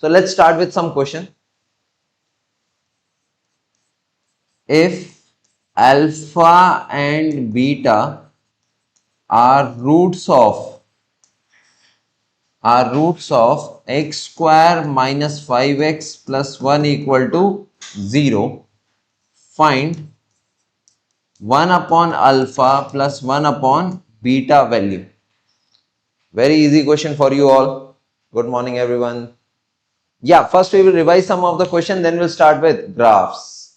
So let's start with some question. If alpha and beta are roots of x square minus 5x plus 1 equal to 0, find 1 upon alpha plus 1 upon beta value. Very easy question for you all. Good morning everyone. Yeah, first we will revise some of the question, then we'll start with graphs.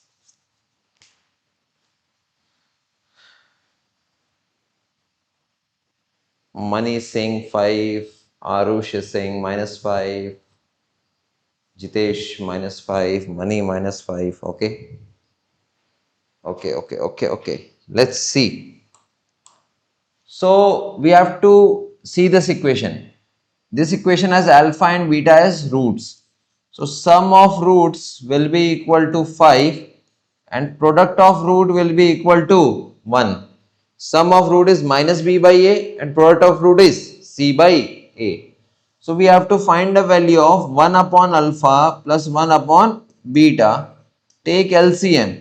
Mani is saying 5, Arush is saying -5, Jitesh -5, Mani -5. Okay. Okay. Let's see. So we have to see this equation. This equation has alpha and beta as roots. So sum of roots will be equal to 5 and product of root will be equal to 1. Sum of root is minus b by a and product of root is c by a. So we have to find the value of 1 upon alpha plus 1 upon beta. Take LCM.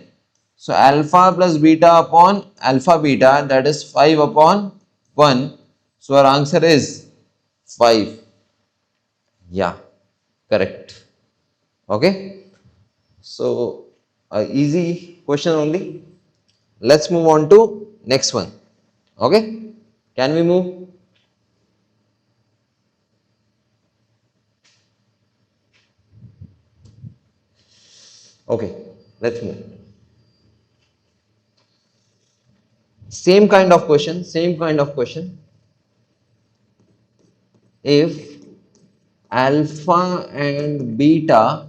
So alpha plus beta upon alpha beta, that is 5 upon 1. So our answer is 5. Yeah, correct. Okay. So easy question only. Let's move on to next one. Okay. Can we move? Okay. Let's move. Same kind of question. If alpha and beta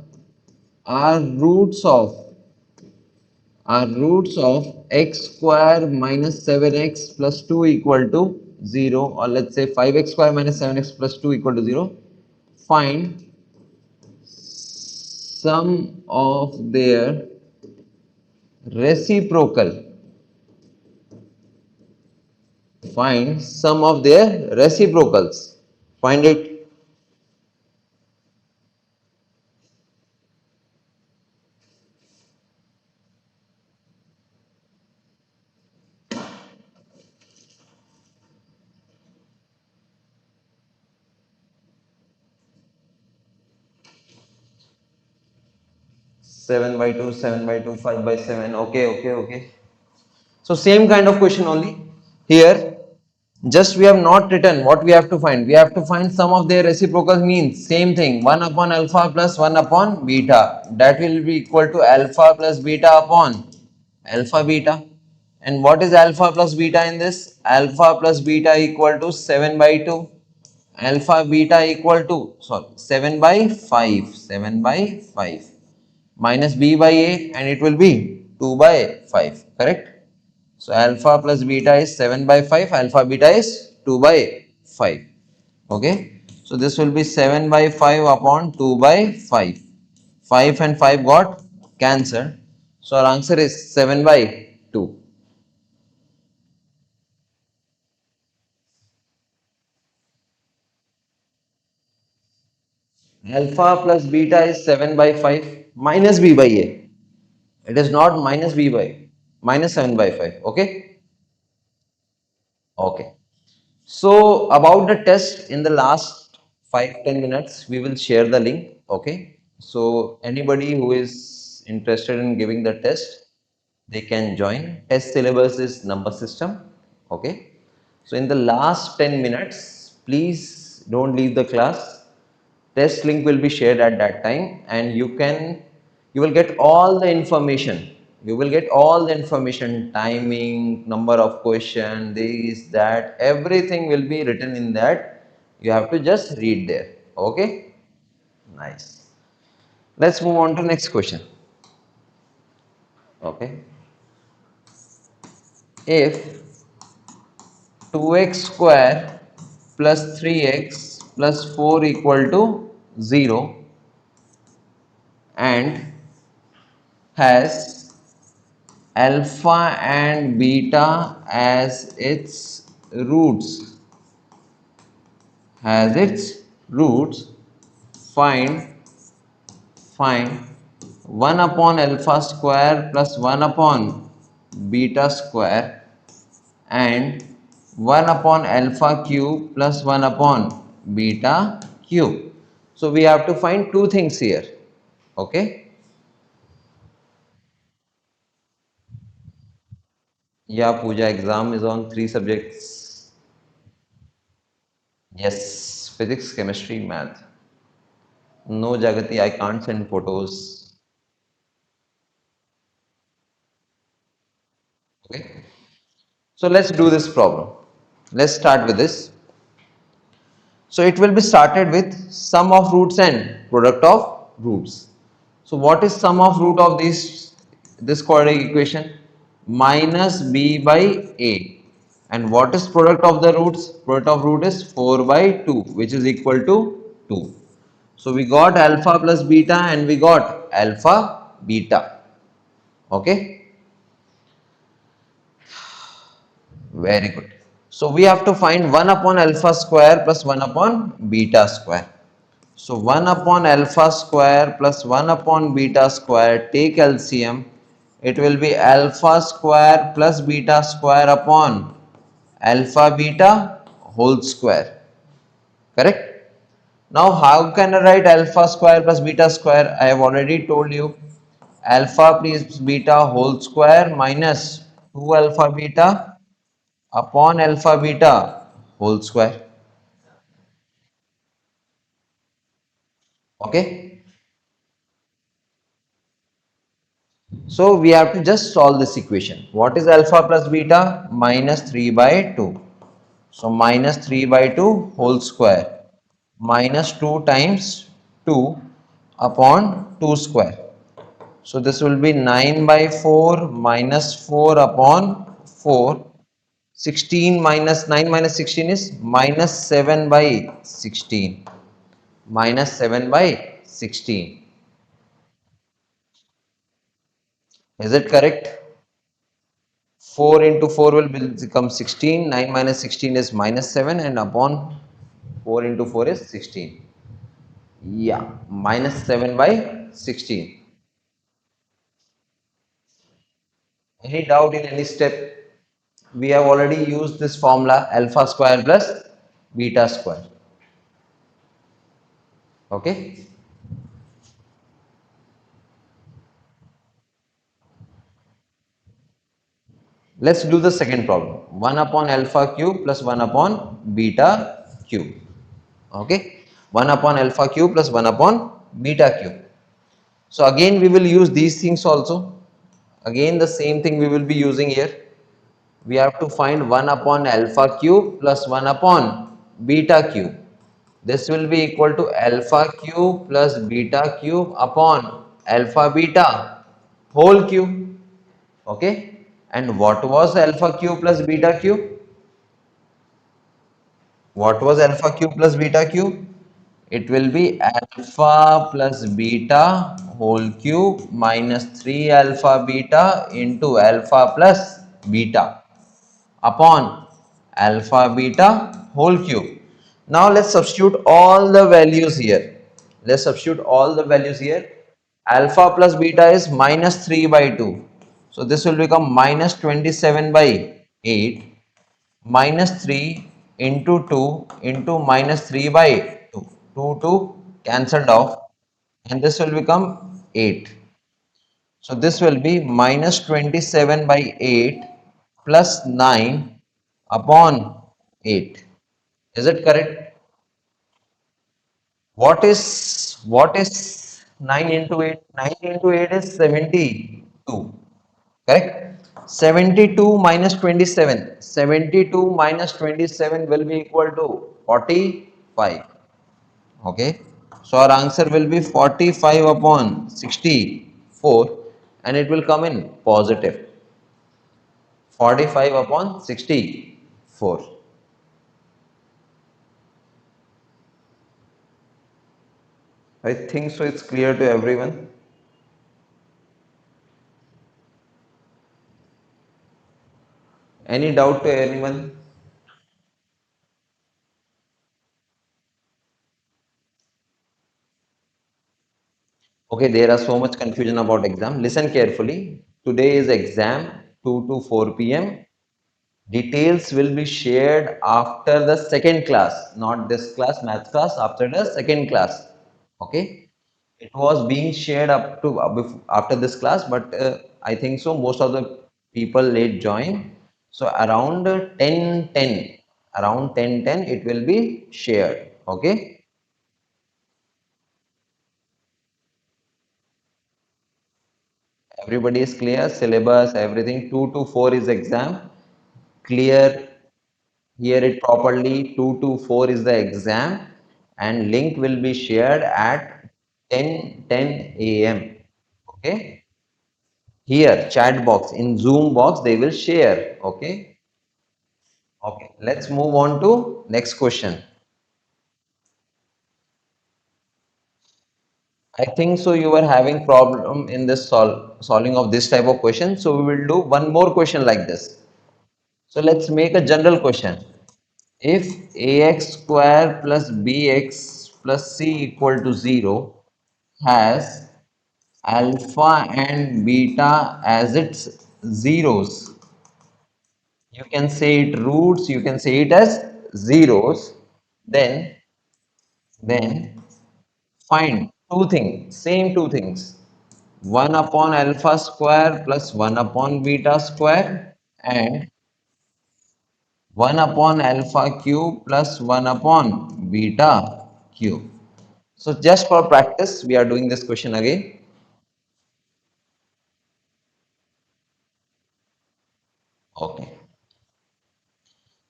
are roots of x square minus 7x plus 2 equal to 0, or let's say 5x square minus 7x plus 2 equal to 0, find sum of their reciprocal. Find sum of their reciprocals. Find it. 7 by 2, 7 by 2, 5 by 7. Okay. So same kind of question only. Here, just we have not written what we have to find. We have to find sum of their reciprocals, means same thing. 1 upon alpha plus 1 upon beta. That will be equal to alpha plus beta upon alpha beta. And what is alpha plus beta in this? Alpha plus beta equal to 7 by 2. Alpha beta equal to 7 by 5. 7 by 5 minus b by a, and it will be 2 by 5. Correct? So alpha plus beta is 7 by 5, alpha beta is 2 by 5. Okay. So this will be 7 by 5 upon 2 by 5. 5 and 5 got cancelled. So our answer is 7 by 2. Alpha plus beta is 7 by 5 minus b by a. It is not minus b by minus 7 by 5. Okay. Okay. So about the test, in the last 5-10 minutes we will share the link. Okay. So anybody who is interested in giving the test, they can join. Test syllabus is number system. Okay. So in the last 10 minutes, please don't leave the class. Test link will be shared at that time, and you will get all the information. You will get all the information, timing, number of question, this, that, everything will be written in that. You have to just read there. Okay. Nice. Let's move on to next question. Okay. If 2x square plus 3x plus 4 equal to 0 and has alpha and beta as its roots, find find 1 upon alpha square plus 1 upon beta square and 1 upon alpha cube plus 1 upon beta cube. So we have to find two things here. Okay. Yeah, Pooja, exam is on 3 subjects. Yes, physics, chemistry, math. No, Jagati, I can't send photos. Okay. So let's do this problem. Let's start with this. So it will be started with sum of roots and product of roots. So what is sum of root of this quadratic equation? Minus b by a. And what is product of the roots? Product of root is 4 by 2, which is equal to 2. So we got alpha plus beta and we got alpha beta. Okay, very good. So we have to find 1 upon alpha square plus 1 upon beta square. So 1 upon alpha square plus 1 upon beta square, take LCM, it will be alpha square plus beta square upon alpha beta whole square. Correct? Now how can I write alpha square plus beta square? I have already told you alpha plus beta whole square minus 2 alpha beta upon alpha beta whole square. Okay. So we have to just solve this equation. What is alpha plus beta? Minus 3 by 2. So minus 3 by 2 whole square minus 2 times 2 upon 2 square. So this will be 9 by 4 minus 4 upon 4. 16 minus 9 minus 16 is minus 7 by 16. Minus 7 by 16. Is it correct? 4 into 4 will become 16. 9 minus 16 is minus 7 and upon 4 into 4 is 16. Yeah, minus 7 by 16. Any doubt in any step? We have already used this formula alpha square plus beta square. Okay. Let's do the second problem. 1 upon alpha cube plus 1 upon beta cube. Okay. 1 upon alpha cube plus 1 upon beta cube. So again we will use these things also. Again the same thing we will be using here. We have to find 1 upon alpha cube plus 1 upon beta cube. This will be equal to alpha cube plus beta cube upon alpha beta whole cube. Okay. And what was alpha cube plus beta cube? What was alpha cube plus beta cube? It will be alpha plus beta whole cube minus 3 alpha beta into alpha plus beta upon alpha beta whole cube. Now let's substitute all the values here. Let's substitute all the values here. Alpha plus beta is minus 3 by 2. So this will become minus 27 by 8 minus 3 into 2 into minus 3 by 2. 2 cancelled off and this will become 8. So this will be minus 27 by 8 plus 9 upon 8. Is it correct? What is 9 into 8? 9 into 8 is 72. Correct? 72 minus 27. 72 minus 27 will be equal to 45. Okay. So our answer will be 45 upon 64 and it will come in positive. 45 upon 64. I think so it's clear to everyone. Any doubt to anyone? Okay, there are so much confusion about exam. Listen carefully. Today is exam 2 to 4 p.m. Details will be shared after the second class, not this class, math class, after the second class. Okay. It was being shared up to after this class, but I think so most of the people late join. So around 10:10, around 10:10, it will be shared. Okay. Everybody is clear, syllabus, everything. 2 to 4 is exam. Clear, hear it properly. 2 to 4 is the exam, and link will be shared at 10:10 a.m. Okay. Here, chat box, in Zoom box, they will share. Okay. Okay. Let's move on to next question. I think so you are having problem in this solving of this type of question. So we will do one more question like this. So let's make a general question. If ax square plus bx plus c equal to 0 has alpha and beta as its zeros, you can say it roots, you can say it as zeros, then find two things, same two things, 1 upon alpha square plus 1 upon beta square and 1 upon alpha cube plus 1 upon beta cube. So just for practice, we are doing this question again. Okay.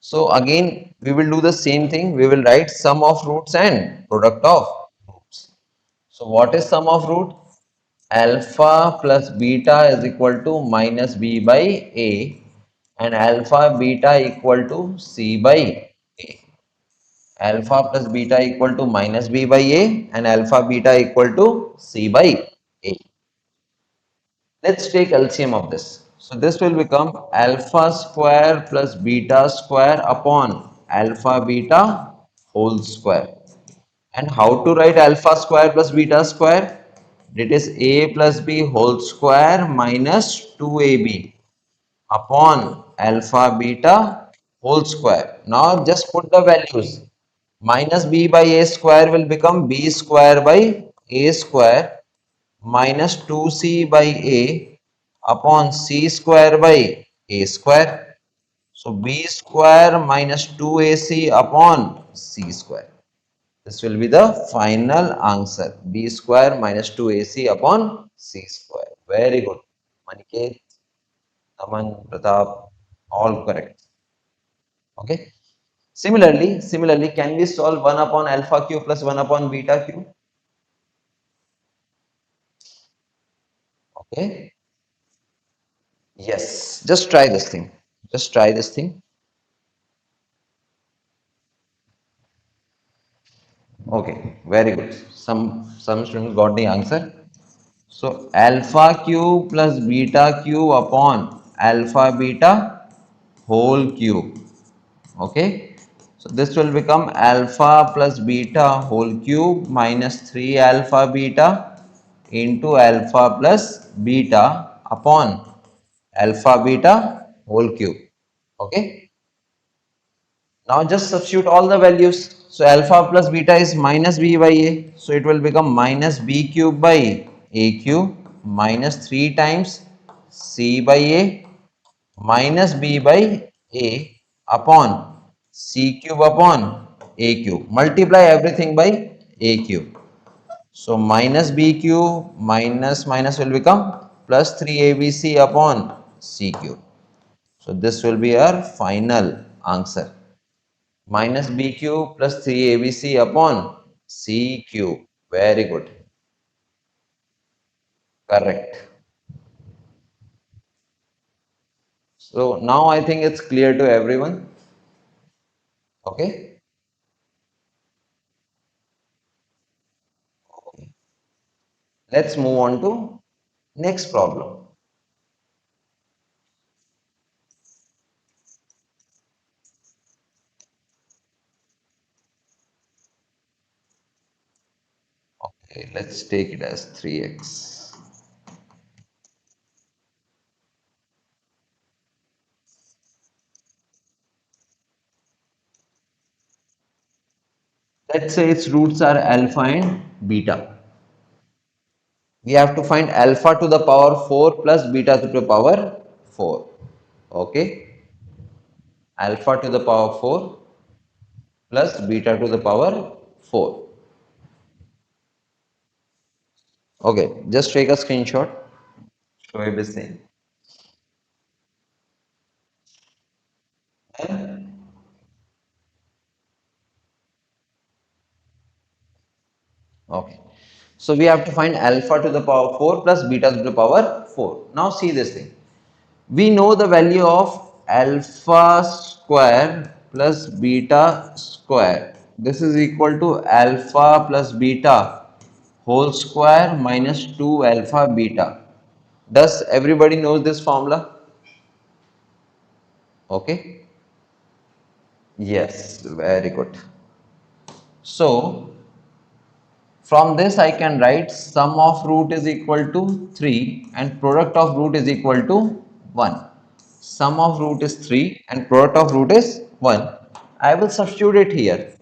So again, we will do the same thing. We will write sum of roots and product of roots. So what is sum of root? Alpha plus beta is equal to minus b by a, and alpha beta equal to c by a. Alpha plus beta equal to minus b by a, and alpha beta equal to c by a. Let's take LCM of this. So this will become alpha square plus beta square upon alpha beta whole square. And how to write alpha square plus beta square? It is a plus b whole square minus 2ab upon alpha beta whole square. Now just put the values. Minus b by a square will become b square by a square minus 2c by a upon c square by a square. So b square minus 2ac upon c square. This will be the final answer. B square minus 2AC upon C square. Very good. Maniket, Aman, Pratap, all correct. Okay. Similarly, can we solve 1 upon alpha cube plus 1 upon beta cube? Okay. Yes. Just try this thing. Just try this thing. Okay. Very good. Some students got the answer. So alpha cube plus beta cube upon alpha beta whole cube. Okay, so this will become alpha plus beta whole cube minus 3 alpha beta into alpha plus beta upon alpha beta whole cube. Okay, now just substitute all the values. So alpha plus beta is minus b by a, so it will become minus b cube by a cube minus 3 times c by a minus b by a upon c cube upon a cube. Multiply everything by a cube. So minus b cube minus minus will become plus 3abc upon c cube. So this will be our final answer. Minus b cube plus 3abc upon c cube. Very good. Correct. So now I think it's clear to everyone. Okay. Let's move on to next problem. Okay, let's take it as 3x. Let's say its roots are alpha and beta. We have to find alpha to the power 4 plus beta to the power 4. Okay. Alpha to the power 4 plus beta to the power 4. Okay. Just take a screenshot. Show everything. Okay. So we have to find alpha to the power 4 plus beta to the power 4. Now see this thing. We know the value of alpha square plus beta square. This is equal to alpha plus beta whole square minus 2 alpha beta. Does everybody knows this formula? Okay. Yes, very good. So from this I can write sum of root is equal to 3 and product of root is equal to 1. Sum of root is 3 and product of root is 1. I will substitute it here.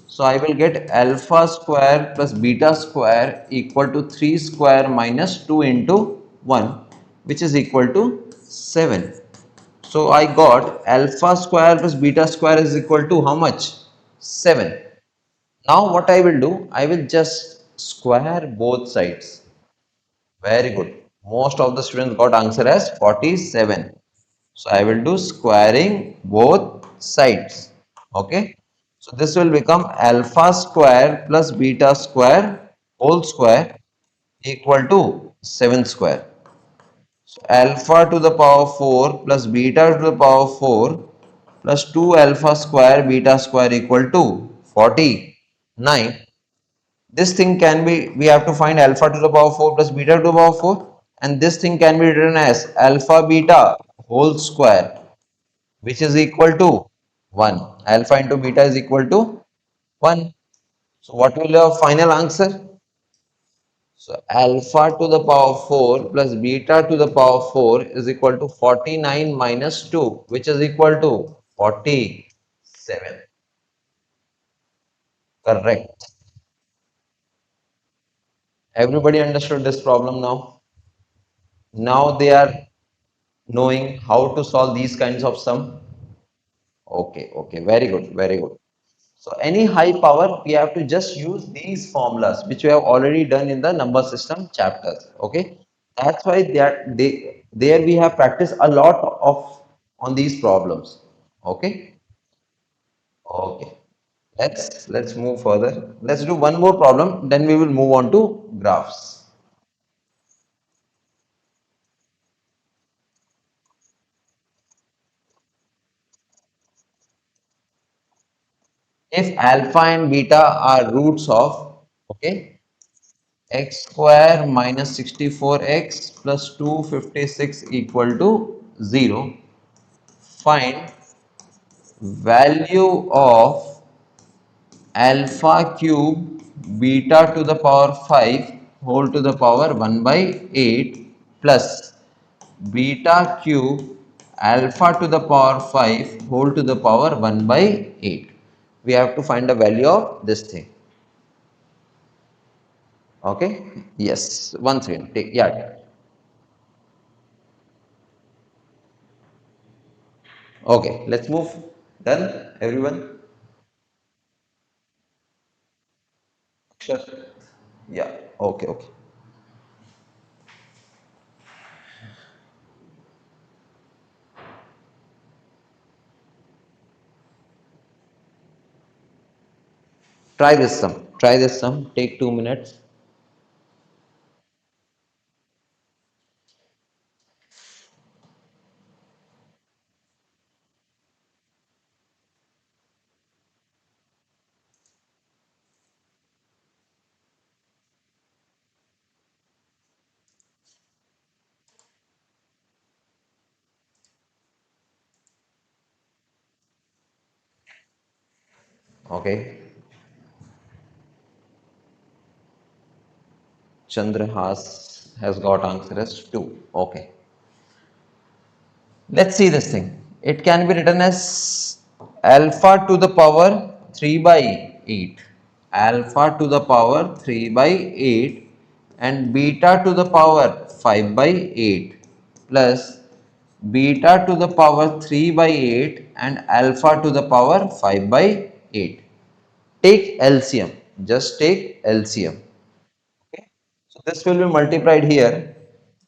So I will get alpha square plus beta square equal to 3 square minus 2 into 1, which is equal to 7. So I got alpha square plus beta square is equal to how much? 7. Now what I will do, I will just square both sides. Very good. Most of the students got answer as 47. So I will do squaring both sides. Okay. So this will become alpha square plus beta square whole square equal to 7 square. So alpha to the power 4 plus beta to the power 4 plus 2 alpha square beta square equal to 49. This thing can be, we have to find alpha to the power 4 plus beta to the power 4, and this thing can be written as alpha beta whole square, which is equal to 1. Alpha into beta is equal to 1. So what will your final answer? So alpha to the power 4 plus beta to the power 4 is equal to 49 minus 2, which is equal to 47. Correct. Everybody understood this problem now? Now they are knowing how to solve these kinds of sum. Okay, okay, very good, very good. So any high power, we have to just use these formulas which we have already done in the number system chapters. Okay, that's why they there we have practiced a lot of on these problems. Okay, okay. Let's move further. Let's do one more problem, then we will move on to graphs. If alpha and beta are roots of, okay, x square minus 64x plus 256 equal to 0, find value of alpha cube beta to the power 5 whole to the power 1 by 8 plus beta cube alpha to the power 5 whole to the power 1 by 8. We have to find the value of this thing. Okay, yes, once again take, yeah. Okay, let's move. Done, everyone? Sure. Yeah, okay, okay. Try this sum. Try this sum. Take 2 minutes. Okay. Chandrahas has got answer as 2. Okay. Let's see this thing. It can be written as alpha to the power 3 by 8. Alpha to the power 3 by 8 and beta to the power 5 by 8 plus beta to the power 3 by 8 and alpha to the power 5 by 8. Take LCM. Just take LCM. Okay. So this will be multiplied here.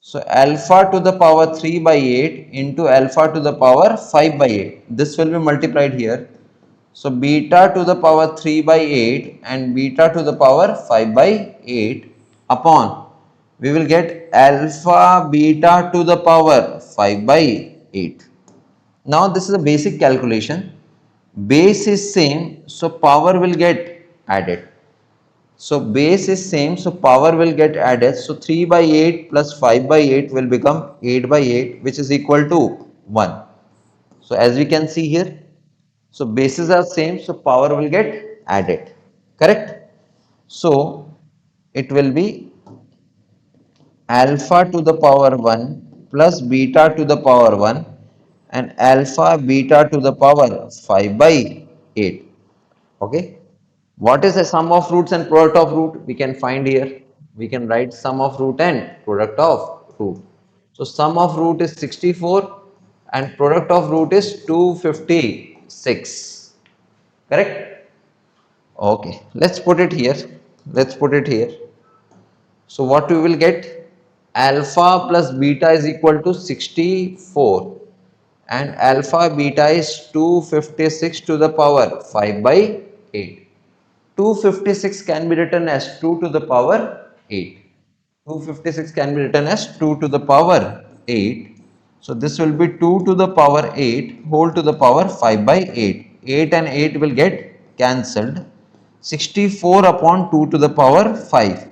So alpha to the power 3 by 8 into alpha to the power 5 by 8. This will be multiplied here. So beta to the power 3 by 8 and beta to the power 5 by 8 upon, we will get alpha beta to the power 5 by 8. Now this is a basic calculation. Base is same, so power will get added. So base is same, so power will get added. So 3 by 8 plus 5 by 8 will become 8 by 8, which is equal to 1. So as we can see here, so bases are same, so power will get added. Correct? So it will be alpha to the power 1 plus beta to the power 1 and alpha beta to the power 5 by 8. Okay. What is the sum of roots and product of root? We can find here. We can write sum of root and product of root. So sum of root is 64 and product of root is 256. Correct? Okay. Let's put it here. Let's put it here. So what we will get? Alpha plus beta is equal to 64 and alpha beta is 256 to the power 5 by 8. 256 can be written as 2 to the power 8. 256 can be written as 2 to the power 8. So this will be 2 to the power 8 whole to the power 5 by 8. 8 and 8 will get cancelled. 64 upon 2 to the power 5,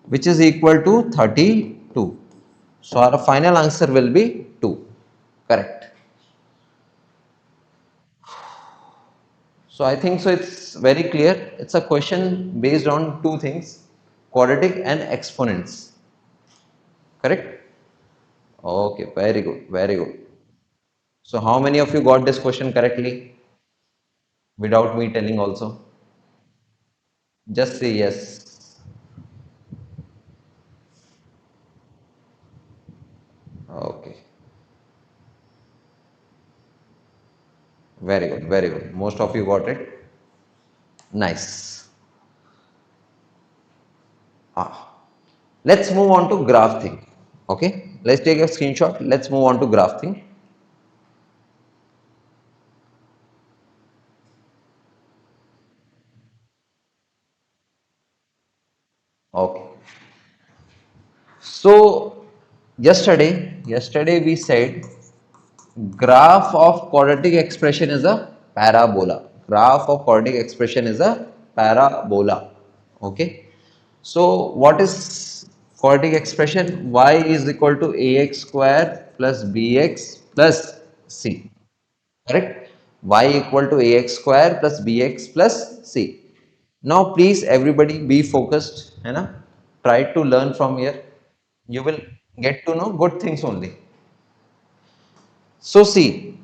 which is equal to 32. So our final answer will be 2. Correct. So I think so it's very clear. It's a question based on two things, quadratic and exponents. Correct? Okay, very good, very good. So how many of you got this question correctly without me telling also? Just say yes. Okay, very good, very good. Most of you got it. Nice. Ah. Let's move on to graph thing. Okay, let's take a screenshot. Let's move on to graph thing. Okay. So yesterday we said graph of quadratic expression is a parabola. Graph of quadratic expression is a parabola. Okay. So what is quadratic expression? Y is equal to ax square plus bx plus c. Correct? Y equal to ax square plus bx plus c. Now please everybody be focused. है ना? Try to learn from here. You will get to know good things only. So see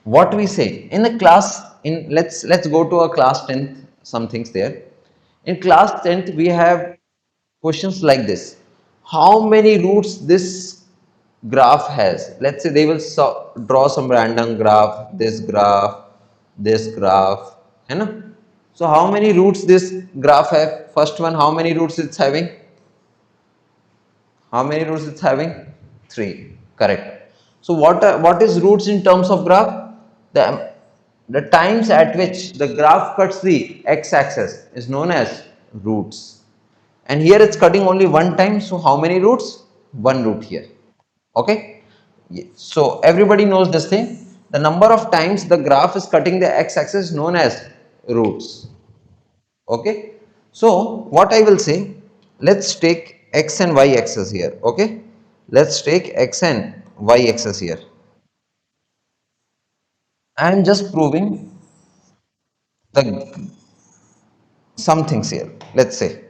what we say in the class, in let's go to a class 10th, some things there. In class 10th we have questions like this. How many roots this graph has? Let's say they will draw some random graph, this graph, है ना? So how many roots this graph have? First one, how many roots it's having? How many roots it's having? 3. Correct. So what is roots in terms of graph? The times at which the graph cuts the x-axis is known as roots. And here it's cutting only one time. So how many roots? One root here. Okay. So everybody knows this thing. The number of times the graph is cutting the x-axis is known as roots. Okay. So what I will say, let's take x and y axis here. Okay. Let's take x and y axis here. I am just proving the some things here. Let's say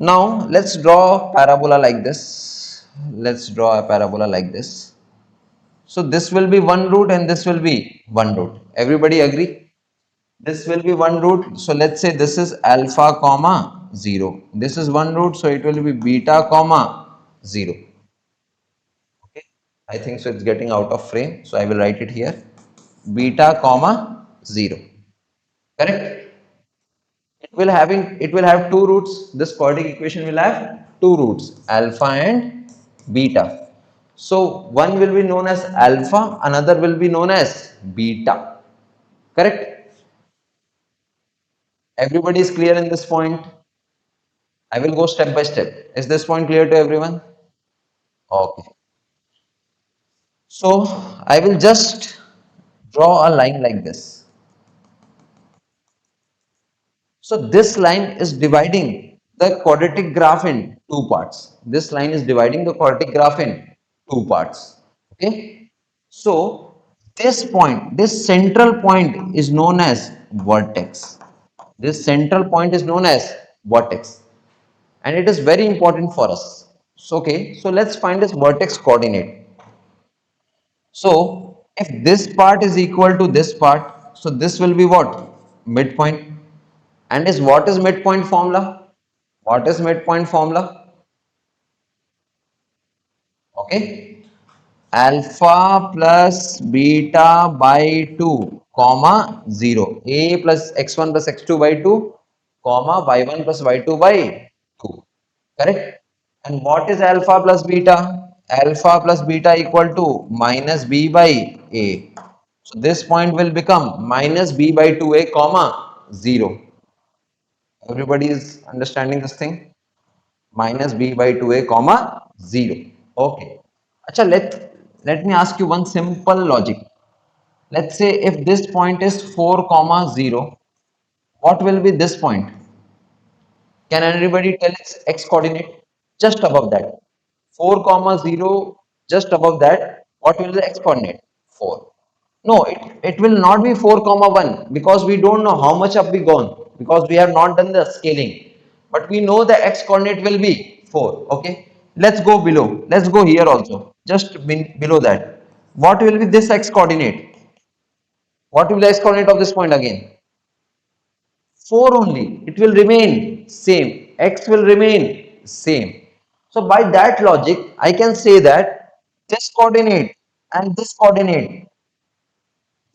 Now let's draw a parabola like this. Let's draw a parabola like this. So this will be one root and this will be one root. Everybody agree? This will be one root. So let's say this is alpha comma 0. This is one root. So it will be beta comma 0. Okay. I think so it's getting out of frame. So I will write it here. Beta comma 0. Correct? It will have two roots. This quadratic equation will have two roots, alpha and beta. So one will be known as alpha, another will be known as beta. Correct? Everybody is clear in this point. I will go step by step. Is this point clear to everyone? Okay. So I will just draw a line like this. So this line is dividing the quadratic graph in two parts. This line is dividing the quadratic graph in two parts. Okay. So this point, this central point is known as vertex. This central point is known as vertex, and it is very important for us. So, okay. So let's find this vertex coordinate. So if this part is equal to this part, so this will be what? Midpoint. And is what is midpoint formula? What is midpoint formula? Okay. Alpha plus beta by 2, comma 0. A plus x1 plus x2 by 2, comma y1 plus y2 by 2. Correct? And what is alpha plus beta? Alpha plus beta equal to minus b by a. So this point will become minus b by 2a, comma 0. Everybody is understanding this thing? Minus b by 2a comma 0. Okay. Acha, let me ask you one simple logic. Let's say if this point is 4 comma 0, what will be this point? Can anybody tell its x coordinate? Just above that. 4 comma 0, just above that, what will the x coordinate? 4. No, it will not be 4 comma 1 because we don't know how much have we gone because we have not done the scaling. But we know the x coordinate will be 4. Okay. Let's go below. Let's go here also. Just below that. What will be this x coordinate? What will be the x coordinate of this point again? 4 only. It will remain same. X will remain same. So by that logic, I can say that this coordinate and this coordinate,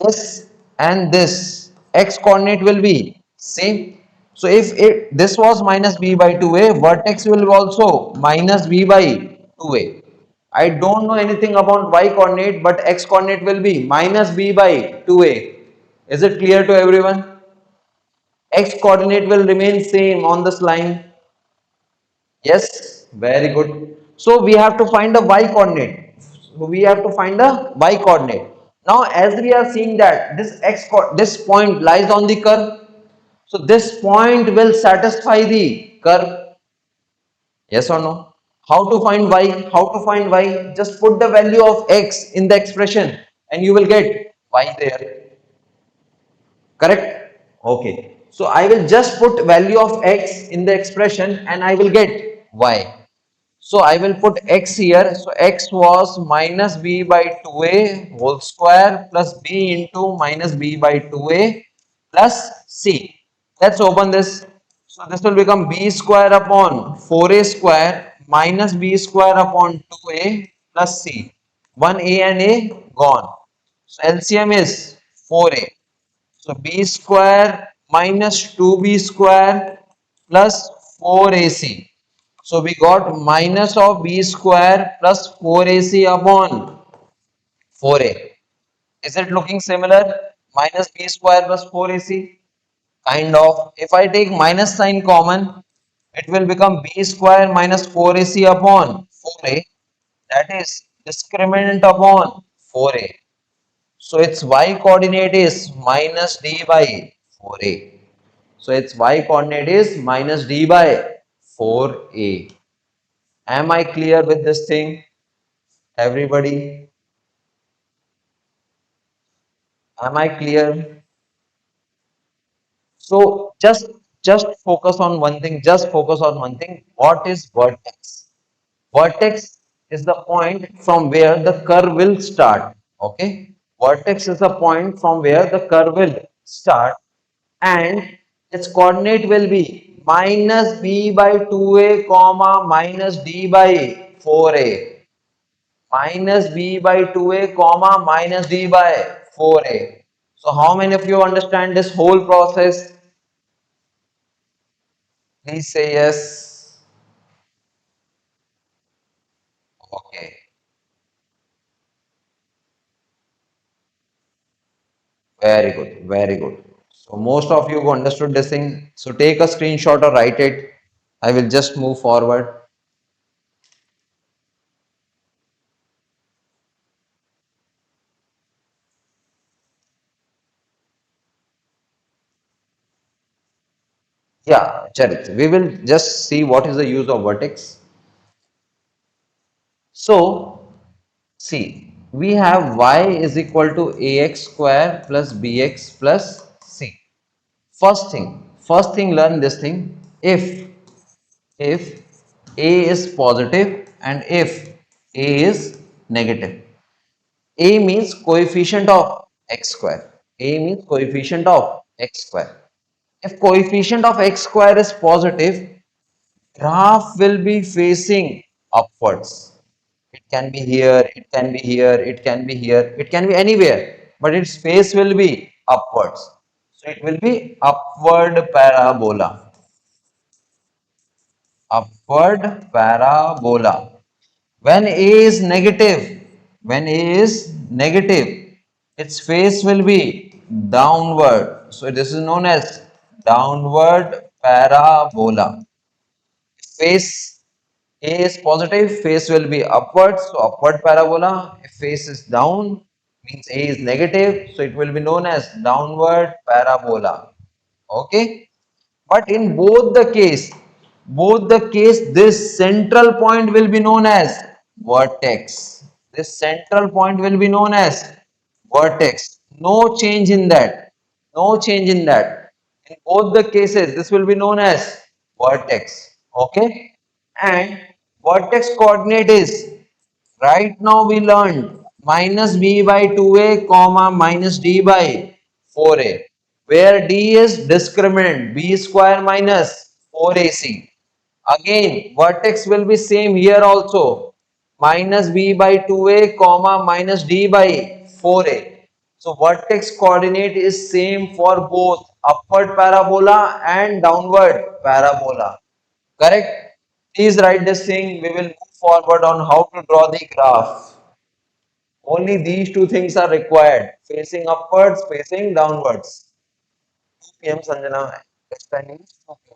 this and this x coordinate will be same. So if this was minus b by 2a, vertex will also minus b by 2a. I don't know anything about y coordinate, but x coordinate will be minus b by 2a. Is it clear to everyone? X coordinate will remain same on this line. Yes, very good. So we have to find the y coordinate. So we have to find the y coordinate. Now as we are seeing that this point lies on the curve. So this point will satisfy the curve. Yes or no? How to find y? How to find y? Just put the value of x in the expression and you will get y there. Correct? Okay. So I will just put value of x in the expression and I will get y. So I will put x here. So x was minus b by 2a whole square plus b into minus b by 2a plus c. Let's open this. So this will become b square upon 4a square minus b square upon 2a plus c. 1a and a gone. So LCM is 4a. So b square minus 2b square plus 4ac. So we got minus of b square plus 4ac upon 4a. Is it looking similar? Minus b square plus 4ac? Kind of. If I take minus sign common, it will become b square minus 4ac upon 4a. That is discriminant upon 4a. So its y coordinate is minus d by 4a. So its y coordinate is minus d by 4a. Am I clear with this thing? Everybody, am I clear? So Just focus on one thing. Just focus on one thing. What is vertex? Vertex is the point from where the curve will start. Okay. Vertex is the point from where the curve will start, and its coordinate will be minus b by 2a comma minus d by 4a, minus b by 2a comma minus d by 4a. So how many of you understand this whole process? Please say yes. Okay, very good, very good. So most of you understood this thing. So take a screenshot or write it. I will just move forward. Yeah, Charit, we will just see what is the use of vertex. So, see, we have y is equal to ax square plus bx plus c. First thing, learn this thing. If a is positive and if a is negative. A means coefficient of x square. A means coefficient of x square. If coefficient of x square is positive, graph will be facing upwards. It can be here, it can be here, it can be here, it can be anywhere, but its face will be upwards. So it will be upward parabola. Upward parabola. When A is negative, when A is negative, its face will be downward. So this is known as downward parabola. Face A is positive, face will be upward, so upward parabola. If face is down, means A is negative, so it will be known as downward parabola. Okay? But in both the case, this central point will be known as vertex. This central point will be known as vertex. No change in that. No change in that. In both the cases, this will be known as vertex. Okay? And vertex coordinate is, right now we learned minus b by 2a comma minus d by 4a, where d is discriminant, b square minus 4ac. Again, vertex will be same here also, minus b by 2a comma minus d by 4a. So vertex coordinate is same for both upward parabola and downward parabola. Correct? Please write this thing. We will move forward on how to draw the graph. Only these two things are required. Facing upwards, facing downwards. 2 p.m. Sanjana. Understanding? Okay.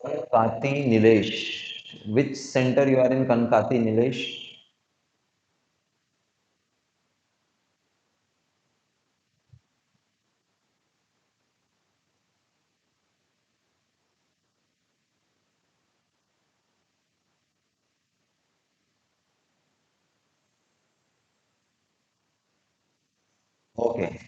Kankati Nilesh. Which center you are in, Kankati Nilesh? Okay.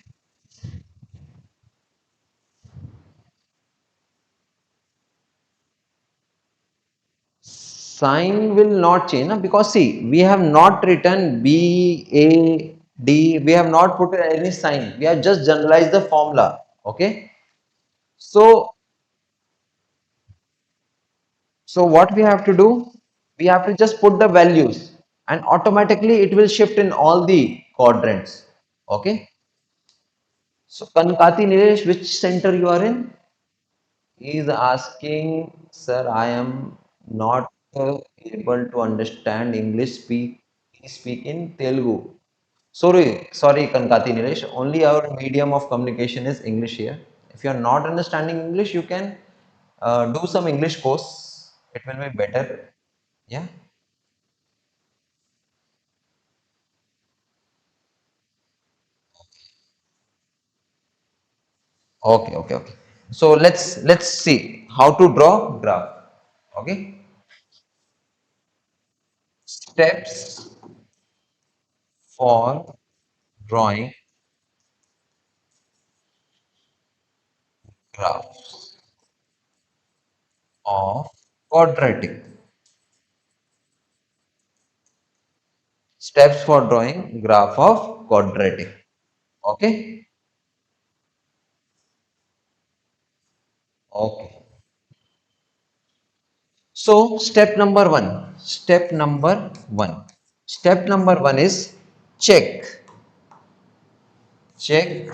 Sign will not change because see, we have not written B, A, D, we have not put any sign. We have just generalized the formula. Okay. So So what we have to do? We have to just put the values and automatically it will shift in all the quadrants. Okay. So Kankati Nilesh, which center you are in? He is asking, sir, I am not able to understand English. Please speak in Telugu. Sorry, Kankati Nilesh. Only our medium of communication is English here. If you are not understanding English, you can do some English course. It will be better. Yeah. Okay, okay, okay. So let's see how to draw graph. Okay. Steps for drawing graphs of quadratic. Steps for drawing graph of quadratic. Okay. Okay. So step number one. Step number one. Step number one is check. Check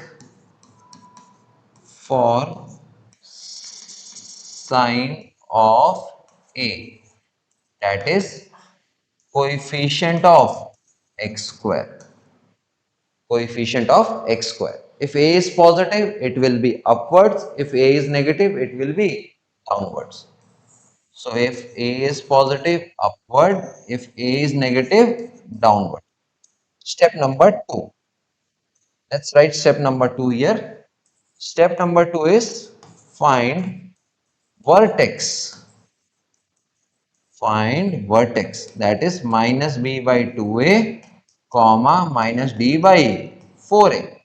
for sine of A. That is coefficient of x square. Coefficient of x square. If A is positive, it will be upwards. If A is negative, it will be downwards. So if A is positive, upward. If A is negative, downward. Step number two. Let's write step number two here. Step number two is find vertex. Find vertex, that is minus b by 2a comma minus d by 4a.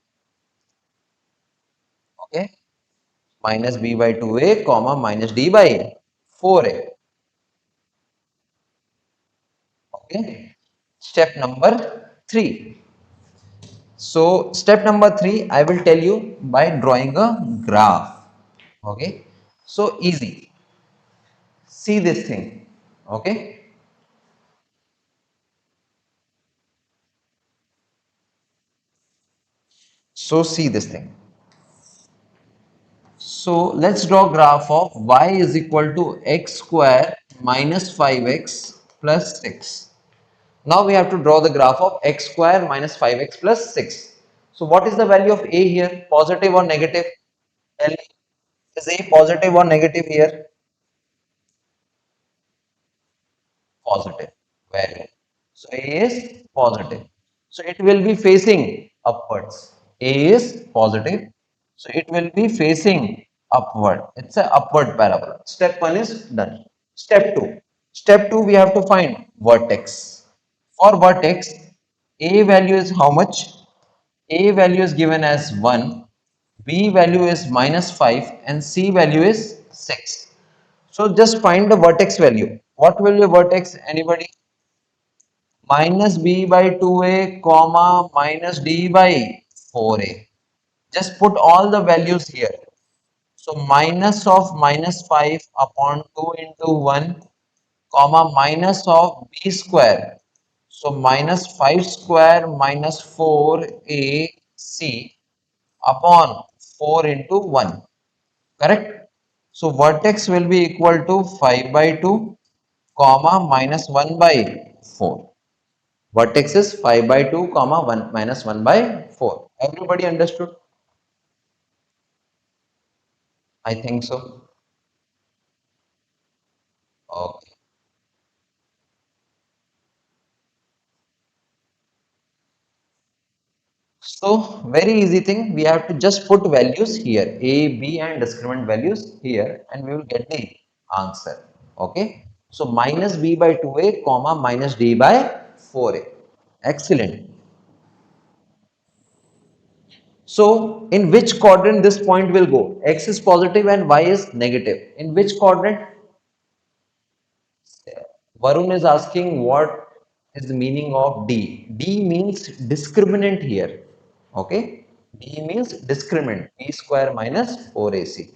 Okay, minus b by 2a comma minus d by 4a. Okay, step number 3. So step number 3 I will tell you by drawing a graph. Okay, so easy. See this thing. Okay, so see this thing. So let's draw graph of y is equal to x square minus 5x plus 6. Now we have to draw the graph of x square minus 5x plus 6. So what is the value of a here? Positive or negative? Tell me, is a positive or negative here? Positive. Very. So A is positive. So it will be facing upwards. A is positive. So it will be facing upward. It's a upward parabola. Step 1 is done. Step 2. Step 2 we have to find vertex. For vertex, A value is how much? A value is given as 1, B value is minus 5 and C value is 6. So just find the vertex value. What will be vertex? Anybody? Minus b by 2a comma minus d by 4a. Just put all the values here. So minus of minus 5 upon 2 into 1 comma minus of b square. So minus 5 square minus 4ac upon 4 into 1. Correct? So vertex will be equal to 5 by 2 comma minus 1 by 4. Vertex is 5 by 2 comma 1 minus 1 by 4. Everybody understood? I think so. Okay. So very easy thing. We have to just put values here. A, B and discriminant values here and we will get the answer. Okay. So minus B by 2A comma minus D by 4A. Excellent. So in which quadrant this point will go? X is positive and Y is negative. In which quadrant? Varun is asking what is the meaning of D. D means discriminant here. Okay. D means discriminant. B square minus 4AC.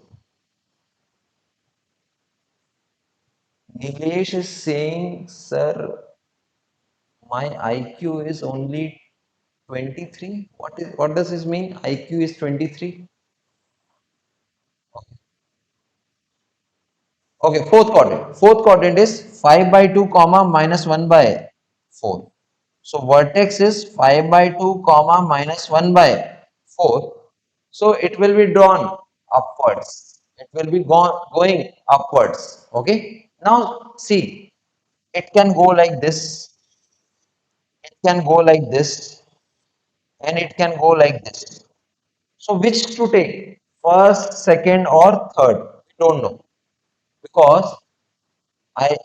Nilesh is saying, sir, my IQ is only 23. What does this mean? IQ is 23. Okay, fourth quadrant. Fourth quadrant is 5 by 2 comma minus 1 by 4. So vertex is 5 by 2 comma minus 1 by 4. So it will be drawn upwards. It will be going upwards. Okay. Now see, it can go like this. It can go like this. And it can go like this. So which to take? first, second, or third. We don't know because I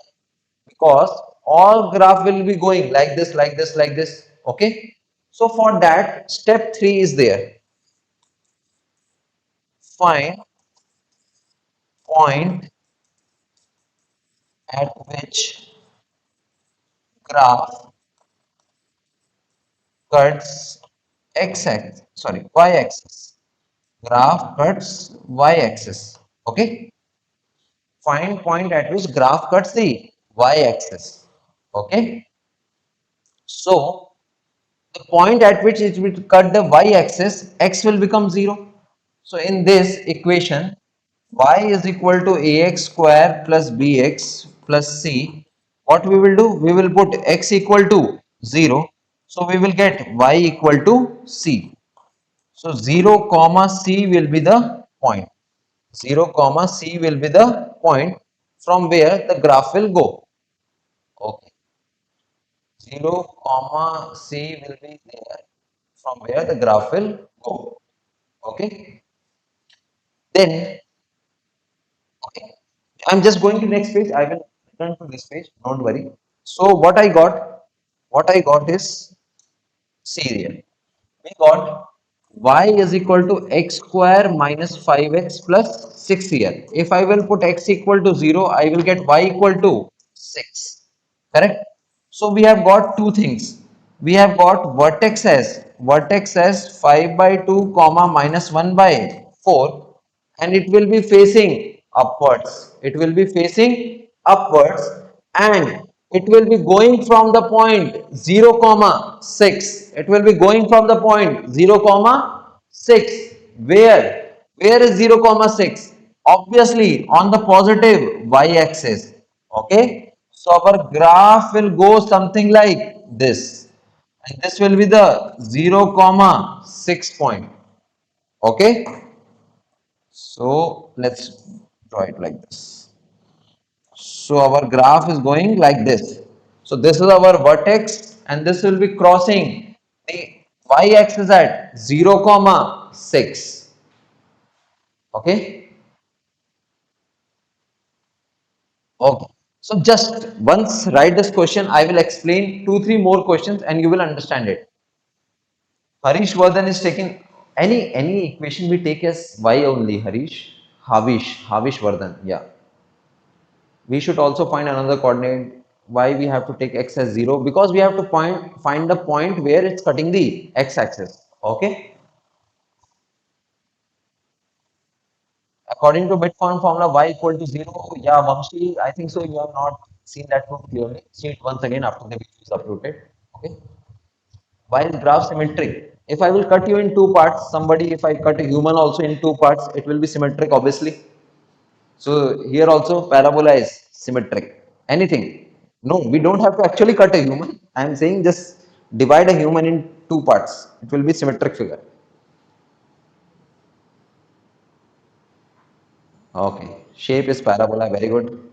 because all graph will be going like this, like this, like this. Okay. So for that, step 3 is there. Find point at which graph cuts x-axis, sorry, y-axis. Graph cuts y-axis. Okay. Find point at which graph cuts the y-axis. Okay. So the point at which it will cut the y-axis, x will become 0. So in this equation, y is equal to ax square plus bx plus c. What we will do? We will put x equal to 0. So we will get y equal to c. So 0 comma c will be the point. 0 comma c will be the point from where the graph will go. Okay. 0 comma c will be there from where the graph will go. Okay. Then, okay, I'm just going to next page. I will return to this page. Don't worry. So what I got is serial. We got y is equal to x square minus 5x plus 6 here. If I will put x equal to 0, I will get y equal to 6. Correct? So we have got two things. We have got vertex as 5 by 2 comma minus 1 by 4, and it will be facing upwards. It will be facing upwards, and it will be going from the point 0 comma 6. It will be going from the point 0 comma 6. Where is 0 comma 6? Obviously on the positive y axis. Okay. So our graph will go something like this. And this will be the 0 comma 6 point. Okay. So let's draw it like this. So our graph is going like this. So this is our vertex, and this will be crossing the y-axis at 0 comma 6. Okay. Okay. So just once write this question, I will explain 2 3 more questions and you will understand it. Harish Vardhan is taking any equation we take as y only. Havish Vardhan. Yeah. We should also find another coordinate. Why we have to take x as 0? Because we have to find the point where it's cutting the x-axis. Okay. According to midpoint formula, y equal to 0. Yeah, Vamshi, I think so. You have not seen that proof clearly. See it once again after the video is uploaded. Okay. While graph symmetric, if I will cut you in 2 parts, somebody, if I cut a human also in 2 parts, it will be symmetric, obviously. So here also parabola is symmetric. Anything. No, we don't have to actually cut a human. I am saying just divide a human in 2 parts. It will be symmetric figure. Okay. Shape is parabola. Very good.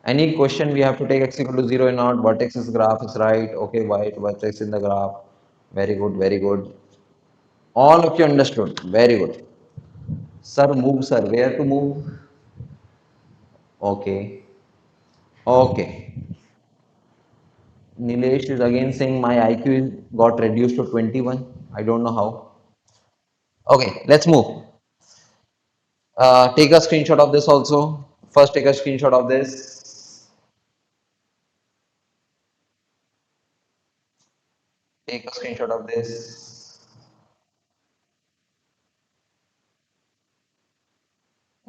Any question we have to take x equal to 0 and not. Vertex is graph is right. Okay. White vertex in the graph. Very good. Very good. All of you understood. Very good. Sir, move, sir. Where to move? Okay. Okay. Nilesh is again saying my IQ got reduced to 21. I don't know how. Okay, let's move. Take a screenshot of this also. First, take a screenshot of this. Take a screenshot of this.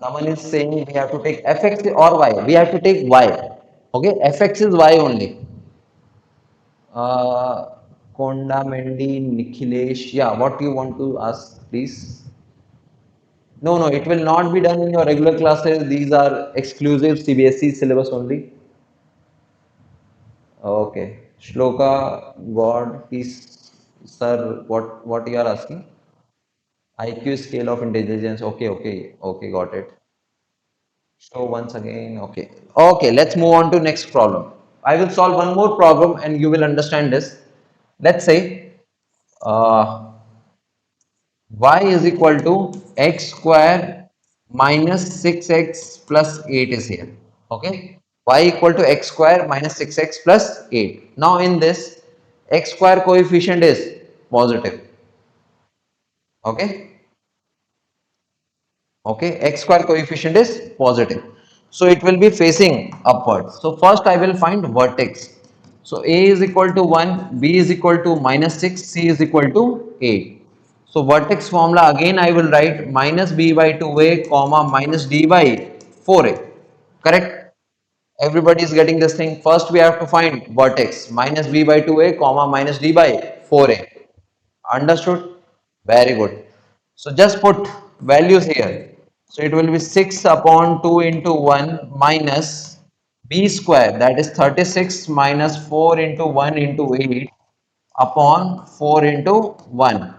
Naman is saying we have to take fx or y. We have to take y. Okay, fx is y only. Uh, Konda, Mendi, Nikhilesh. Yeah, what you want to ask, please? No, no, it will not be done in your regular classes. These are exclusive CBSE syllabus only. Okay. Shloka, God, please, sir, what you are asking? IQ scale of intelligence. Okay, okay, okay, got it. So once again, okay. Okay, let's move on to next problem. I will solve one more problem and you will understand this. Let's say, uh, y is equal to x square minus 6x plus 8 is here. Okay, y equal to x square minus 6x plus 8. Now in this, x square coefficient is positive. Okay, okay, x square coefficient is positive, so it will be facing upwards. So first I will find vertex. So a is equal to 1, b is equal to minus 6, c is equal to 8. So vertex formula again I will write minus b by 2a comma minus d by 4a. Correct? Everybody is getting this thing. First we have to find vertex minus b by 2a comma minus d by 4a. Understood? Very good. So just put values here. So it will be 6 upon 2 into 1 minus b square, that is 36 minus 4 into 1 into 8 upon 4 into 1.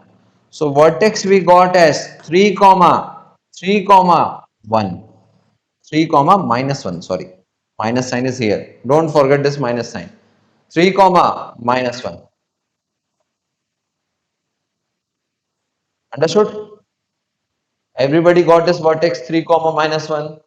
So vertex we got as 3 comma 3 comma 1. 3 comma minus 1, sorry. Minus sign is here. Don't forget this minus sign. 3 comma minus 1. Understood? Everybody got this vertex 3 comma minus 1.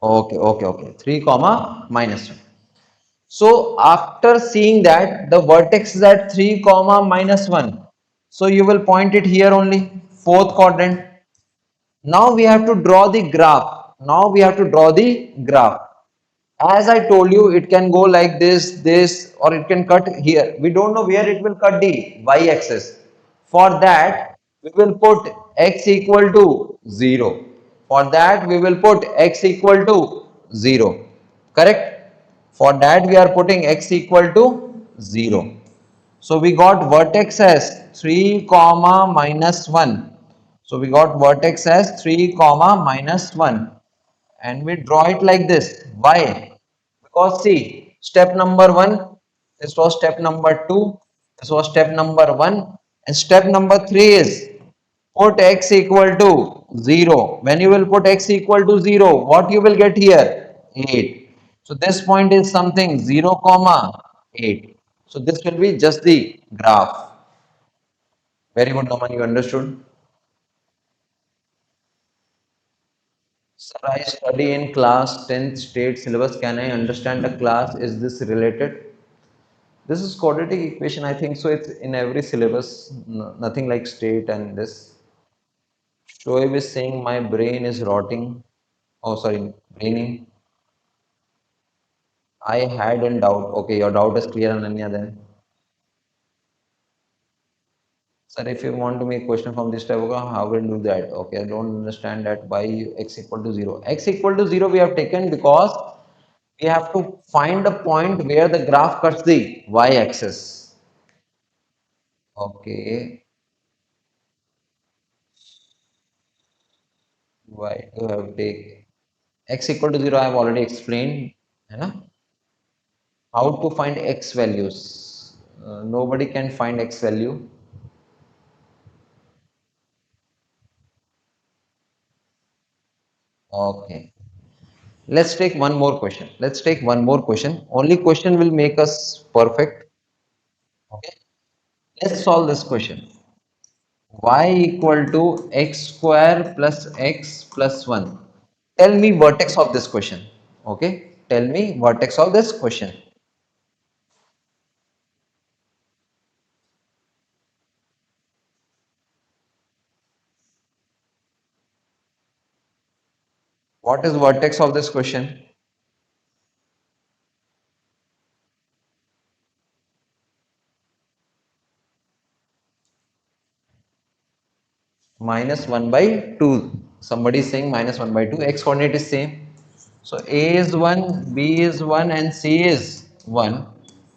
Okay, okay, okay. 3 comma minus 1. So after seeing that the vertex is at 3 comma minus 1. So you will point it here only, fourth quadrant. Now we have to draw the graph. Now we have to draw the graph. As I told you, it can go like this, or it can cut here. We don't know where it will cut the y-axis. For that, we will put x equal to 0. For that, we will put x equal to 0. Correct? For that, we are putting x equal to 0. So we got vertex as 3 comma minus 1. So we got vertex as 3 comma minus 1, and we draw it like this. Why? Because see, step number 1, this was step number 2, this was step number 1, and step number 3 is put x equal to 0. When you will put x equal to 0, what you will get here? 8. So this point is something 0 comma 8. So this will be just the graph. Very good, Naman, you understood? Sir, I study in class 10th state syllabus. Can I understand the class? Is this related? This is quadratic equation. I think so. It's in every syllabus. Nothing like state and this. Shoaib is saying my brain is rotting. Oh, sorry, braining. I had in doubt. Okay, your doubt is clear, Ananya. Then, sir, if you want to make question from this type, okay, how will do that? Okay, I don't understand that. Why x equal to 0? X equal to 0 we have taken because we have to find a point where the graph cuts the y-axis. Okay, why do you have take x equal to 0? I have already explained, है ना? How to find x values. Nobody can find x value. Okay, let's take one more question. Let's take one more question. Only question will make us perfect. Okay, let's solve this question. Y equal to x square plus x plus 1. Tell me vertex of this question. Okay, tell me vertex of this question. What is vertex of this question? Minus 1 by 2. Somebody is saying minus 1 by 2. X coordinate is same. So A is 1, B is 1 and C is 1.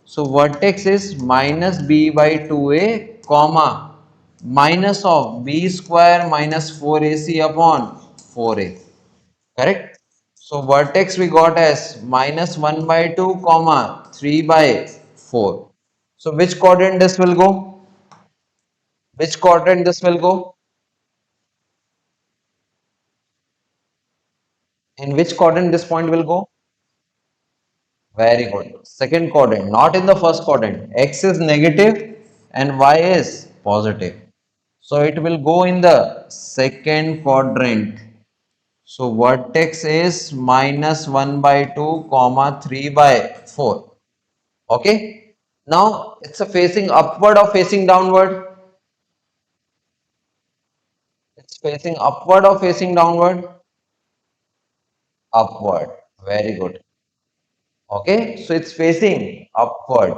So vertex is minus B by 2A comma minus of B square minus 4AC upon 4A. Correct? So vertex we got as minus 1 by 2 comma 3 by 4. So which quadrant this will go? Which quadrant this will go? In which quadrant this point will go? Very good. Second quadrant, not in the first quadrant. X is negative and Y is positive. So it will go in the second quadrant. So vertex is minus 1 by 2 comma 3 by 4. Okay. Now it's a facing upward or facing downward? It's facing upward or facing downward? Upward. Very good. Okay. So it's facing upward.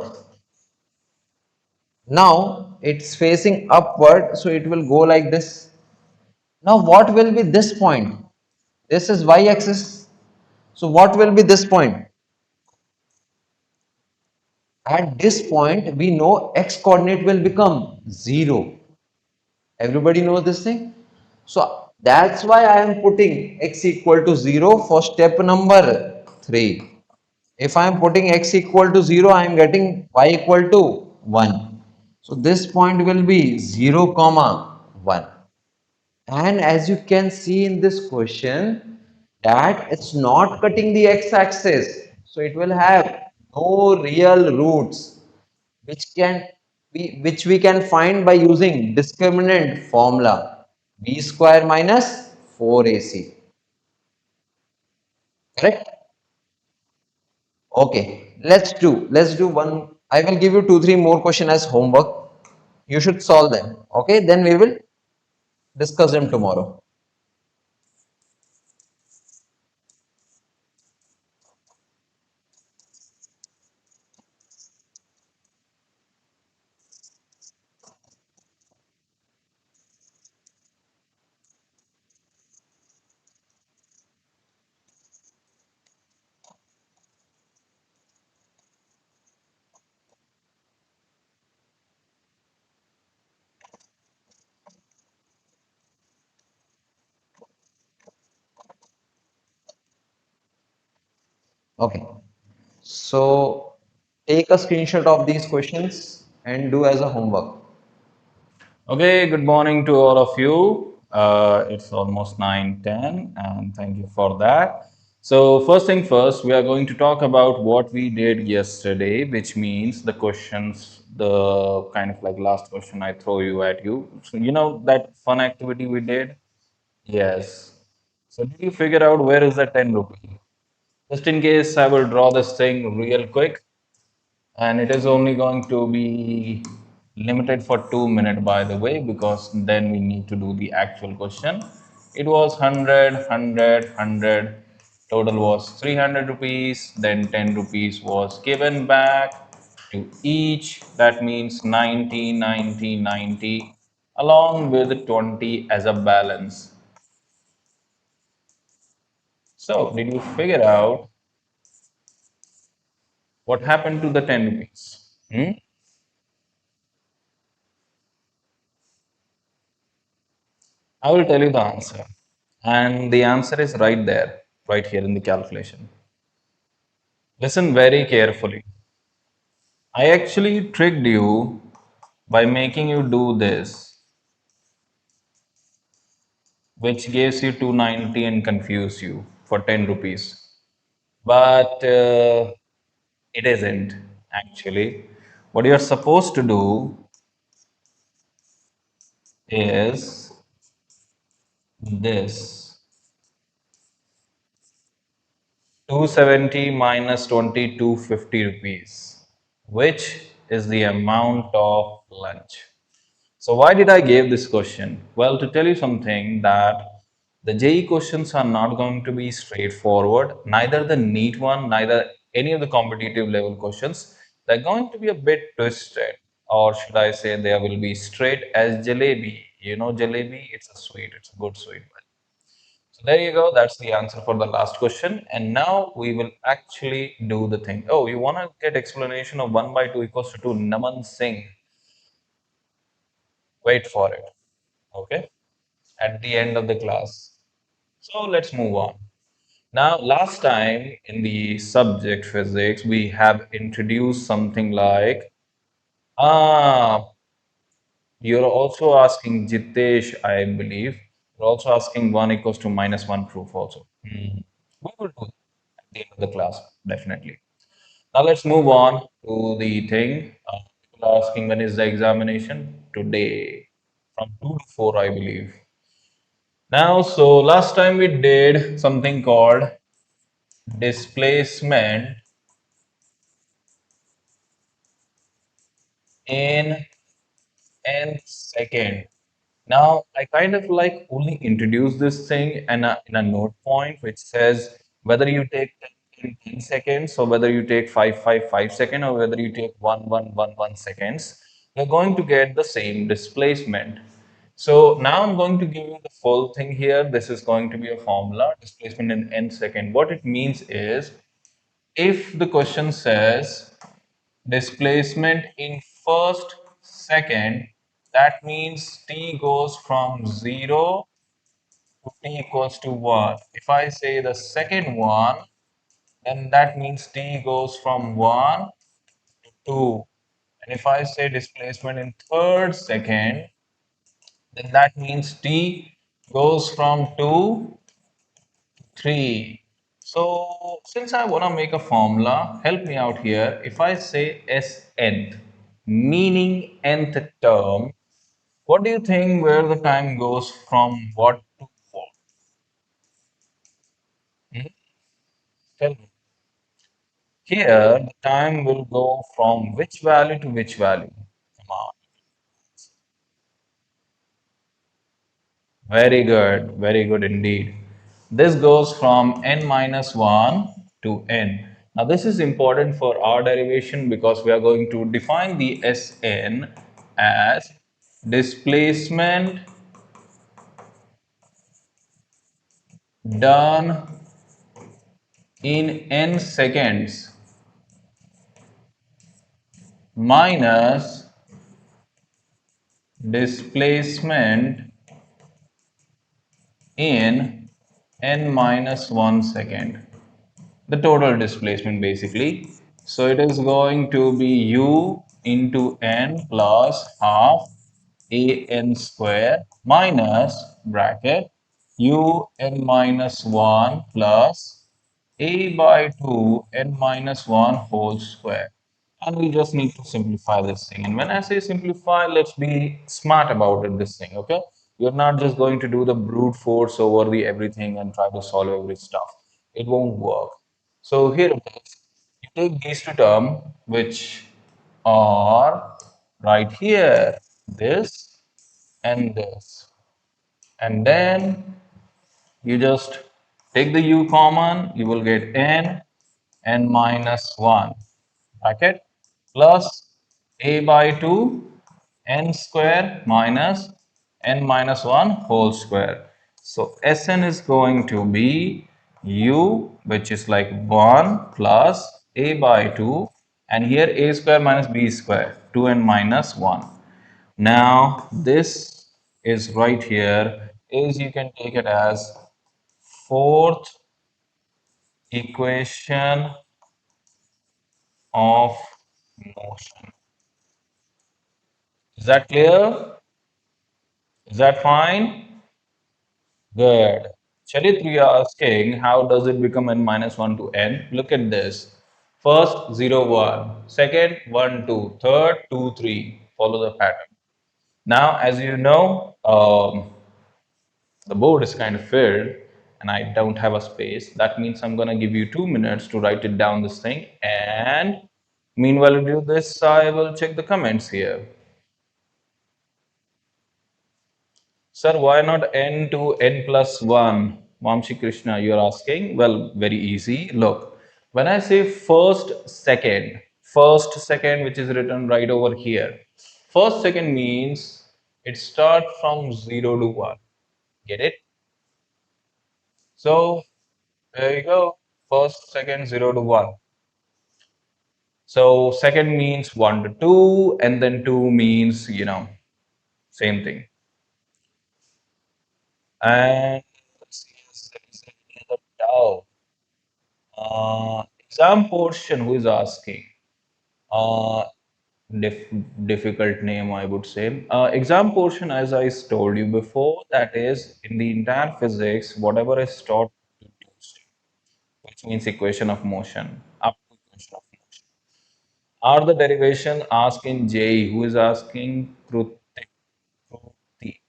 Now it's facing upward. So it will go like this. Now what will be this point? This is y axis. So what will be this point? At this point, we know x coordinate will become 0. Everybody knows this thing? So that's why I am putting x equal to 0 for step number 3. If I am putting x equal to 0, I am getting y equal to 1. So this point will be 0 comma 1. And as you can see in this question, that it's not cutting the x-axis. So it will have no real roots, which we can find by using discriminant formula b square minus 4ac. Correct? Okay. Let's do one. I will give you two, three more questions as homework. You should solve them. Okay. Then we will discuss them tomorrow. Okay. So take a screenshot of these questions and do as a homework. Okay, good morning to all of you. It's almost 9:10, and thank you for that. So, first thing first, we are going to talk about what we did yesterday, which means the questions, the kind of like last question I throw you at you. So, you know that fun activity we did? Yes. So, did you figure out where is the 10 rupee? Just in case, I will draw this thing real quick, and it is only going to be limited for 2 minutes, by the way, because then we need to do the actual question. It was 100 total was 300 rupees, then 10 rupees was given back to each. That means 90, 90, 90, along with 20 as a balance. So did you figure out what happened to the 10 rupees? I will tell you the answer. And the answer is right there, right here in the calculation. Listen very carefully. I actually tricked you by making you do this, which gives you 290 and confuse you for 10 rupees. But it isn't actually. What you're supposed to do is this: 270 minus 2250 rupees, which is the amount of lunch. So why did I give this question? Well, to tell you something that the JE questions are not going to be straightforward, neither the NEET one, neither any of the competitive level questions. They're going to be a bit twisted, or should I say they will be straight as jalebi. You know jalebi, it's a sweet, it's a good sweet. So there you go. That's the answer for the last question. And now we will actually do the thing. Oh, you want to get explanation of 1 by 2 equals to 2? Naman Singh. Wait for it. Okay. At the end of the class. So let's move on. Now, last time in the subject physics, we have introduced something like, ah, you're also asking Jitesh, I believe. You're also asking 1 equals to minus 1 proof also. Hmm. We will do that at the end of the class, definitely. Now let's move on to the thing. People are asking when is the examination? Today, from 2 to 4, I believe. Now, so last time we did something called displacement in n second. Now, I kind of like only introduce this thing in a note point which says whether you take 10 in 10 seconds or whether you take 5 seconds or whether you take 1 seconds, you're going to get the same displacement. So now I'm going to give you the full thing here. This is going to be a formula, displacement in n second. What it means is if the question says displacement in first second, that means t goes from 0 to t equals to 1. If I say the second one, then that means t goes from 1 to 2. And if I say displacement in third second, then that means t goes from 2 to 3. So since I want to make a formula, help me out here. If I say Snth, meaning nth term, what do you think where the time goes from what to what? Hmm? Tell me. Here, the time will go from which value to which value? Come on. Very good indeed. This goes from n minus 1 to n. Now, this is important for our derivation because we are going to define the Sn as displacement done in n seconds minus displacement in n minus 1 second. The total displacement basically. So it is going to be u into n plus half a n square minus bracket u n minus 1 plus a by 2 n minus 1 whole square. And we just need to simplify this thing. And when I say simplify, let's be smart about it, this thing, okay? You're not just going to do the brute force over the everything and try to solve every stuff. It won't work. So here it is. You take these two terms, which are right here, this and this. And then you just take the u common, you will get n minus 1 bracket plus a by 2 n square minus n minus 1 whole square. So Sn is going to be u, which is like 1 plus a by 2, and here a square minus b square, 2n minus 1. Now this is right here, is you can take it as fourth equation of motion. Is that clear? Is that fine? Good. Charit, we are asking how does it become n minus 1 to n? Look at this. First 0, 1. Second 1, 2. Third 2, 3. Follow the pattern. Now, as you know, the board is kind of filled and I don't have a space. That means I'm going to give you 2 minutes to write it down this thing. And meanwhile, to do this, I will check the comments here. Sir, why not n to n plus 1? Vamshi Krishna, you're asking? Well, very easy. Look, when I say first second, which is written right over here, first second means it starts from 0 to 1. Get it? So, there you go. First, second, 0 to 1. So, second means 1 to 2, and then 2 means, same thing. And let's see if there is any other doubt. Exam portion, who is asking? Uh, dif Difficult name, I would say. Exam portion, as I told you before, that is in the entire physics, whatever is taught to Tuesday. means equation of motion. Up to equation of motion. Are the derivation asked in JE? Who is asking? Kruti. Kruti.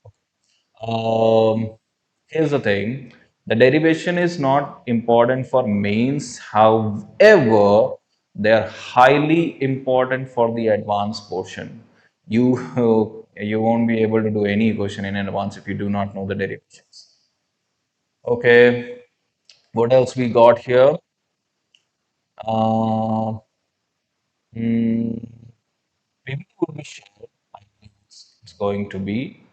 Here's the thing, the derivation is not important for mains, however, they are highly important for the advanced portion. You, you won't be able to do any equation in advance if you do not know the derivations. Okay, what else we got here? Uh, mm, Review would be shared. I think it's going to be.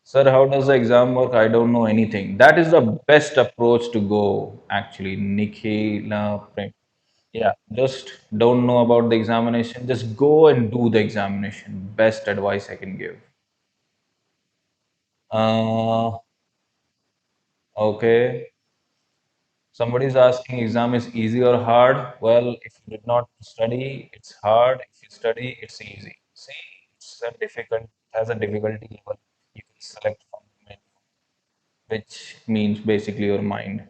Sir, how does the exam work? I don't know anything. That is the best approach to go, actually. Nikhila Prem. Yeah, just don't know about the examination. Just go and do the examination. Best advice I can give. Uh, okay. Somebody is asking exam is easy or hard. Well, if you did not study, it's hard. If you study, it's easy. See, it's a difficult, it has a difficulty level. You can select from the menu, which means basically your mind.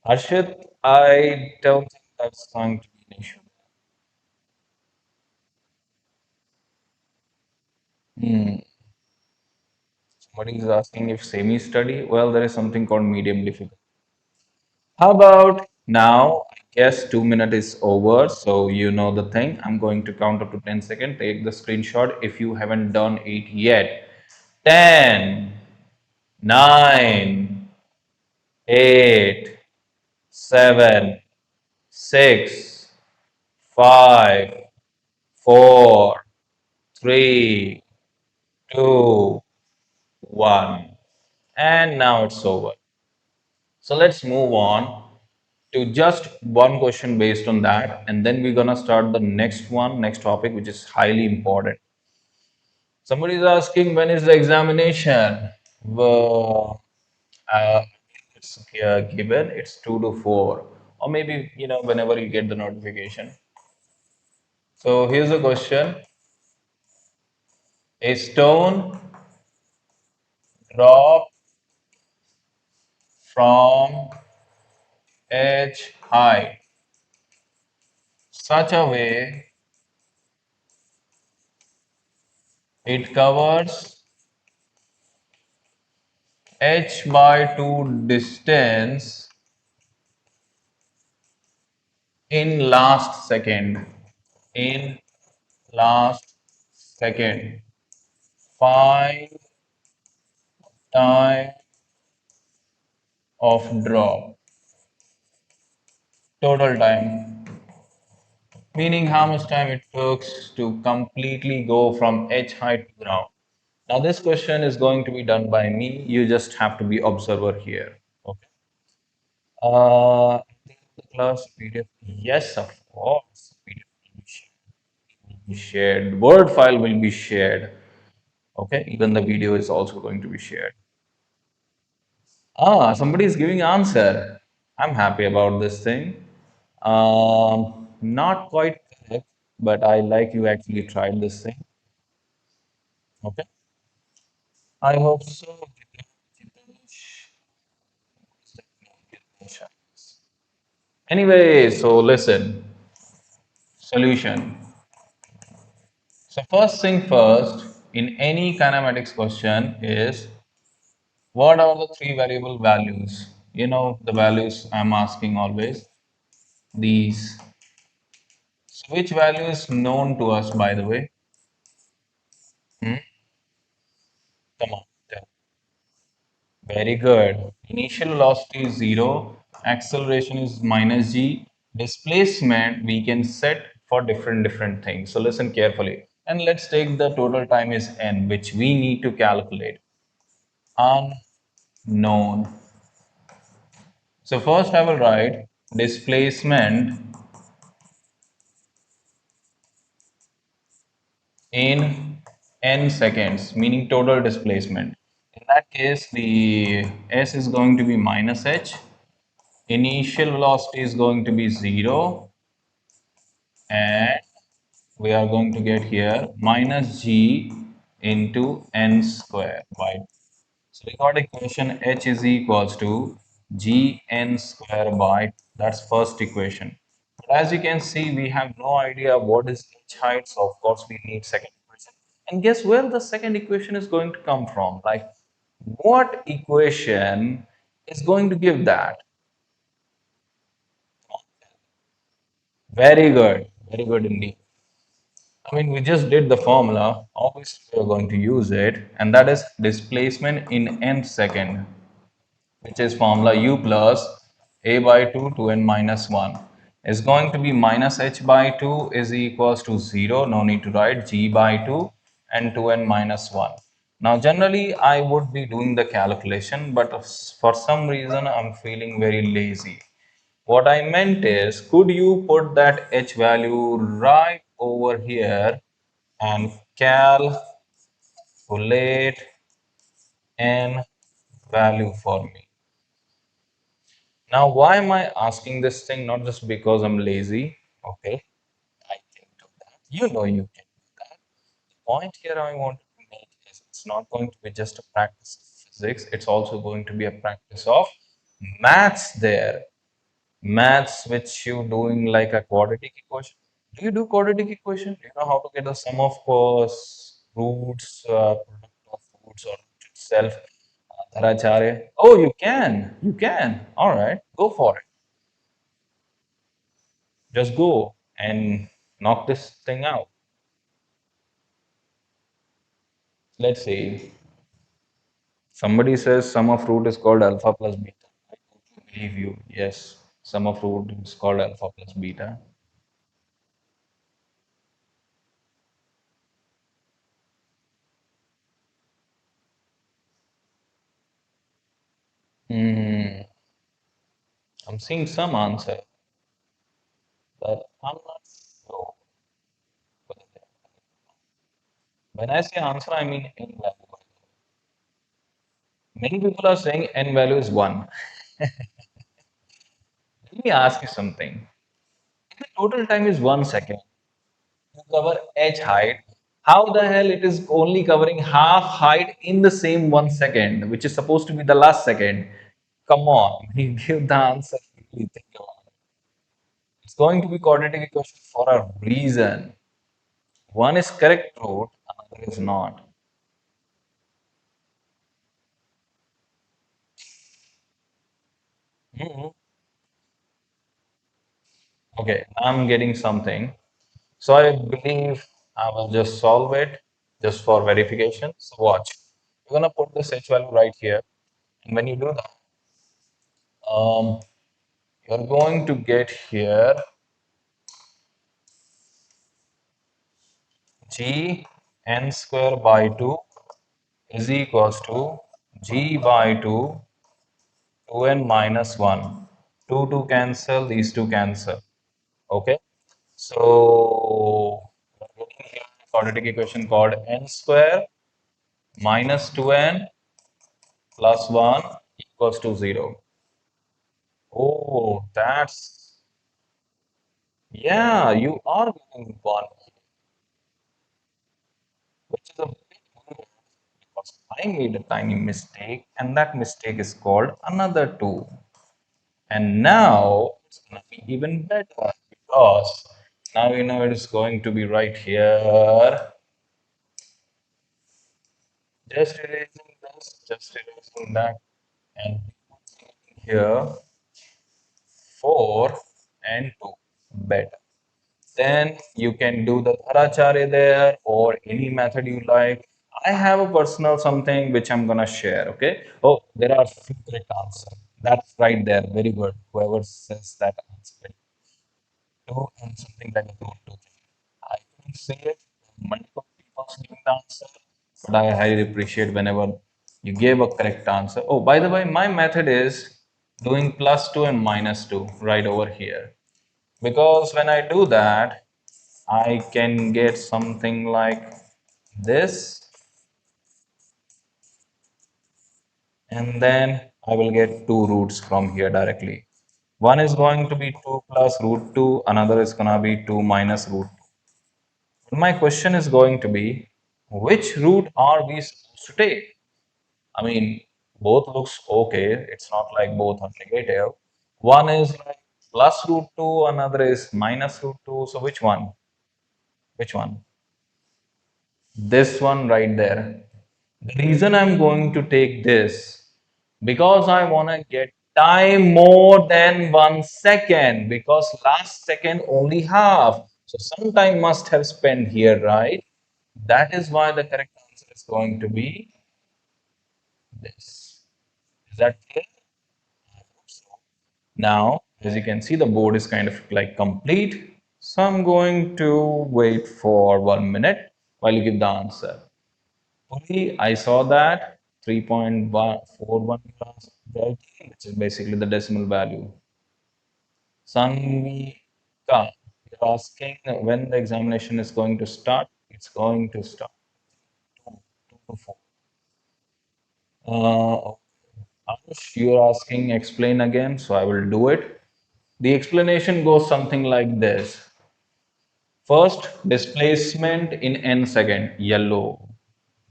Harshit, I don't think that's going to be an issue. Hmm. Somebody is asking if semi-study. Well, there is something called medium difficult. How about now? I guess 2 minutes is over, so you know the thing. I'm going to count up to 10 seconds. Take the screenshot if you haven't done it yet. 10, 9, 8, 7, 6, 5, 4, 3, 2, 1. And now it's over. So let's move on to just one question based on that, and then we're gonna start the next topic, which is highly important. Somebody is asking when is the examination? Well, uh, it's given it's 2 to 4, or maybe whenever you get the notification. So here's the question: a stone dropped from edge height such a way it covers h by 2 distance in last second. In last second. Find time of drop. Total time. Meaning how much time it takes to completely go from edge height to ground. Now this question is going to be done by me. You just have to be observer here. Okay. The class PDF. Yes, of course. PDF will be shared. Word file will be shared. Okay. Even the video is also going to be shared. Ah, somebody is giving answer. I'm happy about this thing. Not quite correct, but I like you actually tried this thing. Okay. I hope so. Anyway, so listen. Solution. So first thing first, in any kinematics question is what are the three variable values? You know the values I'm asking always. These. So which value is known to us, by the way? Hmm? Come on. Tell. Very good. Initial velocity is 0, acceleration is minus g, displacement we can set for different things. So listen carefully. And let's take the total time is n, which we need to calculate. Unknown. So first I will write displacement in n seconds, meaning total displacement. In that case, the s is going to be minus h, initial velocity is going to be 0, and we are going to get here minus g into n square, right? So we got equation h is equals to gn square by 2. That's first equation. But as you can see, we have no idea what is h height, so of course we need second equation. And guess where the second equation is going to come from? Like, what equation is going to give that? Very good indeed. I mean, we just did the formula. Obviously, we're going to use it, and that is displacement in n second, which is formula u plus a by 2 to n minus 1 is going to be minus h by 2 is equals to 0. No need to write g by 2 and 2n minus 1. Now, generally, I would be doing the calculation, but for some reason, I'm feeling very lazy. What I meant is, could you put that h value right over here and calculate n value for me? Now, why am I asking this thing? Not just because I'm lazy. Okay, I can do that. You know you can do that. The point here I want to make is it's not going to be just a practice of physics, it's also going to be a practice of maths there. Maths which you doing like a quadratic equation. Do you do quadratic equation? Do you know how to get the sum of roots, product of roots or root itself? Dharacharya. Oh, you can. You can. All right. Go for it. Just go and knock this thing out. Let's see. Somebody says sum of root is called alpha plus beta. I totally believe you. Yes. Sum of root is called alpha plus beta. Hmm. I'm seeing some answer, but I'm not sure. When I say answer, I mean n value. Many people are saying n value is 1. Let me ask you something. If the total time is 1 second to cover h height, how the hell it is only covering half height in the same 1 second, which is supposed to be the last second? Come on, you give the answer. Really think about it. It's going to be quadratic equation for a reason. One is correct root, another is not. Mhm. Okay, I'm getting something. So I believe I will just solve it just for verification. So watch. You're gonna put this h value right here, and when you do that, you're going to get here g n square by 2 is equals to g by 2 2n minus 1. 2 cancel, these two cancel. Okay. So we're getting here a quadratic equation called n square minus 2n plus 1 equals to 0. Oh, yeah, you are getting 1, which is a bit weird because I made a tiny mistake, and that mistake is called another 2. And now it's going to be even better because now you know it is going to be right here. Just erasing this, just erasing that, and here 4 and 2. Better. Then you can do the Dharacharya there or any method you like. I have a personal something which I'm gonna share. Okay. Oh, there are few correct answers. That's right there. Very good. Whoever says that answer, 2 and something like a root 2 thing. I couldn't see it. Multiple people giving the answer, but I highly appreciate whenever you gave a correct answer. Oh, by the way, my method is doing plus 2 and minus 2 right over here. Because when I do that, I can get something like this, and then I will get two roots from here directly. One is going to be 2 plus root 2, another is going to be 2 minus root 2. My question is going to be, which root are we supposed to take? I mean, Both looks okay. It's not like both are negative. One is like plus root 2, another is minus root 2. So which one? Which one? This one right there. The reason I'm going to take this because I want to get time more than 1 second because last second only half. So some time must have spent here, right? That is why the correct answer is going to be this. Is that clear? I hope so. Now, as you can see, the board is kind of like complete. So I'm going to wait for 1 minute while you give the answer. Only I saw that 3.41 class, which is basically the decimal value. Sanvika, you're asking when the examination is going to start. It's going to start 2 to 4. Anush, you're asking explain again, so I will do it. The explanation goes something like this. First, displacement in n second, yellow.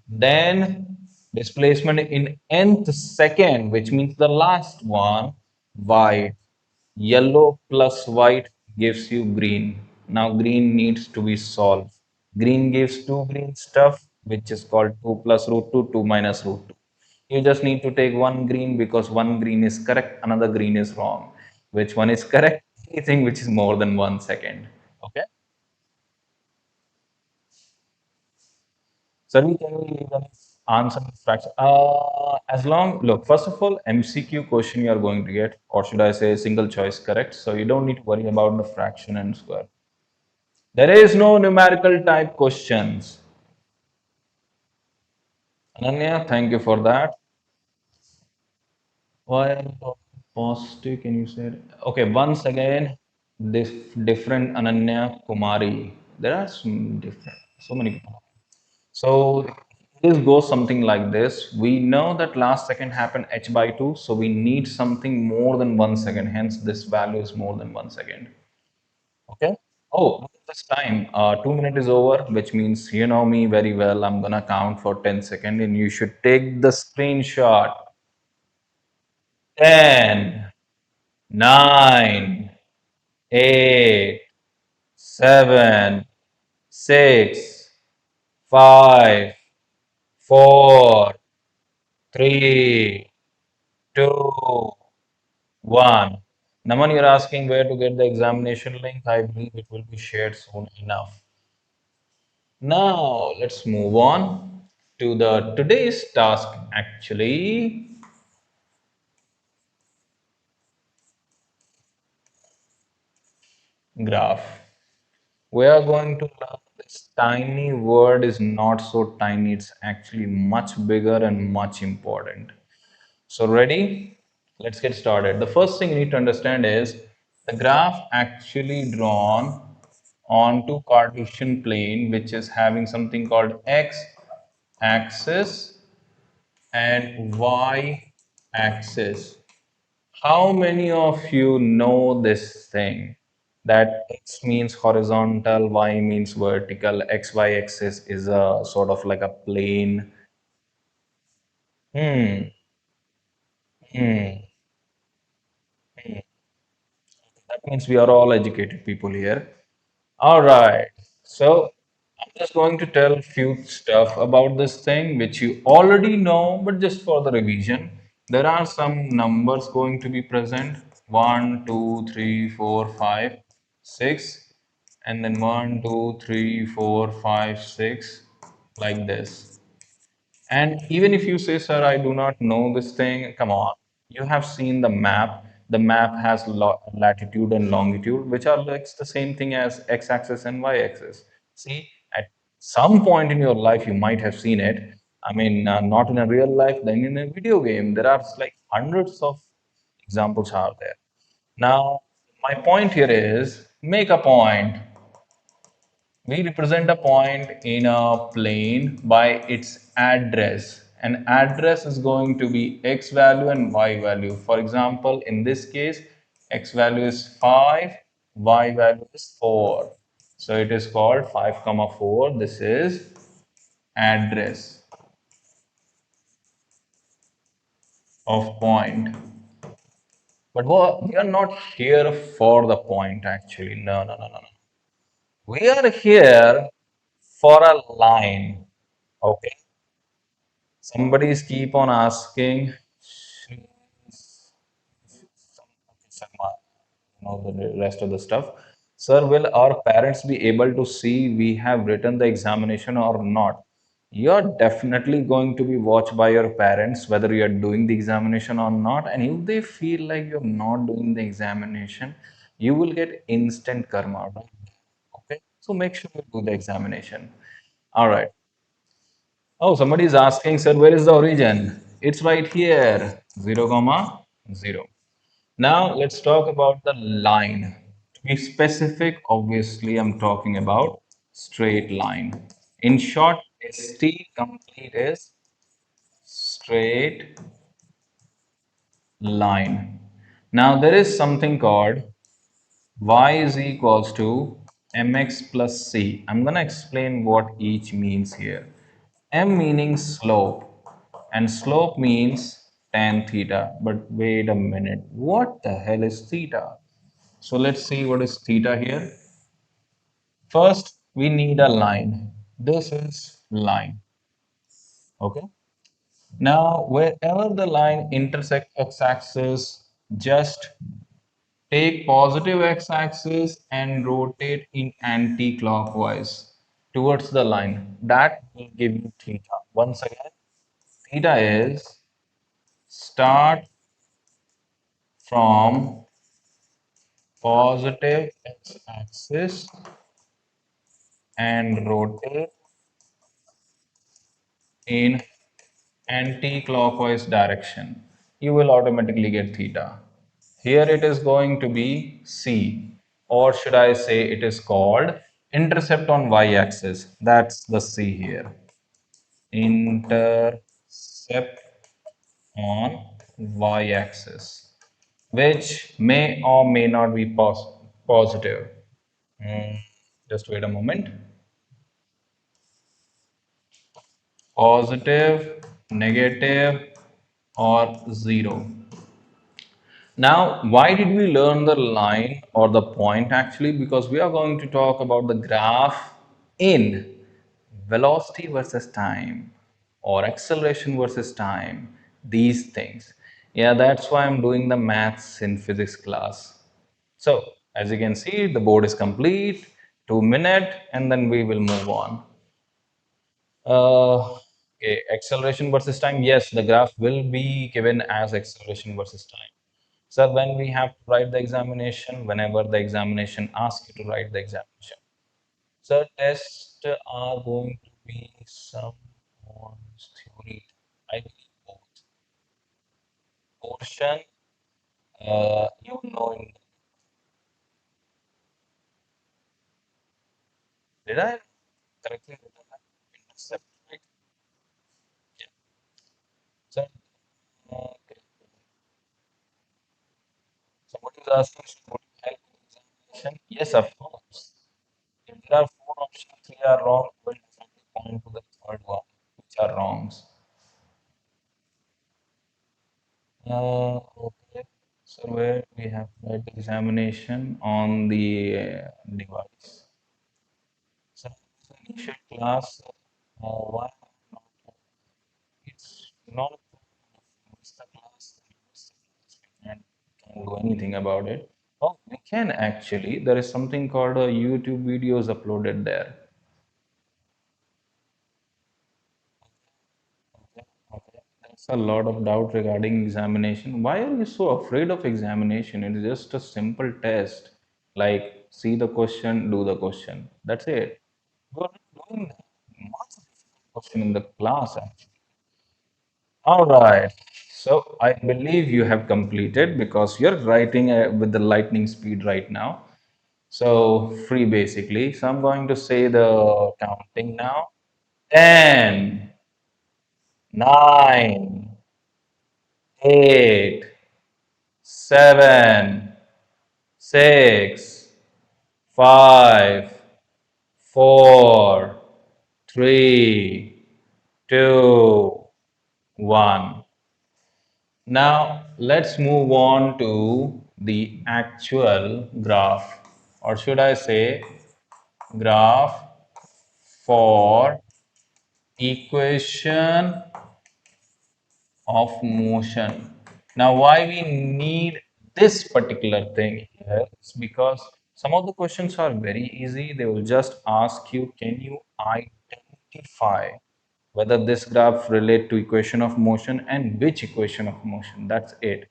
Then displacement in nth second, which means the last one, white. Yellow plus white gives you green. Now green needs to be solved. Green gives two green stuff, which is called 2 plus root 2, 2 minus root 2. You just need to take one green because one green is correct, another green is wrong. Which one is correct? Anything which is more than 1 second. Okay. Sir, can we leave an answer fraction? As long, look, first of all, MCQ question you are going to get, or should I say single choice, correct? So you don't need to worry about the fraction and square. There is no numerical type questions. Ananya, thank you for that. Why are you talking positive? Can you say it? Okay, once again, this different Ananya Kumari. There are some different, so many people. So this goes something like this. We know that last second happened h by 2, so we need something more than 1 second. Hence, this value is more than 1 second. Okay. Oh, look at this time. 2 minutes is over, which means you know me very well. I'm gonna count for 10 seconds, and you should take the screenshot. 10, 9, 8, 7, 6, 5, 4, 3, 2, 1. Naman, you're asking where to get the examination link. I believe it will be shared soon enough. Now, let's move on to the today's task actually. Graph. We are going to learn this tiny word is not so tiny, it's actually much bigger and much important. So, ready? Let's get started. The first thing you need to understand is the graph actually drawn onto Cartesian plane, which is having something called x axis and y axis. How many of you know this thing? That x means horizontal, y means vertical, xy axis is a sort of like a plane. Hmm. Hmm. Hmm. That means we are all educated people here. All right. So I'm just going to tell few stuff about this thing which you already know, but just for the revision, there are some numbers going to be present. 1, 2, 3, 4, 5, 6, and then 1, 2, 3, 4, 5, 6, like this. And even if you say, sir, I do not know this thing, come on. You have seen the map. The map has latitude and longitude, which are like the same thing as x-axis and y-axis. See, at some point in your life, you might have seen it. I mean, not in a real life, then in a video game, there are like hundreds of examples are there. Now, my point here is make a point. We represent a point in a plane by its address. An address is going to be x value and y value. For example, in this case, x value is 5, y value is 4. So it is called 5 comma 4. This is address. of point. But we are not here for the point actually. No, no, no, no, no. We are here for a line. Okay. Somebody is keep on asking. Sharma, the rest of the stuff. Sir, will our parents be able to see we have written the examination or not? You're definitely going to be watched by your parents whether you're doing the examination or not. And if they feel like you're not doing the examination, you will get instant karma, right? Okay. So make sure you do the examination. All right. Oh, somebody is asking, sir, where is the origin? It's right here, 0, comma 0. Now let's talk about the line. To be specific, obviously I'm talking about straight line. In short, ST complete is straight line. Now there is something called y is equals to mx plus c. I'm going to explain what each means here. M meaning slope, and slope means tan theta. But wait a minute, what the hell is theta? So let's see what is theta here. First, we need a line. This is line. Okay. Now, wherever the line intersects x-axis, just take positive x-axis and rotate in anti-clockwise towards the line. That will give you theta. Once again, theta is start from positive x-axis and rotate in anti-clockwise direction. You will automatically get theta. Here it is going to be C, or should I say it is called intercept on y-axis. That's the C here. Intercept on y-axis, which may or may not be positive. Hmm, just wait a moment. Positive, negative, or 0. Now, why did we learn the line or the point actually? Because we are going to talk about the graph in velocity versus time or acceleration versus time, these things. Yeah, that's why I'm doing the maths in physics class. So, as you can see, the board is complete, 2 minutes, and then we will move on. Okay, acceleration versus time. Yes, the graph will be given as acceleration versus time. So when we have to write the examination, whenever the examination asks you to write the examination. So tests are going to be some on theory. I believe both portion. You know, did I correctly written that? Intercept, right? Yeah. So, okay. Somebody is asking, would you help with examination? Yes, of course. If there are four options, three are wrong, we'll definitely point to the third one, which are wrongs. Okay. So where we have write the examination on the device. So initial class, why not? It's not miss the class, miss the class, we can't do anything about it. Oh, we can actually. There is something called YouTube videos uploaded there. Okay, okay. That's a lot of doubt regarding examination. Why are you so afraid of examination? It's just a simple test. Like, see the question, do the question. That's it. You are not doing that. Much difficult question in the class, actually. All right. So I believe you have completed because you're writing with the lightning speed right now. So free basically. So I'm going to say the counting now. 10, 9, 8, 7, 6, 5, 4, 3, 2, 1. Now let's move on to the actual graph, or should I say graph for equation of motion. Now, why we need this particular thing here is because some of the questions are very easy. They will just ask you, can you identify whether this graph relate to equation of motion and which equation of motion? That's it.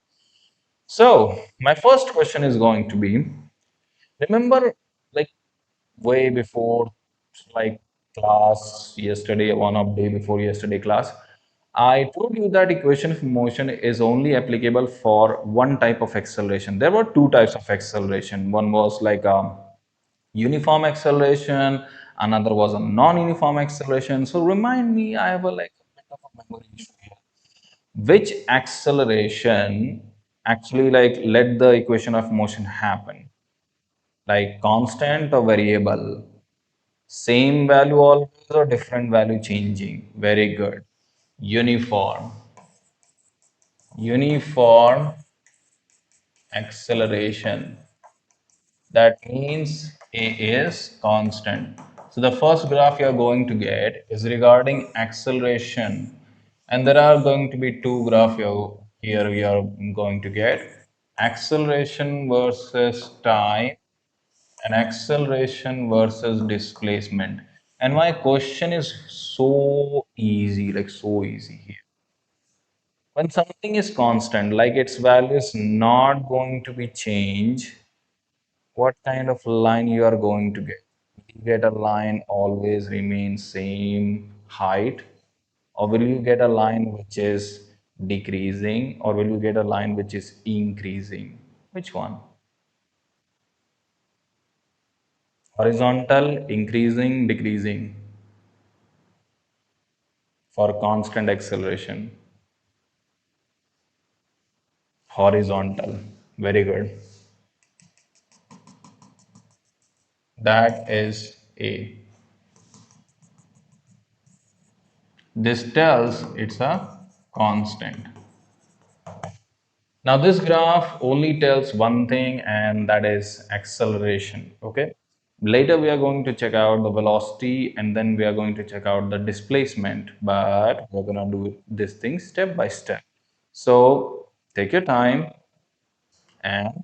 So, my first question is going to be, remember like way before like class yesterday, one of day before yesterday class, I told you that equation of motion is only applicable for one type of acceleration. There were two types of acceleration. One was like a uniform acceleration, another was a non-uniform acceleration. So remind me, I have a like a bit of a memory issue here. Which acceleration actually like let the equation of motion happen? Like constant or variable? Same value always or different value changing? Very good. Uniform. Uniform acceleration. That means A is constant. So the first graph you are going to get is regarding acceleration. And there are going to be two graphs here we are going to get. Acceleration versus time and acceleration versus displacement. And my question is so easy, like so easy here. When something is constant, like its value is not going to be changed, what kind of line you are going to get? You get a line always remains same height, or will you get a line which is decreasing, or will you get a line which is increasing? Which one? Horizontal, increasing, decreasing for constant acceleration. Horizontal. Very good. That is A. This tells it's a constant. Now this graph only tells one thing, and that is acceleration, okay? Later we are going to check out the velocity, and then we are going to check out the displacement, but we're gonna do this thing step by step. So take your time and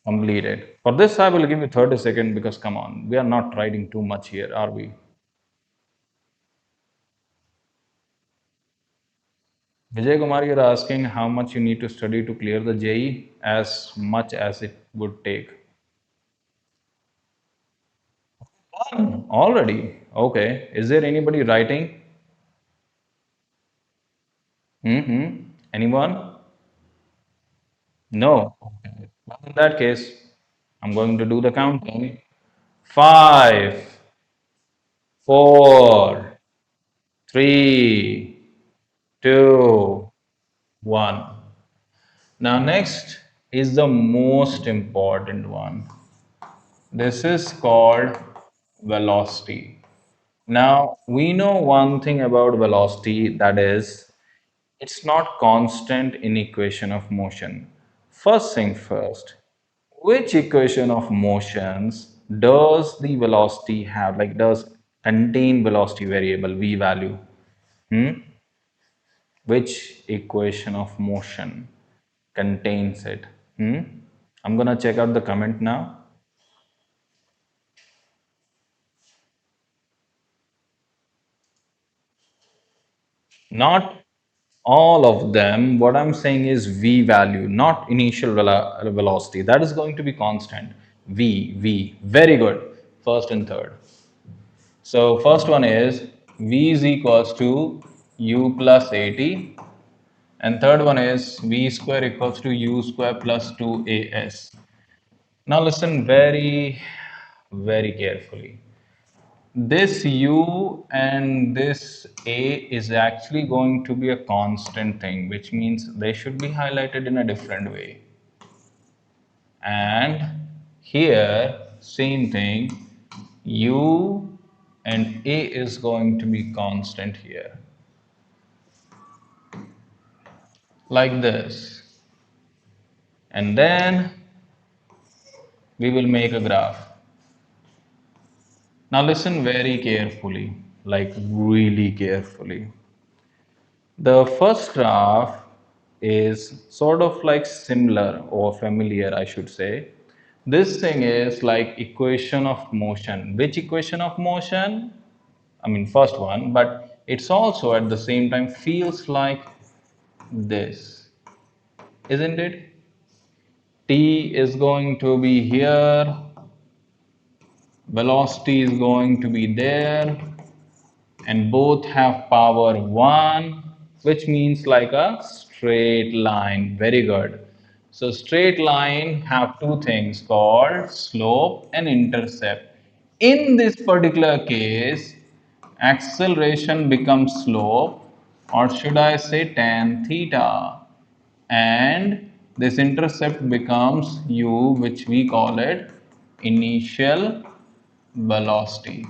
complete it. For this I will give you 30 seconds because come on, we are not writing too much here, are we? Vijay Kumar, you're asking how much you need to study to clear the JE, as much as it would take. Already? Okay. Is there anybody writing? Mm-hmm. Anyone? No. Okay. Well, in that case, I'm going to do the counting. Five, four, three, two, one. Now, next is the most important one. This is called velocity. Now, we know one thing about velocity, that is it's not constant in equation of motion. First thing first, which equation of motions does the velocity have, like does contain velocity variable v value? Hmm? Which equation of motion contains it? Hmm? I'm gonna check out the comment now. Not all of them. What I'm saying is v value, not initial velocity. That is going to be constant. V. Very good. First and third. So first one is v is equals to u plus 80, and third one is v square equals to u square plus 2as. Now listen very carefully. This u and this a is actually going to be a constant thing, which means they should be highlighted in a different way. And here, same thing, u and a is going to be constant here. like this, and then we will make a graph. Now listen very carefully, like really carefully. The first graph is sort of like similar or familiar, I should say. This thing is like equation of motion. Which equation of motion? I mean, first one, but it's also at the same time feels like this, isn't it? T is going to be here, velocity is going to be there, and both have power 1, which means like a straight line. Very good. So straight line have two things called slope and intercept. In this particular case, acceleration becomes slope, or should I say tan theta, and this intercept becomes u, which we call it initial velocity.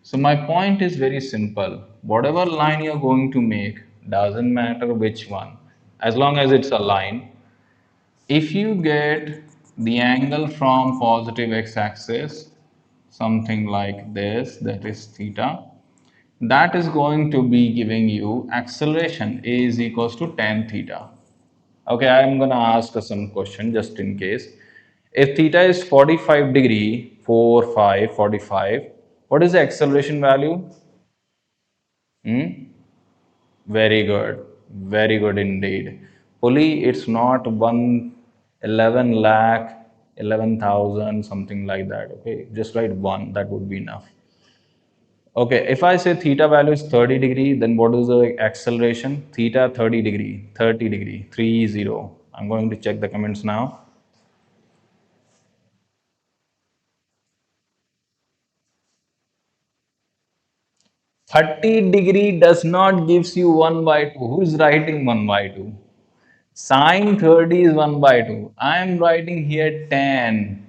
So my point is very simple. Whatever line you're going to make, doesn't matter which one, as long as it's a line. If you get the angle from positive x-axis, something like this, that is theta, that is going to be giving you acceleration. A is equals to tan theta. Okay, I'm gonna ask some question just in case. If theta is 45 degree, 4, 5, 45, what is the acceleration value? Hmm? Very good indeed. Pulley, it's not 11 lakh, 11,000, something like that. Okay, just write 1, that would be enough. Okay, if I say theta value is 30 degree, then what is the acceleration? Theta 30 degree, 30 degree, 30. I'm going to check the comments now. 30 degree does not gives you 1 by 2. Who is writing 1 by 2? Sine 30 is 1 by 2. I am writing here 10.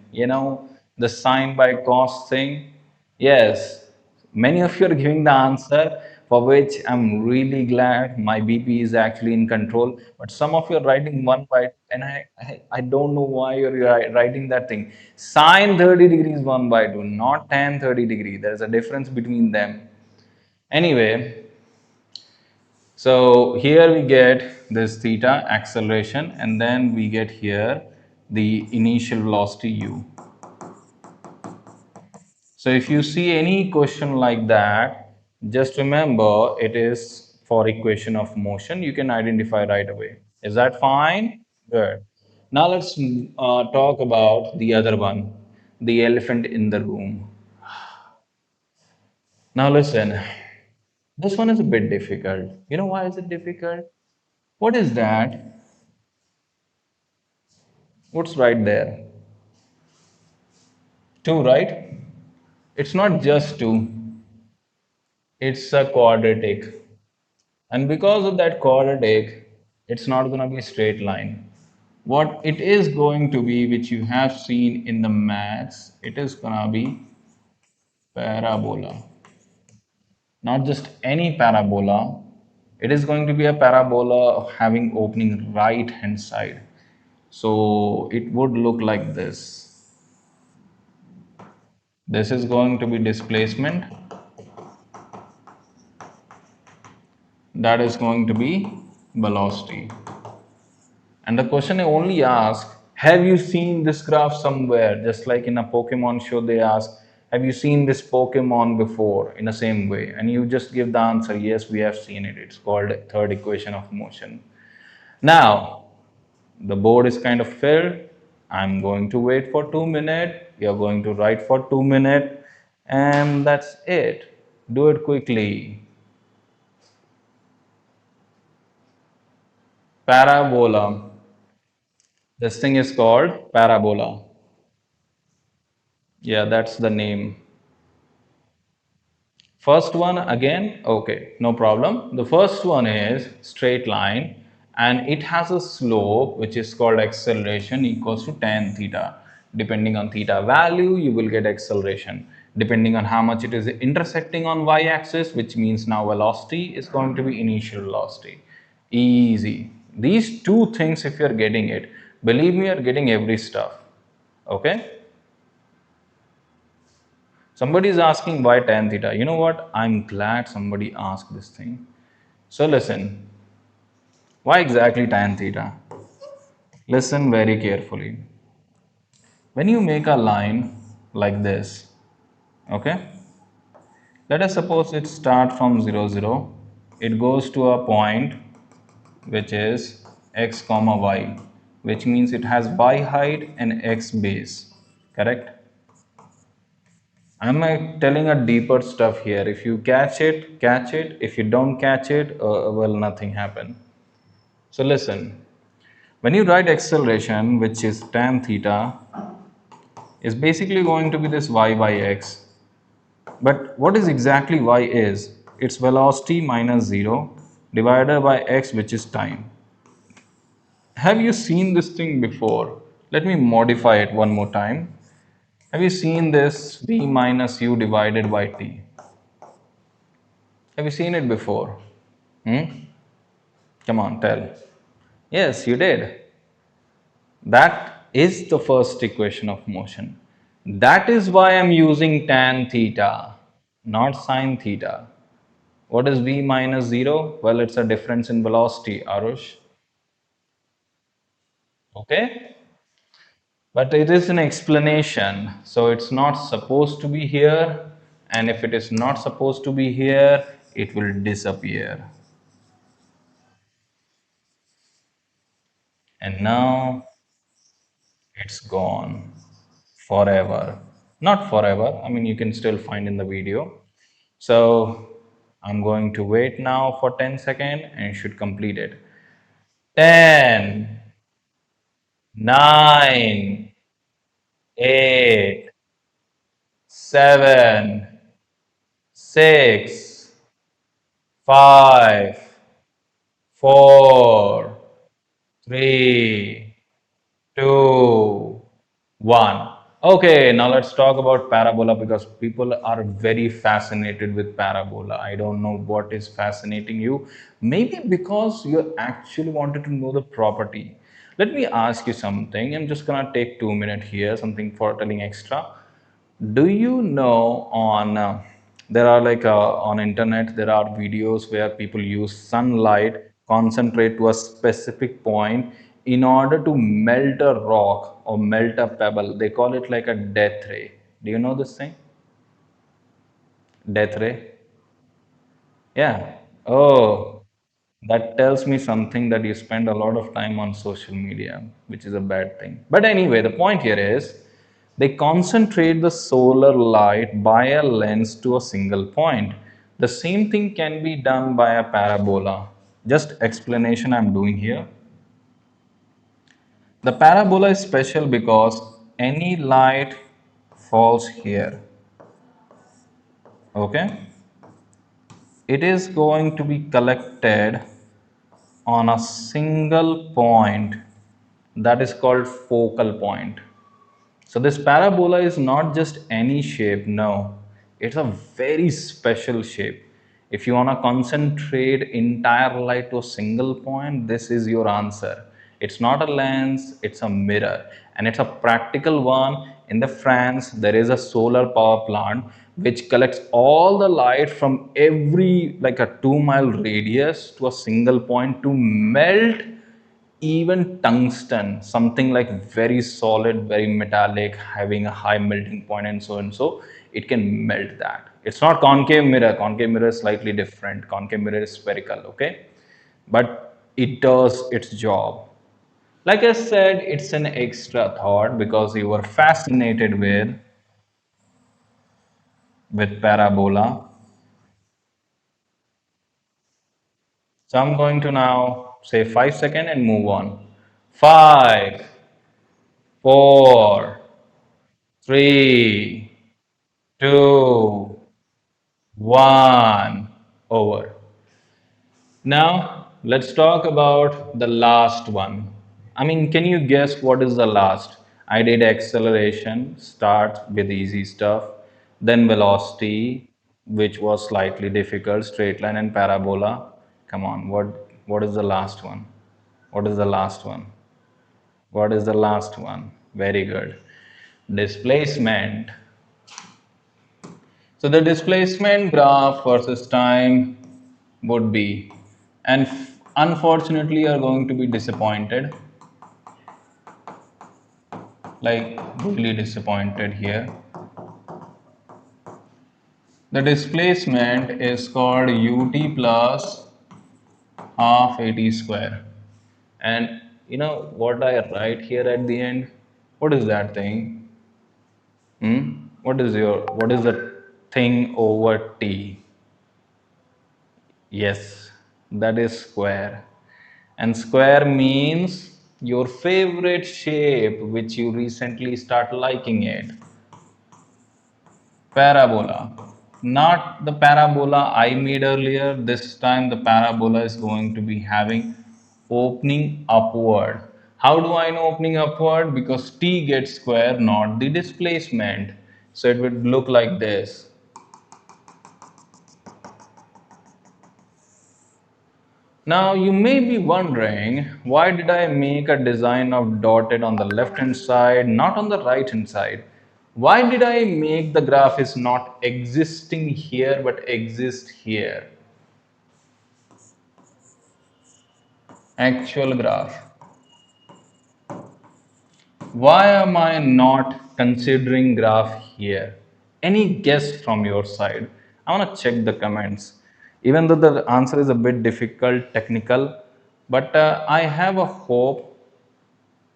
The sine by cos thing. Yes, many of you are giving the answer, for which I'm really glad. My BP is actually in control. But some of you are writing 1 by 2, and I don't know why you're writing that thing. Sine 30 degrees 1 by 2, not tan 30 degree. There's a difference between them. Anyway, so here we get this theta acceleration, and then we get here the initial velocity u. So if you see any question like that, just remember it is for equation of motion. You can identify right away. Is that fine? Good. Now let's talk about the other one, the elephant in the room. Now listen, this one is a bit difficult. You know why is it difficult? What is that? What's right there? 2, right? It's not just 2, it's a quadratic. And because of that quadratic, it's not going to be a straight line. What it is going to be, which you have seen in the maths, it is going to be parabola. Not just any parabola, it is going to be a parabola having opening right hand side. So it would look like this. This is going to be displacement. That is going to be velocity. And the question I only ask, have you seen this graph somewhere? Just like in a Pokemon show, they ask, have you seen this Pokemon before in the same way? And you just give the answer, yes, we have seen it. It's called third equation of motion. Now, the board is kind of filled. I'm going to wait for 2 minutes. You're going to write for 2 minutes. And that's it. Do it quickly. Parabola. This thing is called parabola. Yeah, that's the name. First one again, okay, no problem. The first one is straight line, and it has a slope which is called acceleration equals to tan theta. Depending on theta value, you will get acceleration. Depending on how much it is intersecting on y axis, which means now velocity is going to be initial velocity. Easy. These two things, if you're getting it, believe me, you're getting every stuff. Okay? Somebody is asking why tan theta. You know what? I'm glad somebody asked this thing. So listen, why exactly tan theta? Listen very carefully. When you make a line like this, okay? Let us suppose it starts from 0, 0. It goes to a point which is x comma y, which means it has y height and x base, correct? I'm telling a deeper stuff here. If you catch it, catch it. If you don't catch it, well, nothing happened. So listen, when you write acceleration, which is tan theta, is basically going to be this y by x. But what is exactly y is? It's velocity minus 0 divided by x, which is time. Have you seen this thing before? Let me modify it one more time. Have you seen this v minus u divided by t? Have you seen it before? Hmm? Come on, tell. Yes, you did. That is the first equation of motion. That is why I'm using tan theta, not sine theta. What is v minus 0? Well, it's a difference in velocity, Arush. Okay? But it is an explanation. So it's not supposed to be here. And if it is not supposed to be here, it will disappear. And now it's gone forever. Not forever. I mean, you can still find in the video. So I'm going to wait now for 10 seconds and it should complete it. 10, 9, 8, 7, 6, 5, 4, 3, 2, 1. Okay, now let's talk about parabola because people are very fascinated with parabola. I don't know what is fascinating you. Maybe because you actually wanted to know the property. Let me ask you something. I'm just gonna take 2 minutes here, something for telling extra. Do you know on there are like on internet there are videos where people use sunlight concentrate to a specific point in order to melt a rock or melt a pebble. They call it like a death ray. Do you know this thing? Death ray? Yeah. Oh, that tells me something that you spend a lot of time on social media, which is a bad thing. But anyway, the point here is they concentrate the solar light by a lens to a single point. The same thing can be done by a parabola. Just explanation I'm doing here. The parabola is special because any light falls here. Okay? It is going to be collected on a single point that is called focal point. So this parabola is not just any shape, no, it's a very special shape. If you want to concentrate entire light to a single point, this is your answer. It's not a lens, it's a mirror, and it's a practical one. In the France, there is a solar power plant which collects all the light from every like a 2 mile radius to a single point to melt even tungsten, something like very solid, very metallic, having a high melting point and so, it can melt that. It's not concave mirror. Concave mirror is slightly different. Concave mirror is spherical, okay? But it does its job. Like I said, it's an extra thought because you were fascinated with parabola. So I'm going to now say 5 seconds and move on. 5, 4, 3, 2, 1, over. Now, let's talk about the last one. I mean, can you guess what is the last? I did acceleration, start with easy stuff, then velocity, which was slightly difficult, straight line and parabola. Come on, what is the last one? What is the last one? What is the last one? Very good. Displacement. So the displacement graph versus time would be, and unfortunately, you are going to be disappointed, like really disappointed here. The displacement is called ut plus half at square. And you know what I write here at the end? What is that thing? What is the thing over t? Yes, that is square. And square means your favorite shape which you recently start liking it. Parabola. Not the parabola I made earlier. This time the parabola is going to be having opening upward. How do I know opening upward? Because t gets square, not the displacement. So it would look like this. Now you may be wondering, why did I make a design of dotted on the left hand side, not on the right hand side? Why did I make the graph is not existing here but exist here? Actual graph. Why am I not considering graph here? Any guess from your side? I want to check the comments. Even though the answer is a bit difficult, technical, but I have a hope.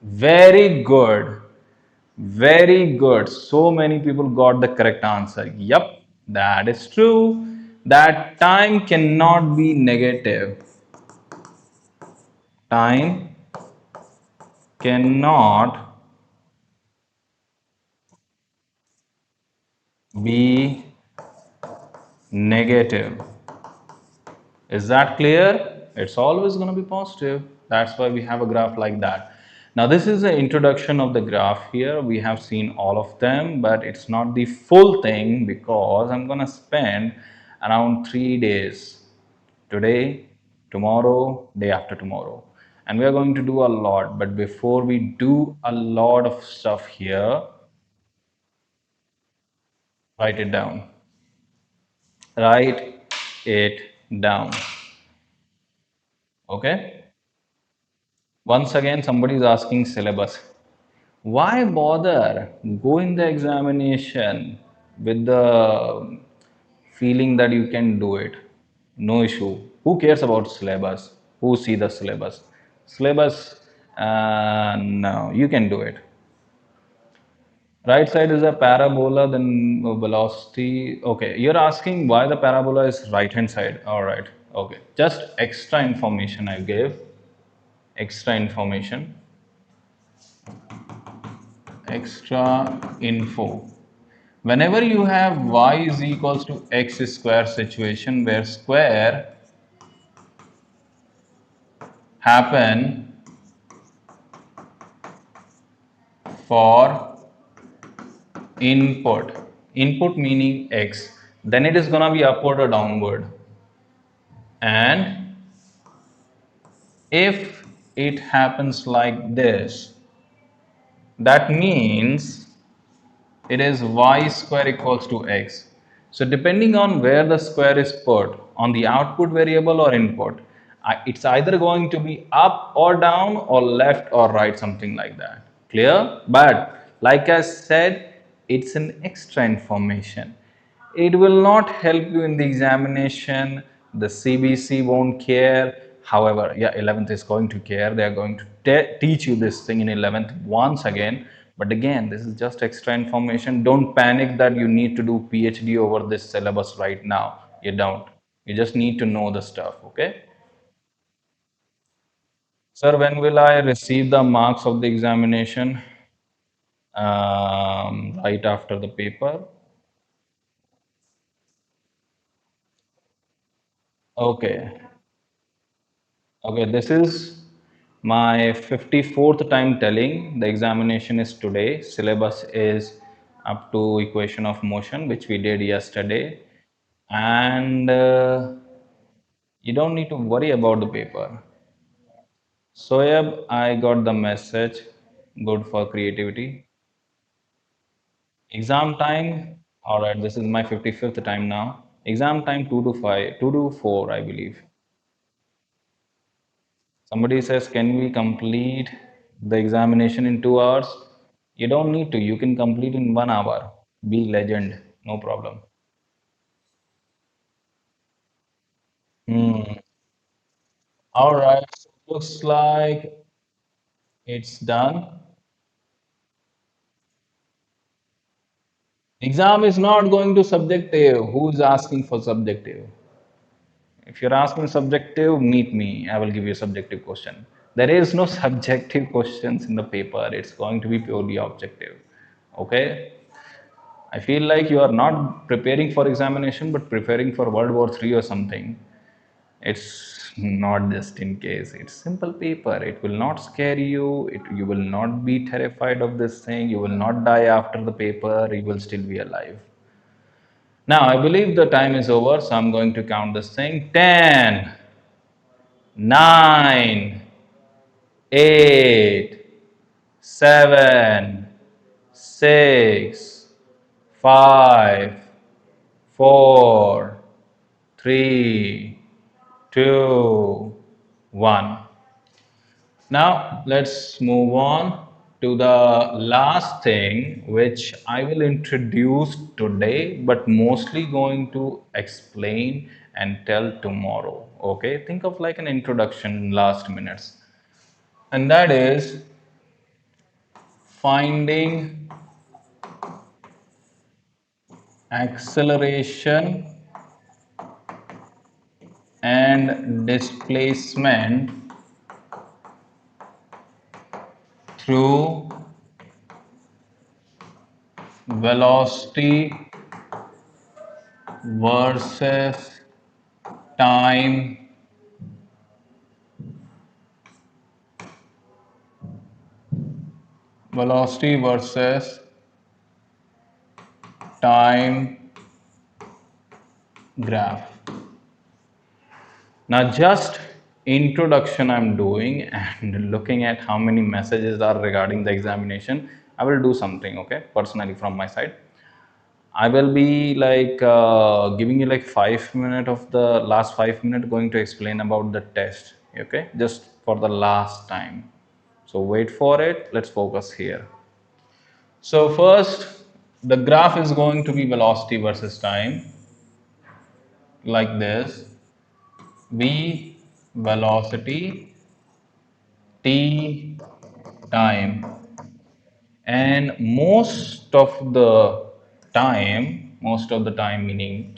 Very good. Very good. So many people got the correct answer. Yup, that is true. That time cannot be negative. Time cannot be negative. Is that clear? It's always going to be positive. That's why we have a graph like that. Now, this is the introduction of the graph here. We have seen all of them, but it's not the full thing because I'm going to spend around 3 days today, tomorrow, day after tomorrow. And we are going to do a lot. But before we do a lot of stuff here, write it down. Write it down. Okay? Once again, somebody is asking syllabus. Why bother go in the examination with the feeling that you can do it? No issue. Who cares about syllabus? Who see the syllabus? Syllabus, no, you can do it. Right side is a parabola, then velocity. Okay, you're asking why the parabola is right hand side. All right, okay. Just extra information I gave. Extra information. Extra info. Whenever you have y is equals to x square situation where square happen for input, input meaning x, then it is gonna be upward or downward. And if it happens like this, that means it is y square equals to x. So depending on where the square is put, on the output variable or input, it's either going to be up or down or left or right, something like that. Clear? But like I said, it's an extra information. It will not help you in the examination. The CBC won't care. However, yeah, 11th is going to care. They are going to teach you this thing in 11th once again. But again, this is just extra information. Don't panic that you need to do PhD over this syllabus right now. You don't. You just need to know the stuff, okay? Sir, when will I receive the marks of the examination? Right after the paper. Okay. Okay, this is my 54th time telling. The examination is today. Syllabus is up to equation of motion, which we did yesterday. And you don't need to worry about the paper. Soyab, I got the message. Good for creativity. Exam time. All right, this is my 55th time now. Exam time 2 to 5, 2 to 4, I believe. Somebody says, can we complete the examination in 2 hours? You don't need to. You can complete in 1 hour. Be legend. No problem. Hmm. All right. So looks like it's done. Exam is not going to subjective. Who's asking for subjective? If you're asking subjective, meet me. I will give you a subjective question. There is no subjective questions in the paper. It's going to be purely objective. Okay? I feel like you are not preparing for examination, but preparing for World War III or something. It's not just in case. It's simple paper. It will not scare you. You will not be terrified of this thing. You will not die after the paper. You will still be alive. Now, I believe the time is over, so I'm going to count this thing. 10, 9, 8, 7, 6, 5, 4, 3, 2, 1. Now, let's move on to the last thing which I will introduce today, but mostly going to explain and tell tomorrow. Okay, think of like an introduction in last minutes, and that is finding acceleration and displacement through velocity versus time, velocity versus time graph. Now, just introduction I'm doing and looking at how many messages are regarding the examination. I will do something, okay, personally from my side. I will be like giving you like 5 minutes of the last 5 minutes going to explain about the test, okay, just for the last time. So wait for it. Let's focus here. So first, the graph is going to be velocity versus time, like this. V velocity, T time, and most of the time meaning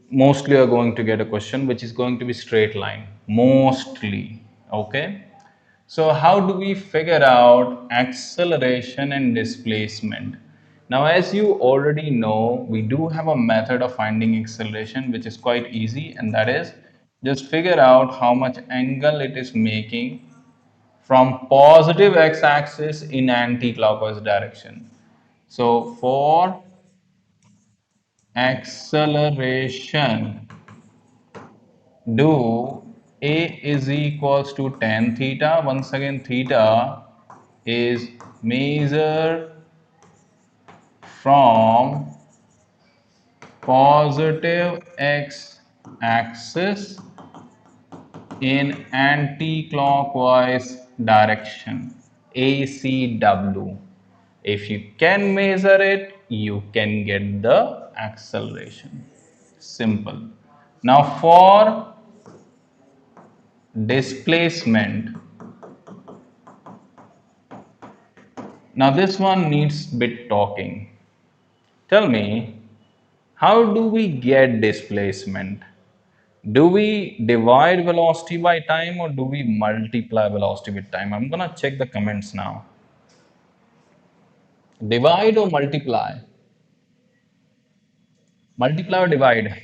mostly are going to get a question which is going to be straight line, mostly. Okay. So how do we figure out acceleration and displacement? Now, as you already know, we do have a method of finding acceleration which is quite easy, and that is just figure out how much angle it is making from positive x-axis in anti-clockwise direction. So for acceleration, do A is equals to tan theta. Once again, theta is measured from positive x-axis in anti-clockwise direction, ACW. If you can measure it, you can get the acceleration. Simple. Now for displacement, now this one needs bit talking. Tell me, how do we get displacement? Do we divide velocity by time or do we multiply velocity with time? I'm gonna check the comments now. Divide or multiply? Multiply or divide?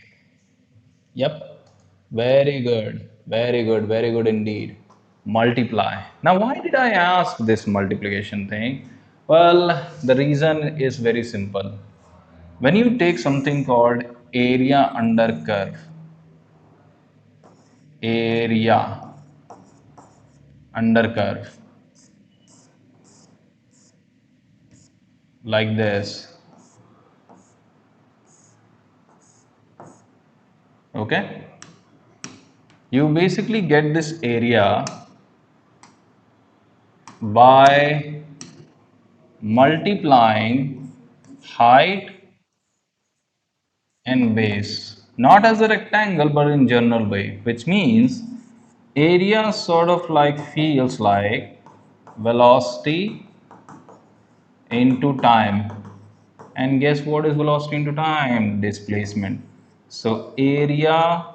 Yep. Very good. Very good. Very good indeed. Multiply. Now, why did I ask this multiplication thing? Well, the reason is very simple. When you take something called area under curve, area, under curve like this. Okay, you basically get this area by multiplying height and base, not as a rectangle but in general way, which means area sort of like feels like velocity into time. And guess what is velocity into time? Displacement. So area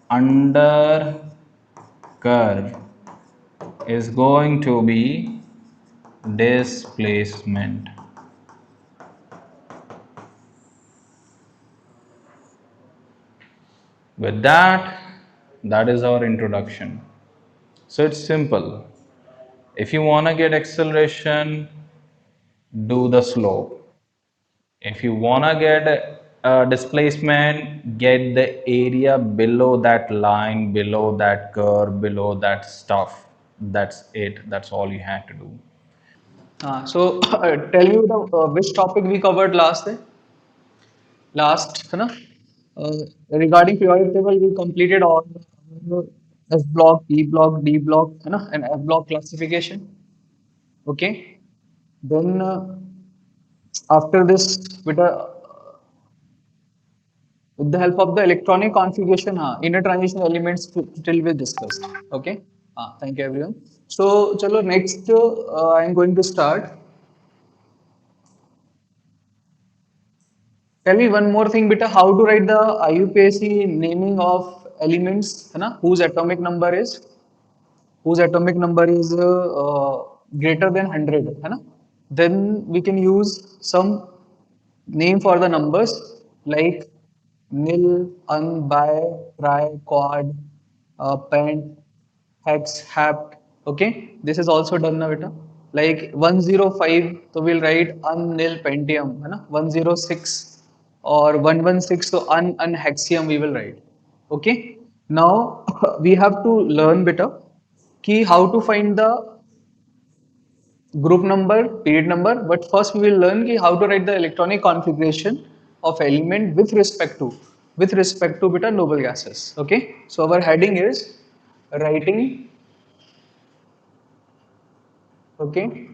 under curve is going to be displacement. With that, that is our introduction. So it's simple. If you want to get acceleration, do the slope. If you want to get displacement, get the area below that line, below that curve, below that stuff. That's it. That's all you have to do. So tell me which topic we covered last day? Last, है ना? Regarding periodic table, we completed all S block, E block, D block, है ना? And F block classification. Okay. Then after this, with the help of the electronic configuration, inner transition elements till we discussed. Okay. Thank you everyone. So, chalo next, I am going to start. Tell me one more thing, beta. How to write the IUPAC naming of elements, है ना? Whose atomic number is greater than 100, है ना? Then we can use some name for the numbers like nil, un, bi, tri, quad, pent, hex, hapt. Okay, this is also done now, beta. Like 105, so we'll write un, nil, pentium, है ना? 106 or 116, so un hexium we will write. Okay, now we have to learn beta कि how to find the group number, period number, but first we will learn ki how to write the electronic configuration of element with respect to beta noble gases. Okay, so our heading is writing, okay,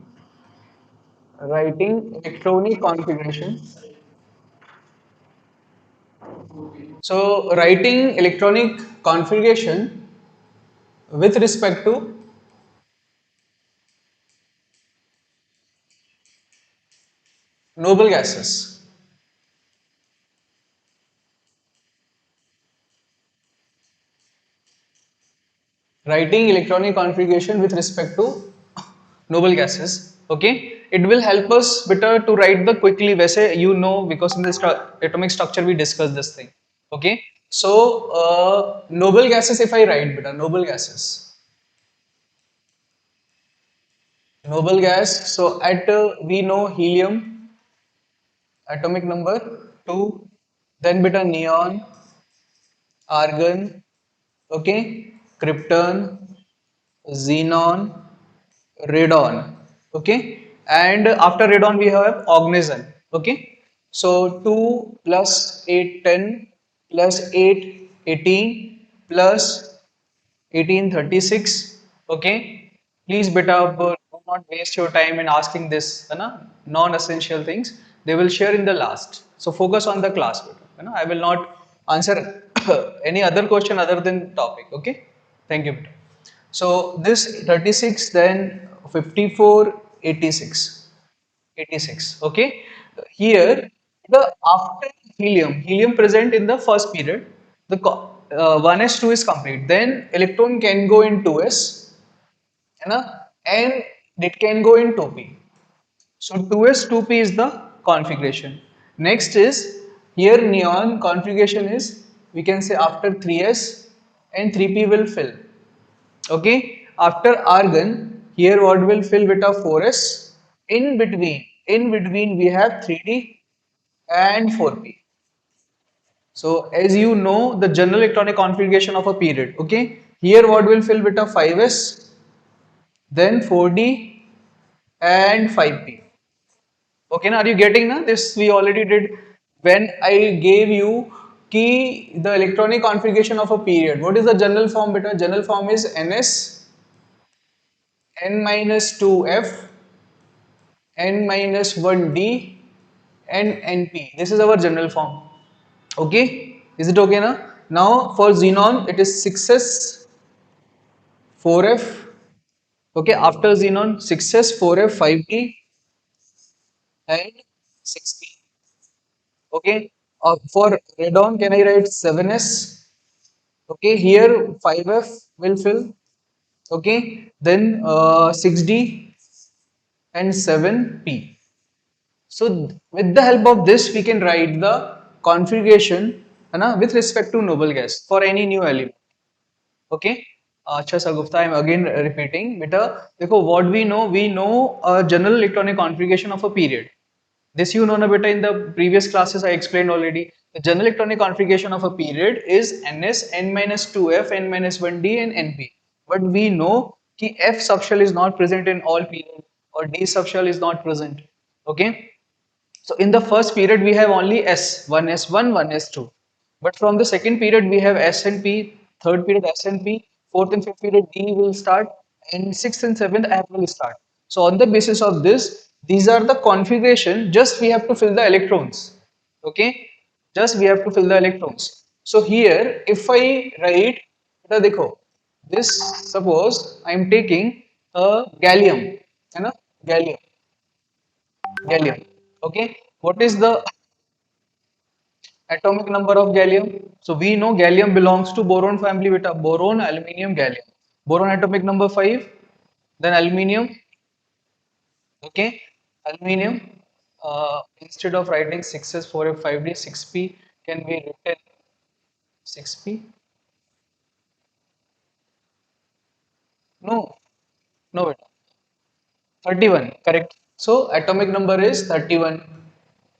writing electronic configuration. So writing electronic configuration with respect to noble gases. Writing electronic configuration with respect to noble gases. Okay, it will help us better to write the quickly वैसे you know because in the atomic structure we discussed this thing. Okay, so noble gases, if I write beta noble gas, so at we know helium atomic number 2, then beta neon, argon, okay, krypton, xenon, radon, okay, and after radon we have oxygen. Okay, so 2 plus 8 10 plus 8 18 plus 18 36. Okay, please beta do not waste your time in asking this non essential things, they will share in the last, so focus on the class beta, I will not answer any other question other than topic. Okay, thank you beta. So this 36, then 54, 86, 86. Okay. Here the after helium present in the first period, the 1s 2 is complete. Then electron can go in 2s, and it can go in 2p. So 2s 2p is the configuration. Next is here neon configuration is, we can say after 3s and 3p will fill. Okay, after argon, here what will fill with a 4s. In between we have 3d and 4p. So as you know, the general electronic configuration of a period. Okay, Here what will fill beta? 5s, then 4d and 5p. Okay, now are you getting now? This we already did when I gave you key the electronic configuration of a period. What is the general form beta? General form is ns n minus 2f n minus 1d and np. This is our general form. Okay, is it okay now? Now for xenon it is 6s 4f. Okay, after xenon 6s 4f 5d and 6p. Okay, for radon can I write 7s? Okay, here 5f will fill. Okay, then 6d and 7p. So with the help of this we can write the configuration है ना, with respect to noble gas for any new element. Okay, अच्छा सा Gupta, I am again repeating beta. देखो what we know a general electronic configuration of a period. This you know na beta, in the previous classes I explained already. The general electronic configuration of a period is ns n minus 2f n minus 1d and np. But we know कि f subshell is not present in all period or d subshell is not present. Okay, so in the first period we have only S, one S1, one S2. But from the second period we have S and P, third period S and P, fourth and fifth period D will start, and sixth and seventh F will start. So on the basis of this, these are the configuration, just we have to fill the electrons. Okay, just we have to fill the electrons. So here if I write, beta देखो, this suppose I am taking a gallium, है ना, gallium. Gallium. Okay. What is the atomic number of gallium? So we know gallium belongs to boron family beta. Boron, aluminium, gallium. Boron atomic number 5. Then aluminium. Okay. Aluminium. Instead of writing 6s, 4f, 5d, 6p can be written 6p. No. No beta. 31. Correct. So atomic number is 31.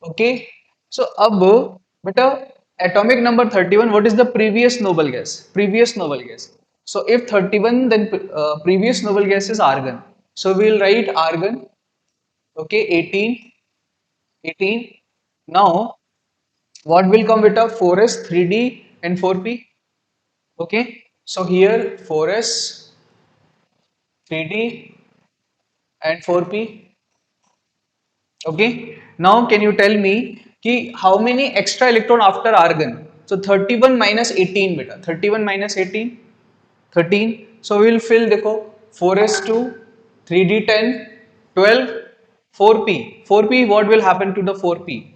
Okay, so अब बेटा atomic number 31, what is the previous noble gas? Previous noble gas. So if 31, then previous noble gas is argon. So we will write argon. Okay, 18, 18. Now what will come beta? 4s, 3d and 4p. Okay, so here 4s, 3d and 4p. Okay, now can you tell me कि how many extra electron after argon? So 31 minus 18 beta, 31 minus 18, 13. So we will fill देखो 4s2, 3d10, 12, 4p. 4p, what will happen to the 4p?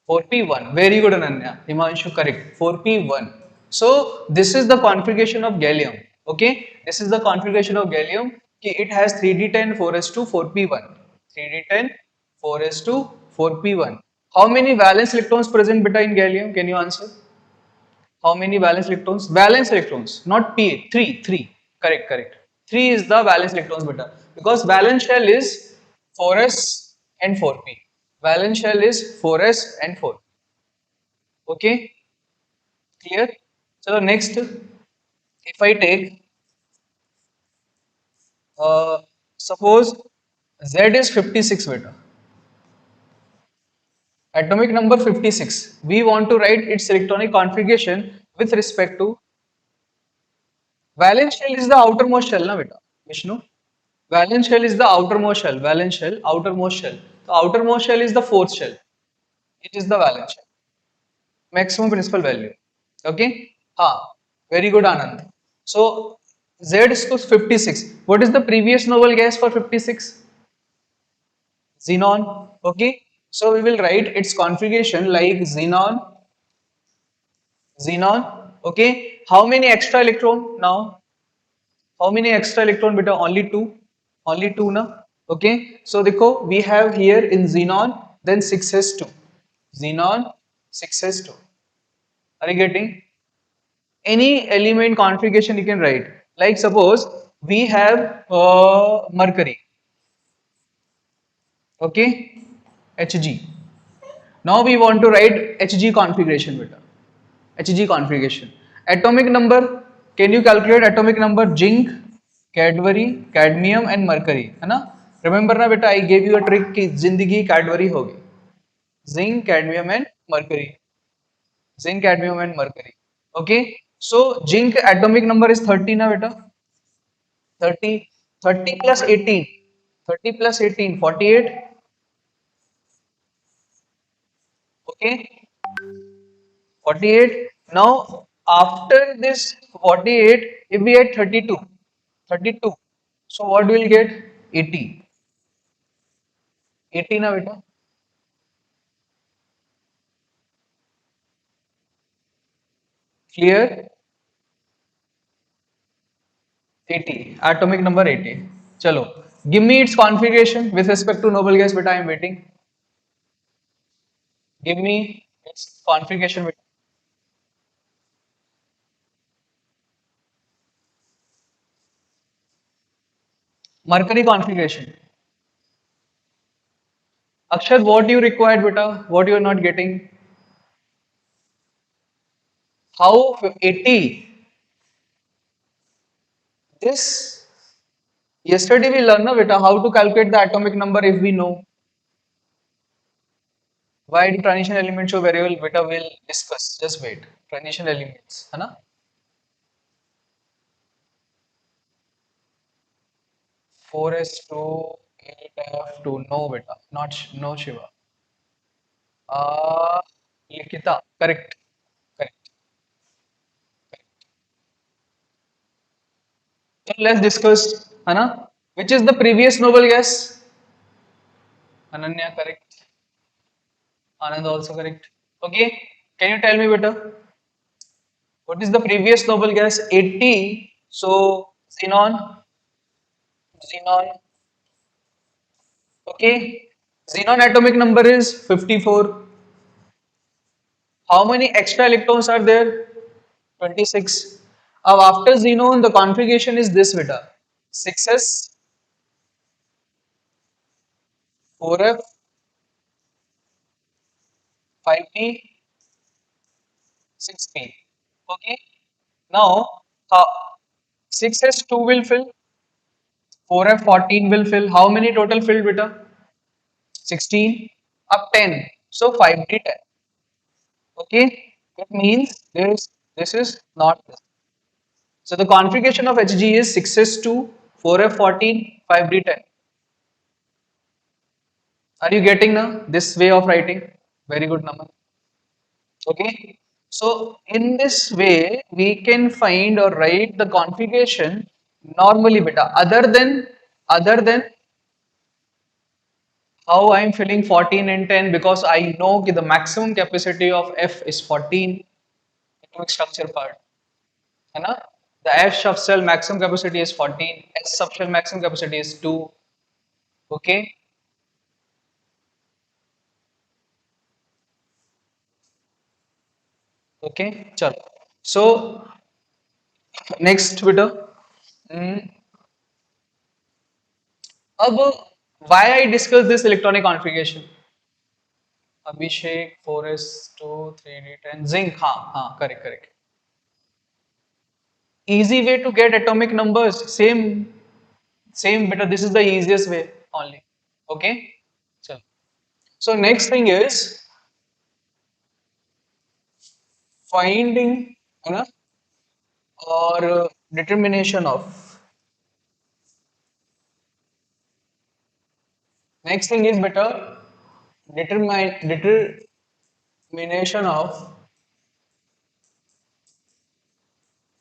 4p1. Very good Ananya. Himanshu, correct. 4p1. So this is the configuration of gallium. Okay, this is the configuration of gallium. It has 3d10, 4s2, 4p1. 3d10, 4s2, 4p1. How many valence electrons present beta in gallium? Can you answer? How many valence electrons? Valence electrons, not p. 3. 3. Correct. Correct. 3 is the valence electrons beta. Because valence shell is 4s and 4p. Valence shell is 4s and 4. Okay, clear? So next, if I take, suppose Z is 56 beta, atomic number 56. We want to write its electronic configuration with respect to valence shell is the outermost shell, na beta, Vishnu? Valence shell is the outermost shell. Valence shell, outermost shell. The outermost shell is the fourth shell. It is the valence shell. Maximum principal value. Okay? Very good, Anand. So Z is to 56. What is the previous noble gas for 56? Xenon. Okay? So we will write its configuration like xenon, xenon. Okay? How many extra electron now? How many extra electron beta? Only two. Only two na? Okay? So देखो, we have here in xenon, then 6s2. Xenon, 6s2. Are you getting? Any element configuration you can write. Like suppose we have mercury, okay, Hg. Now we want to write Hg configuration beta. Hg configuration. Atomic number can you calculate atomic number zinc, Cadbury, cadmium and mercury, है ना? Remember ना बेटा, I gave you a trick कि जिंदगी Cadbury होगी. Zinc, cadmium and mercury. Zinc, cadmium and mercury. Okay. So zinc atomic number is 30 ना बेटा? 30. 30 plus 18. 30 plus 18, 48. Okay. 48. Now after this 48, if we add 32, 32. So what will get? 80. 80 na beta. Clear? 80. Atomic number 80. Chalo. Give me its configuration with respect to noble gas beta. I am waiting. Give me its configuration beta. Mercury configuration. Akshat, what you required beta? What you are not getting? How 80? This yesterday we learned na beta how to calculate the atomic number if we know. Why the transition elements so very well beta will discuss. Just wait. Transition elements, है ना? 4s2 8f2 no beta, not no Shiva. Uh, Likita, correct, correct. So let's discuss, है ना? Which is the previous noble gas? Ananya, correct. Anand also correct. Okay, can you tell me better? What is the previous noble gas? 80. So xenon, xenon. Okay, xenon atomic number is 54. How many extra electrons are there? 26. Now after xenon, the configuration is this beta. 6s, 4f, 5p, 6p. Okay. Now, uh, 6s 2 will fill, 4f 14 will fill. How many total filled beta? 16 up 10. So 5d 10. Okay. It means this is not this. So the configuration of Hg is 6s2, 4f 14, 5d 10. Are you getting now this way of writing? Very good, Naman. Okay. So in this way, we can find or write the configuration normally beta. Other than how I am filling 14 and 10 because I know that the maximum capacity of F is 14 atomic structure part. है ना? The F subshell maximum capacity is 14. S subshell maximum capacity is 2. Okay. Okay. चलो. So next beta. Hmm. अब why I discuss this electronic configuration? Abhishek 4s2 3d10 zinc. हाँ correct correct. Easy way to get atomic numbers. Same beta. This is the easiest way only. Okay. So next thing is finding है ना or determination of. Next thing is better determination of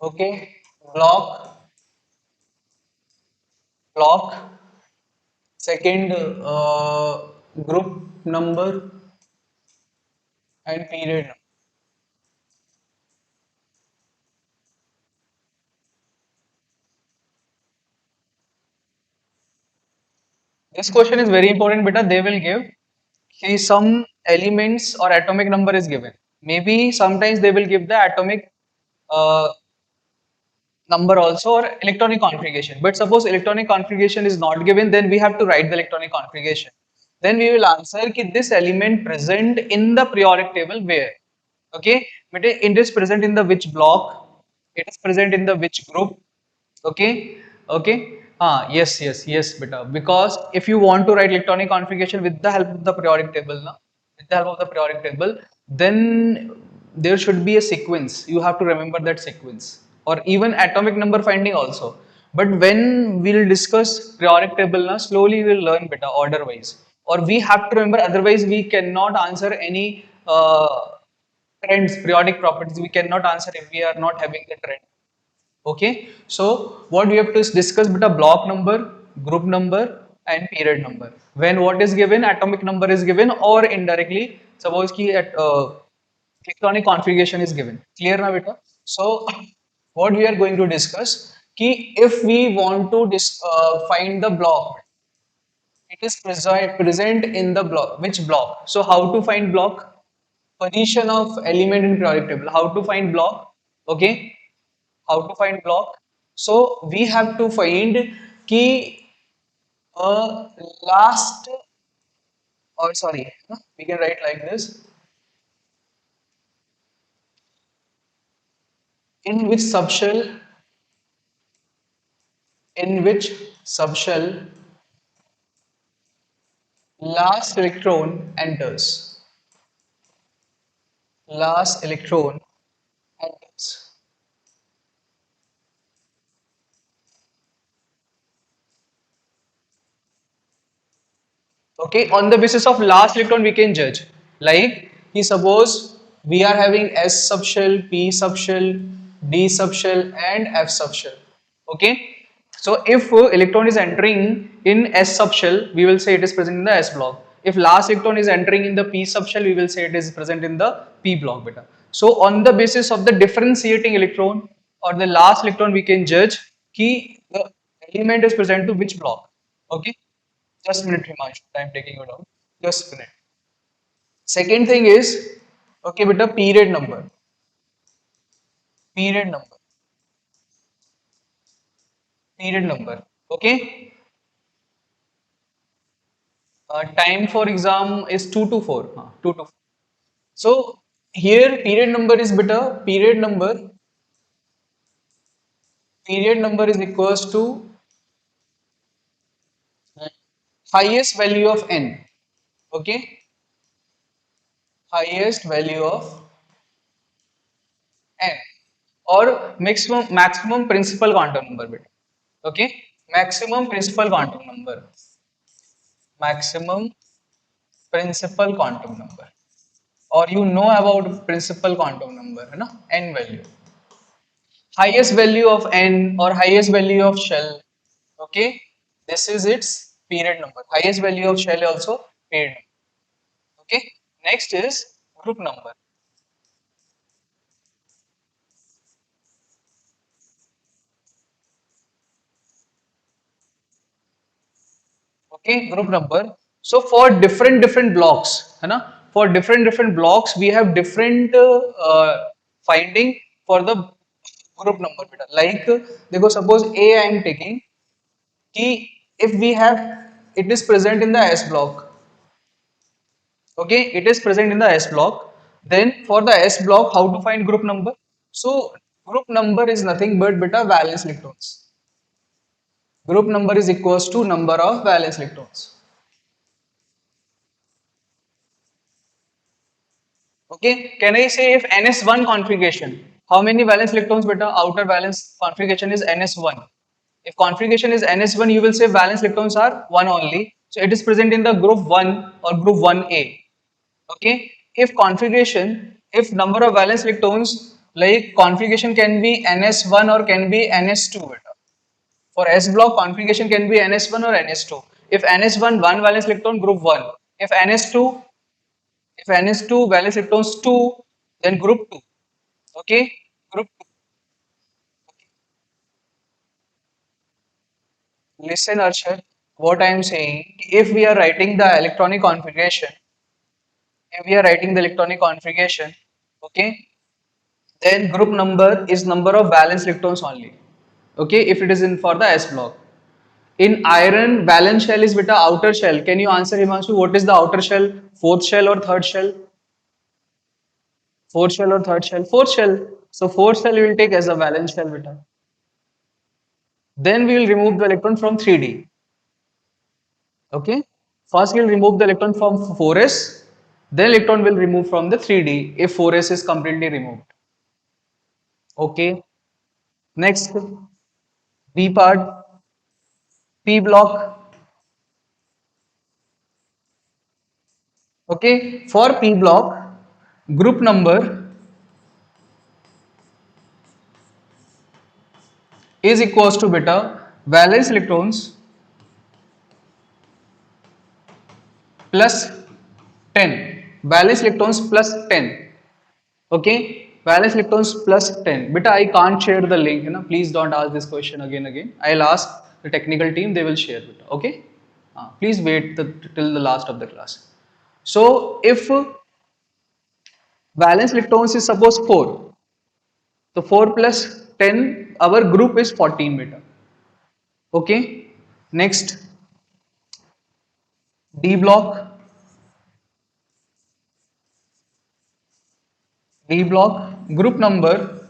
okay block second group number and period number. This question is very important beta. They will give some elements or atomic number is given. Maybe sometimes they will give the atomic uh, number also or electronic configuration. But suppose electronic configuration is not given, then we have to write the electronic configuration. Then we will answer कि this element present in the periodic table where. Okay, but it is present in the which block? It is present in the which group? Okay, okay. Yes, beta. Because if you want to write electronic configuration with the help of the periodic table, na, with the help of the periodic table, then there should be a sequence. You have to remember that sequence, or even atomic number finding also. But when we'll discuss periodic table, na, slowly we'll learn beta order wise, or we have to remember. Otherwise, we cannot answer any trends, periodic properties. We cannot answer if we are not having the trend. Okay, so what we have to discuss beta block number, group number, and period number. When what is given, atomic number is given, or indirectly, suppose ki at electronic configuration is given. Clear now, beta? So what we are going to discuss ki if we want to find the block, it is present in the block. Which block? So how to find block? Position of element in periodic table. How to find block? Okay, how to find block. So we have to find key last, or sorry, we can write like this, in which subshell, in which subshell last electron enters, last electron enters. Okay, on the basis of last electron we can judge. Like, he suppose we are having S subshell, P subshell, D subshell, and F subshell. Okay, so if electron is entering in S subshell, we will say it is present in the S block. If last electron is entering in the P subshell, we will say it is present in the P block beta. So on the basis of the differentiating electron or the last electron, we can judge ki the element is present to which block. Okay, just a minute, Himanshu. I'm taking you down. Just a minute. Second thing is, okay, beta, period number. Period number. Period number. Okay. Time for exam is 2 to 4. 2 to 4. So here period number is beta. Period number is equals to highest value of n. Okay. Highest value of n, or maximum principal quantum number bit. Okay, maximum principal quantum number, maximum principal quantum number, or you know about principal quantum number, है ना, n value, highest value of n or highest value of shell. Okay, this is its period number. Highest value of shell also period number. Okay, next is group number. Okay, group number. So for different blocks, है ना, for different blocks we have different finding for the group number beta. Like देखो, suppose A I am taking कि if we have, it is present in the S block. Okay, it is present in the S block. Then for the S block, how to find group number? So group number is nothing but beta valence electrons. Group number is equals to number of valence electrons. Okay, can I say if ns1 configuration, how many valence electrons beta? Outer valence configuration is ns1. If configuration is ns1, you will say valence electrons are 1 only. So it is present in the group 1 or group 1a. Okay, if configuration, if number of valence electrons, like configuration can be ns1 or can be ns2 beta. For S block, configuration can be ns1 or ns2. If ns1, 1 valence electron, group 1. If ns2, if ns2 valence electrons 2, then group 2. Okay, group 2. Listen, Arshad, what I am saying, if we are writing the electronic configuration, if we are writing the electronic configuration, okay, then group number is number of valence electrons only. Okay, if it is in for the S block. In iron, valence shell is beta outer shell. Can you answer, Himanshu? What is the outer shell? Fourth shell or third shell? Fourth shell or third shell? Fourth shell. So 4 shell we will take as a valence shell beta. Then we will remove the electron from 3D. Okay. First we will remove the electron from 4s. Then electron will remove from the 3D if 4s is completely removed. Okay. Next B part, P block. Okay. For P block, group number is equals to beta valence electrons plus 10, valence electrons plus 10. Okay, valence electrons plus 10. Beta, I can't share the link, please don't ask this question again. I'll ask the technical team, they will share it. Okay, please wait till the last of the class. So if valence electrons is suppose 4, so 4 plus 10, our group is 14 beta. Okay, next D block. D block group number,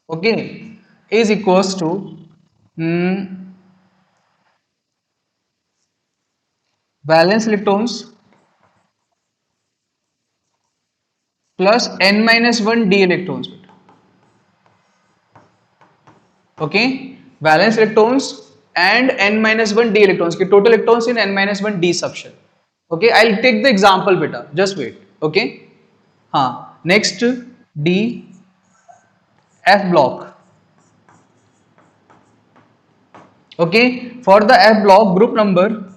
okay, is equals to mm, valence electrons plus n minus 1 d electrons. Okay, valence electrons and n minus 1 d electrons, के total electrons in n minus 1 d subshell. Okay, I'll take the example beta, just wait. Okay, next D F block. Okay, for the F block group number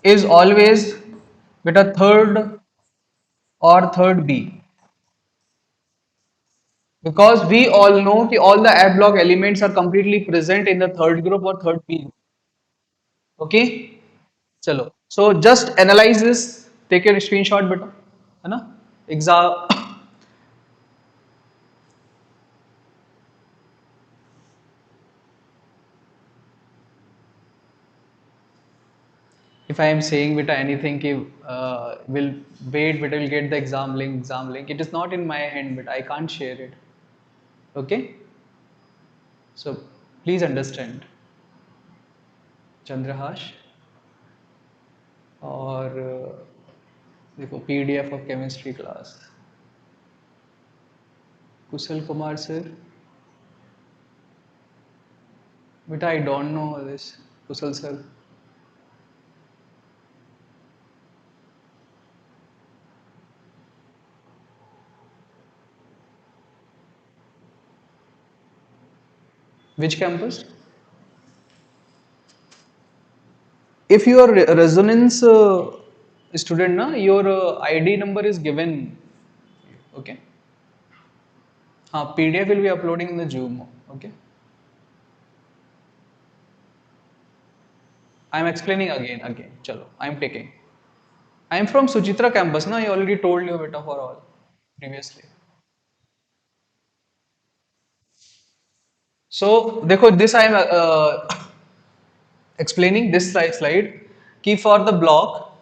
is always beta third or third B, because we all know that all the F block elements are completely present in the third group or third B group. Okay, chalo. So just analyze this. Take your screenshot, beta. है ना? Exam. If I am saying beta anything, कि will wait, beta will get the exam link. Exam link. It is not in my hand, but I can't share it. Okay. So please understand. Chandrahash और देखो PDF of chemistry class. Kushal Kumar sir. Beta, I don't know this. Kushal sir. Which campus? If you are a resonance student, na, your ID number is given. Okay. PDF will be uploading in the Zoom. Okay. I am explaining again. Chalo, I am taking. I am from Suchitra campus, na. I already told you beta for all previously. So, देखो, this I am explaining this slide. Key for the block,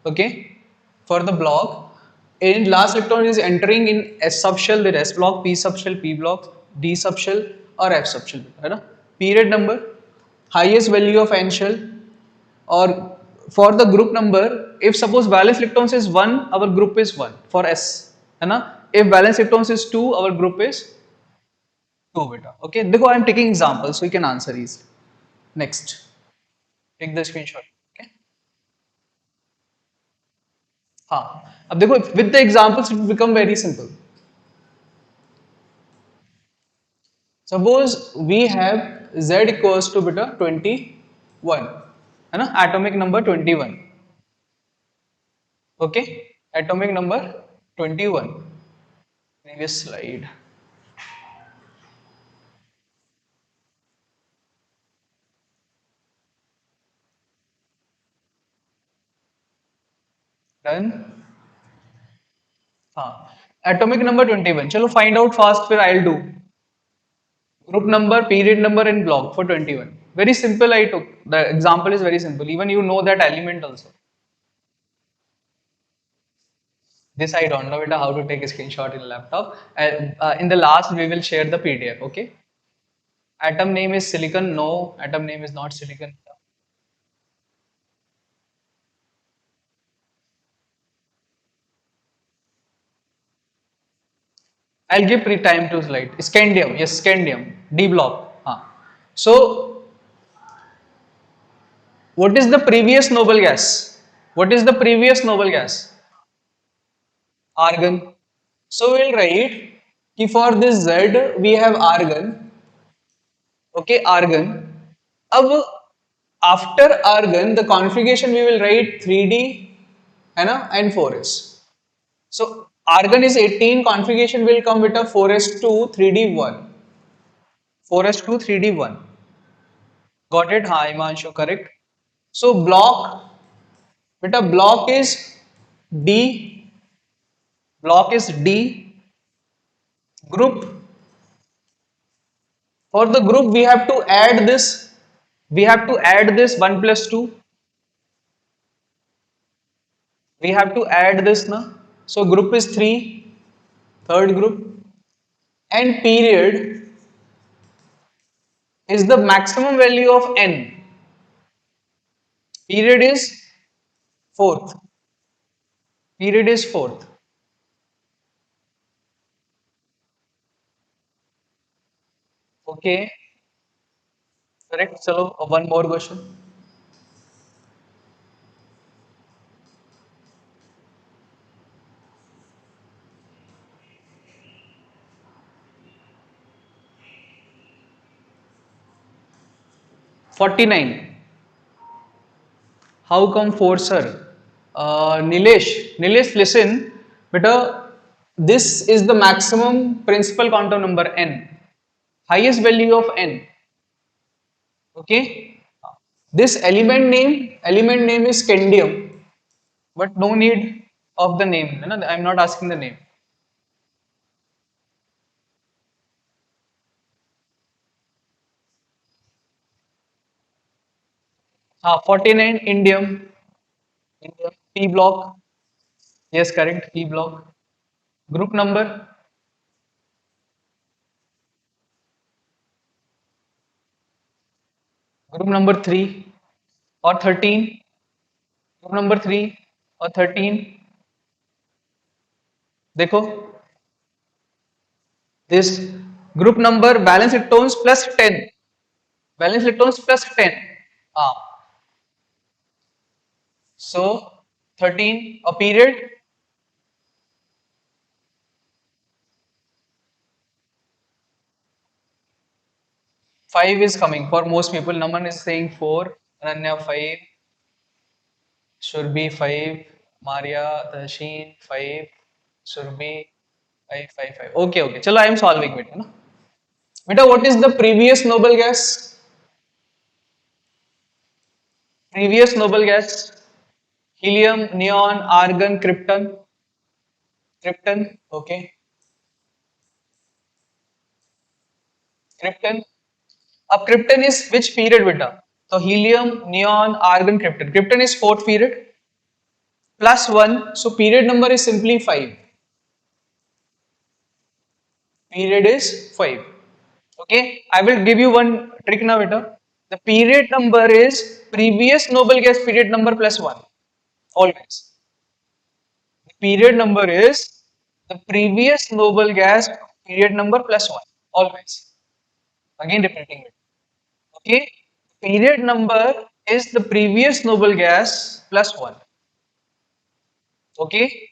okay, for the block, in last electron is entering in S subshell, the S block, P subshell, P block, D subshell or F subshell, right? Period number, highest value of N shell, or for the group number, if suppose valence electrons is 1, our group is 1 for S, है if valence electrons is 2, our group is 2 beta. Okay, देखो I am taking examples so you can answer easily. Next, take the screenshot. Okay. अब देखो with the examples it will become very simple. Suppose we have Z equals to beta 21, है ना, atomic number 21. Okay, atomic number 21. Previous slide. Done. Atomic number 21. चलो find out fast, फिर I'll do. Group number, period number and block for 21. Very simple I took. The example is very simple. Even you know that element also. This I don't know beta how to take a screenshot in laptop. In the last we will share the PDF. Okay. Atom name is silicon. No, atom name is not silicon. I'll give pre-time to slide. Scandium. Yes, scandium. D block. So what is the previous noble gas? What is the previous noble gas? Argon. So we'll write कि for this Z we have argon. Okay, argon. अब after argon the configuration we will write 3D है ना and 4s. So argon is 18, configuration will come with a 4s2 3D1. 4s2 3D1. Got it? हाँ Imanshu, correct. So block, beta D, block is D, group. For the group we have to add this, 1 plus 2. We have to add this now. So group is 3, third group, and period is the maximum value of n. Period is fourth. Period is fourth. Okay, correct. So one more question. 49. How come 4, sir? Nilesh, listen. Beta, this is the maximum principal quantum number n. Highest value of n. Okay. This element name is scandium, but no need of the name. I'm not asking the name. 49 indium. P block. Yes, correct. P block. Group number. Group number 3 or 13. Group number 3 or 13. देखो this group number valence electrons plus 10. Valence electrons plus 10. Ah, so 13 a period. 5 is coming for most people. Naman is saying 4. Ananya 5. Shurbi 5. Maria Dasheen 5. Shurbi 5 5 5. Okay. Chalo, I am solving it. Na? Beta, what is the previous noble gas? Previous noble gas. Helium, neon, argon, krypton. Krypton. Okay. Krypton. अब krypton is which period beta? So helium, neon, argon, krypton. Krypton is fourth period plus 1. So period number is simply 5. Period is 5. Okay. I will give you one trick now beta. The period number is previous noble gas period number plus 1. Always. The period number is the previous noble gas period number plus 1. Always. Again repeating it. Okay, period number is the previous noble gas plus 1. Okay,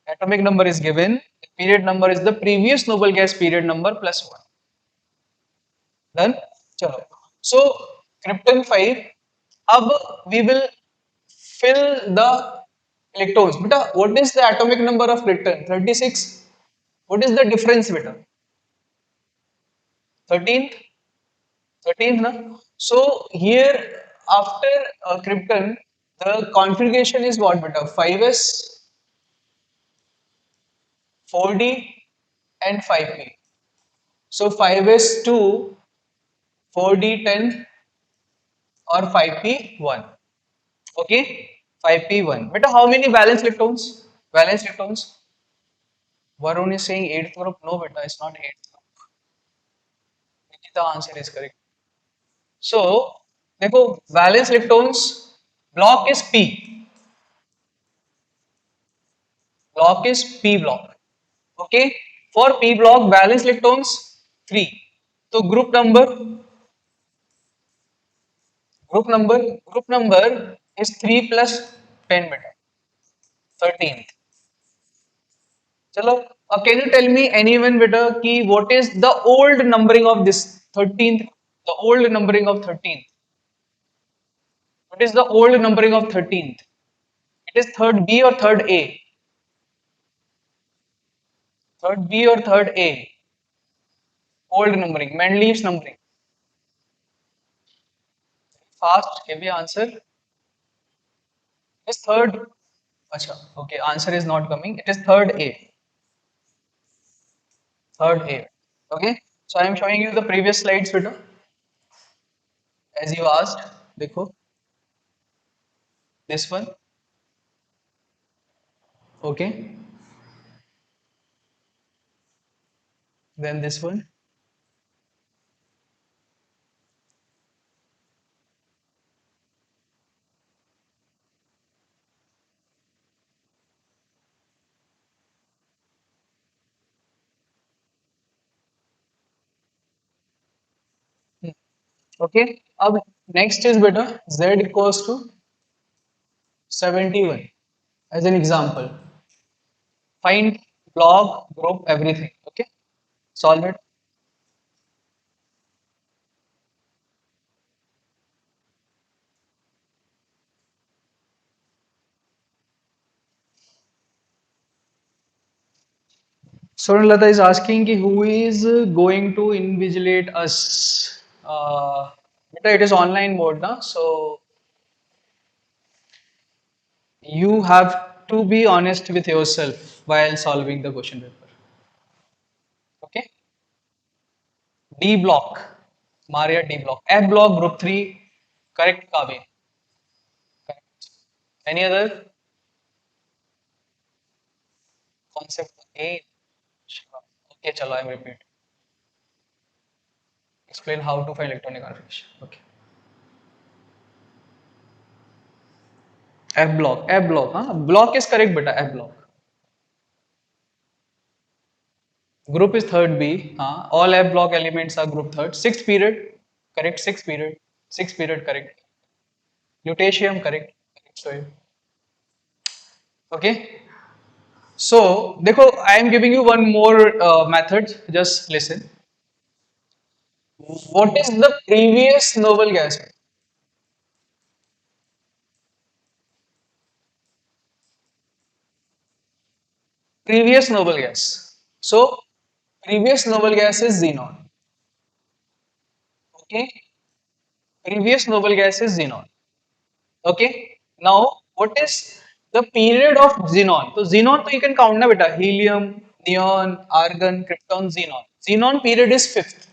atomic number is given, the period number is the previous noble gas period number plus 1. Done? Chalo. So, krypton 5, अब we will fill the electrons. Beta, what is the atomic number of krypton? 36. What is the difference beta? 13th? 13th, na? So here after krypton, the configuration is what beta? 5s, 4d, and 5p. So 5s2, 4d10, or 5p1. Okay, 5p1. Beta, how many valence electrons? Valence electrons. Varun is saying eighth group. No, beta, it's not eighth group. The answer is correct. So, देखो valence electrons block is P. Block is P block. Okay. For P block, valence electrons 3. So group number is 3 plus 10 beta 13th. चलो अब can you tell me anyone beta कि what is the old numbering of this 13th? The old numbering of 13th. What is the old numbering of 13th? It is third B or third A? Third B or third A? Old numbering, Mendeleev's numbering. Fast, give me answer. It is third. Acha, okay, answer is not coming. It is third A. Third A. Okay. So I am showing you the previous slides beta. As you asked, देखो this one. Okay. Then this one. Okay. अब next is beta Z equals to 71 as an example. Find block, group, everything. Okay. Solve it. Swarnalata is asking ki who is going to invigilate us. Beta, it is online mode, na? So you have to be honest with yourself while solving the question paper. Okay. D block, Maria D block. F block, group 3, correct Kavi. Correct. Any other concept? A. Sure. Okay, chalo, I am repeat. Explain how to find electronic configuration. Okay. F block, huh? Block is correct, beta. F block. Group is third B. All F block elements are group third. Sixth period, correct. Sixth period. Sixth period, correct. Lutetium, correct. Correct. So, okay. So, देखो, I am giving you one more method. Just listen. What is the previous noble gas? Previous noble gas. So, previous noble gas is xenon. Okay. Previous noble gas is xenon. Okay. Now, what is the period of xenon? So, xenon, so you can count na beta. Helium, neon, argon, krypton, xenon. Xenon period is fifth.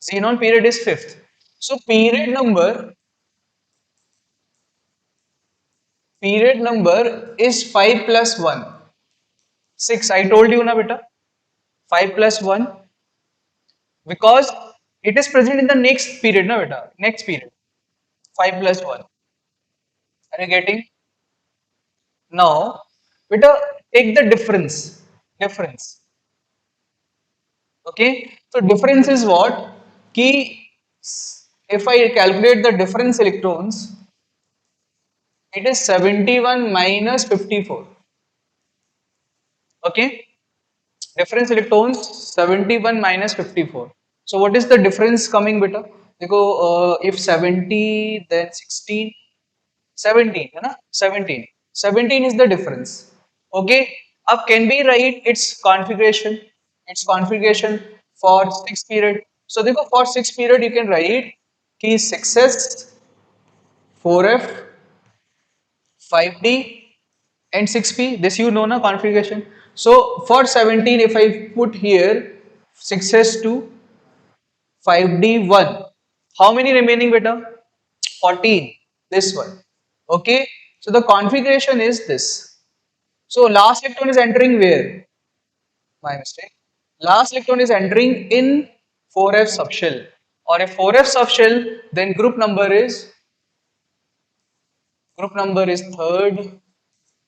Xenon period is fifth. So, period number is 5 plus 1. 6. I told you na beta. 5 plus 1 because it is present in the next period na beta. Next period. 5 plus 1. Are you getting? Now, beta, take the difference. Difference. Okay. So, difference is what? Ki if I calculate the difference electrons, it is 71 minus 54. Okay. Difference electrons 71 minus 54. So, what is the difference coming beta? Because if 70 then 16, 17 है ना 17 17 is the difference. Okay. Up can we write its configuration for 6 period. So देखो for 6 period you can write कि 6s 4f 5d and 6p. This you know na configuration. So for 17 if I put here 6s 2 5d 1, how many remaining beta? 14. This one. Okay. So the configuration is this. So last electron is entering where? My mistake. Last electron is entering in 4f subshell, or if 4f subshell, then group number is third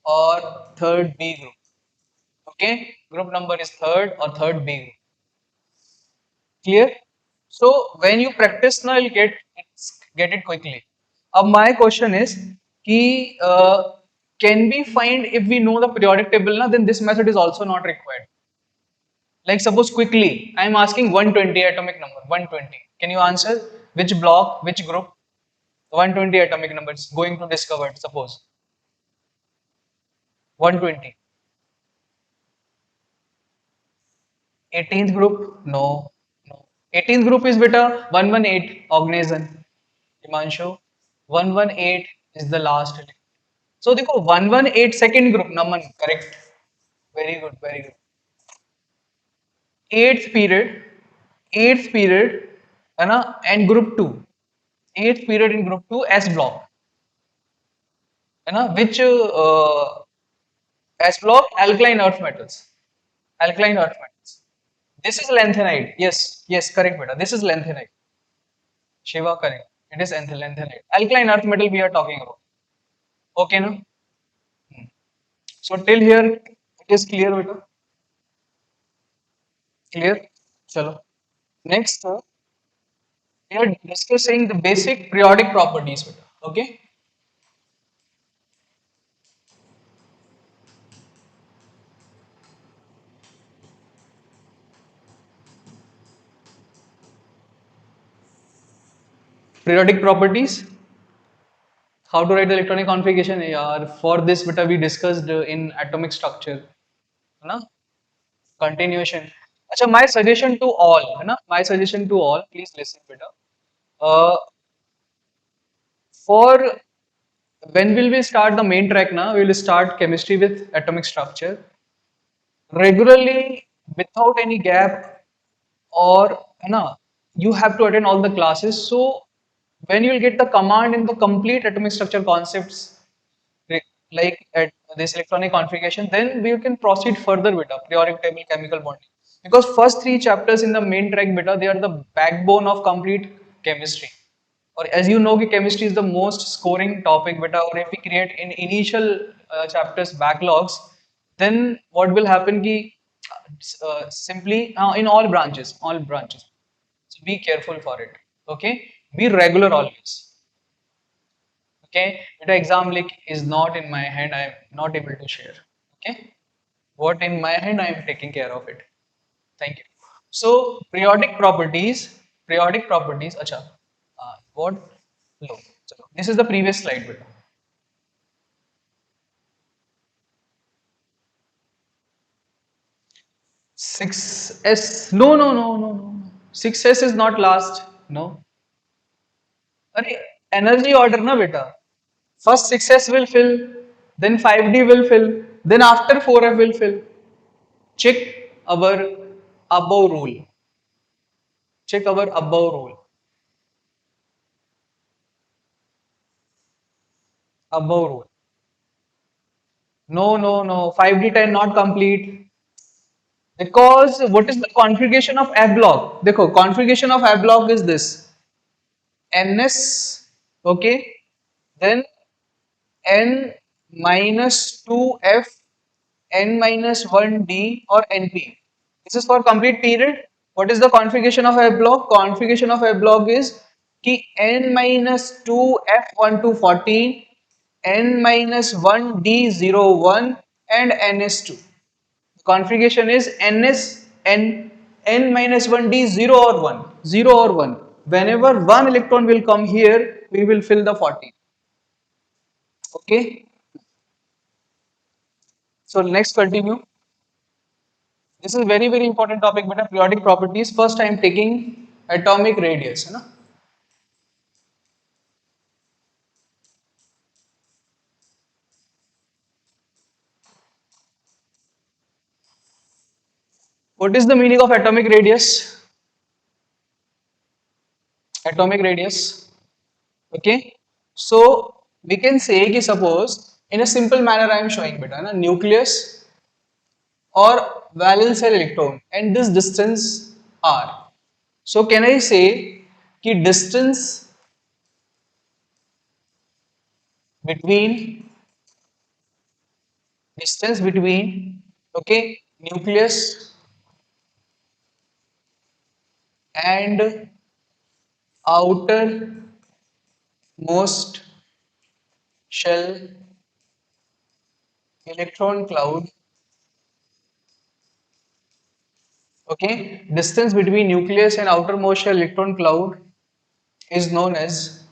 or third B group. Okay, group number is third or third B group. Clear? So when you practice now, you'll get it quickly. My question is, कि, can we find if we know the periodic table now, then this method is also not required. Like suppose quickly, I am asking 120 atomic number, 120. Can you answer which block, which group? 120 atomic numbers going to discovered, suppose 120. 18th group? No, no. 18th group is beta 118 organism. Himanshu, 118 is the last. So देखो 118 second group, Naman, correct. Very good, very good. Eighth period, eighth period, है ना, and group 2. Eighth period in group 2 S block, है ना, which S block alkaline earth metals, alkaline earth metals. This is lanthanide. Yes, yes, correct, beta. This is lanthanide. Shiva, correct. It is lanthanide. Alkaline earth metal we are talking about. Okay, no? So till here it is clear, beta. Clear? Chalo. Next, we are discussing the basic periodic properties, beta. Okay? Periodic properties. How to write the electronic configuration? Yeah, for this beta we discussed in atomic structure. है ना? Continuation. अच्छा, my suggestion to all, है ना? My suggestion to all, please listen, beta. Uh, for when will we start the main track now? We will start chemistry with atomic structure regularly without any gap, or है ना, you have to attend all the classes. So when you will get the command in the complete atomic structure concepts, like at this electronic configuration, then we can proceed further with a periodic table, chemical bonding, because first three chapters in the main track beta, they are the backbone of complete chemistry. Or as you know, chemistry is the most scoring topic beta, or if we create in initial chapters backlogs, then what will happen ki, simply in all branches, so be careful for it. Okay, be regular always. Okay, the exam leak is not in my hand, I am not able to share. Okay, what in my hand, I am taking care of it. Thank you. So periodic properties, acha, what, no, chalo. This is the previous slide beta. 6s, no, no, no, no, no, 6s is not last, no. Arey, energy order na beta. First 6s will fill, then 5d will fill, then after 4f will fill. Check our above rule. Check our above rule. Above rule. No, no, no. 5d10 not complete. Because what is the configuration of F block? Dekho, configuration of F block is this. Ns, okay, then n minus 2f, n minus 1d, or np. This is for complete period. What is the configuration of F block? Configuration of F block is ki n minus 2 f1 to 14, n minus 1 d01, and ns2. Configuration is n minus 1 d 0 or 1, 0 or 1. Whenever one electron will come here, we will fill the 14. Okay. So next continue. This is very very important topic, but periodic properties. First I am taking atomic radius. Na? What is the meaning of atomic radius? Atomic radius. Okay. So we can say कि suppose in a simple manner I am showing beta na nucleus or valence shell electron and this distance r. So can I say कि between distance between okay nucleus and outermost shell electron cloud, okay, distance between nucleus and outermost shell electron cloud is known as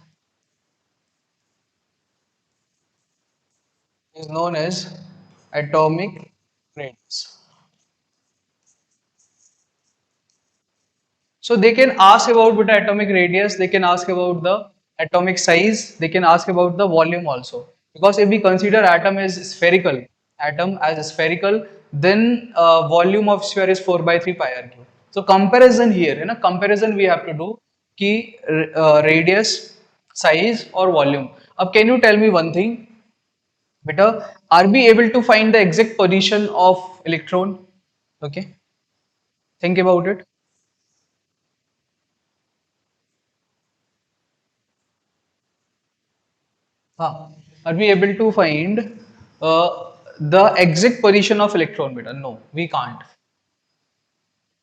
atomic radius. So they can ask about beta atomic radius, they can ask about the atomic size, they can ask about the volume also. Because if we consider atom as spherical, then volume of sphere is 4 by 3 pi r cube. So comparison here, comparison we have to do ki radius, size or volume. Now can you tell me one thing? Beta, are we able to find the exact position of electron? Okay, think about it. Are we able to find the exact position of electron beta? No, we can't.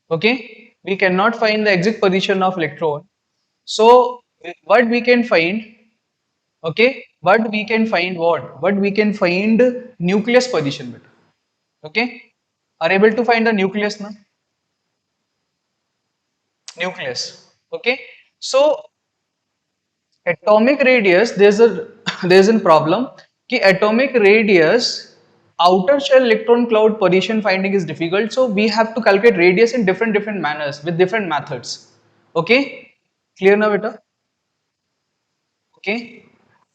Okay, we cannot find the exact position of electron. So what we can find? Okay, what we can find what? What we can find nucleus position beta. Okay, are able to find the nucleus now? Nucleus. Okay, so atomic radius, there's a problem कि atomic radius outer shell electron cloud position finding is difficult, so we have to calculate radius in different manners with different methods. Okay, clear now beta? Okay,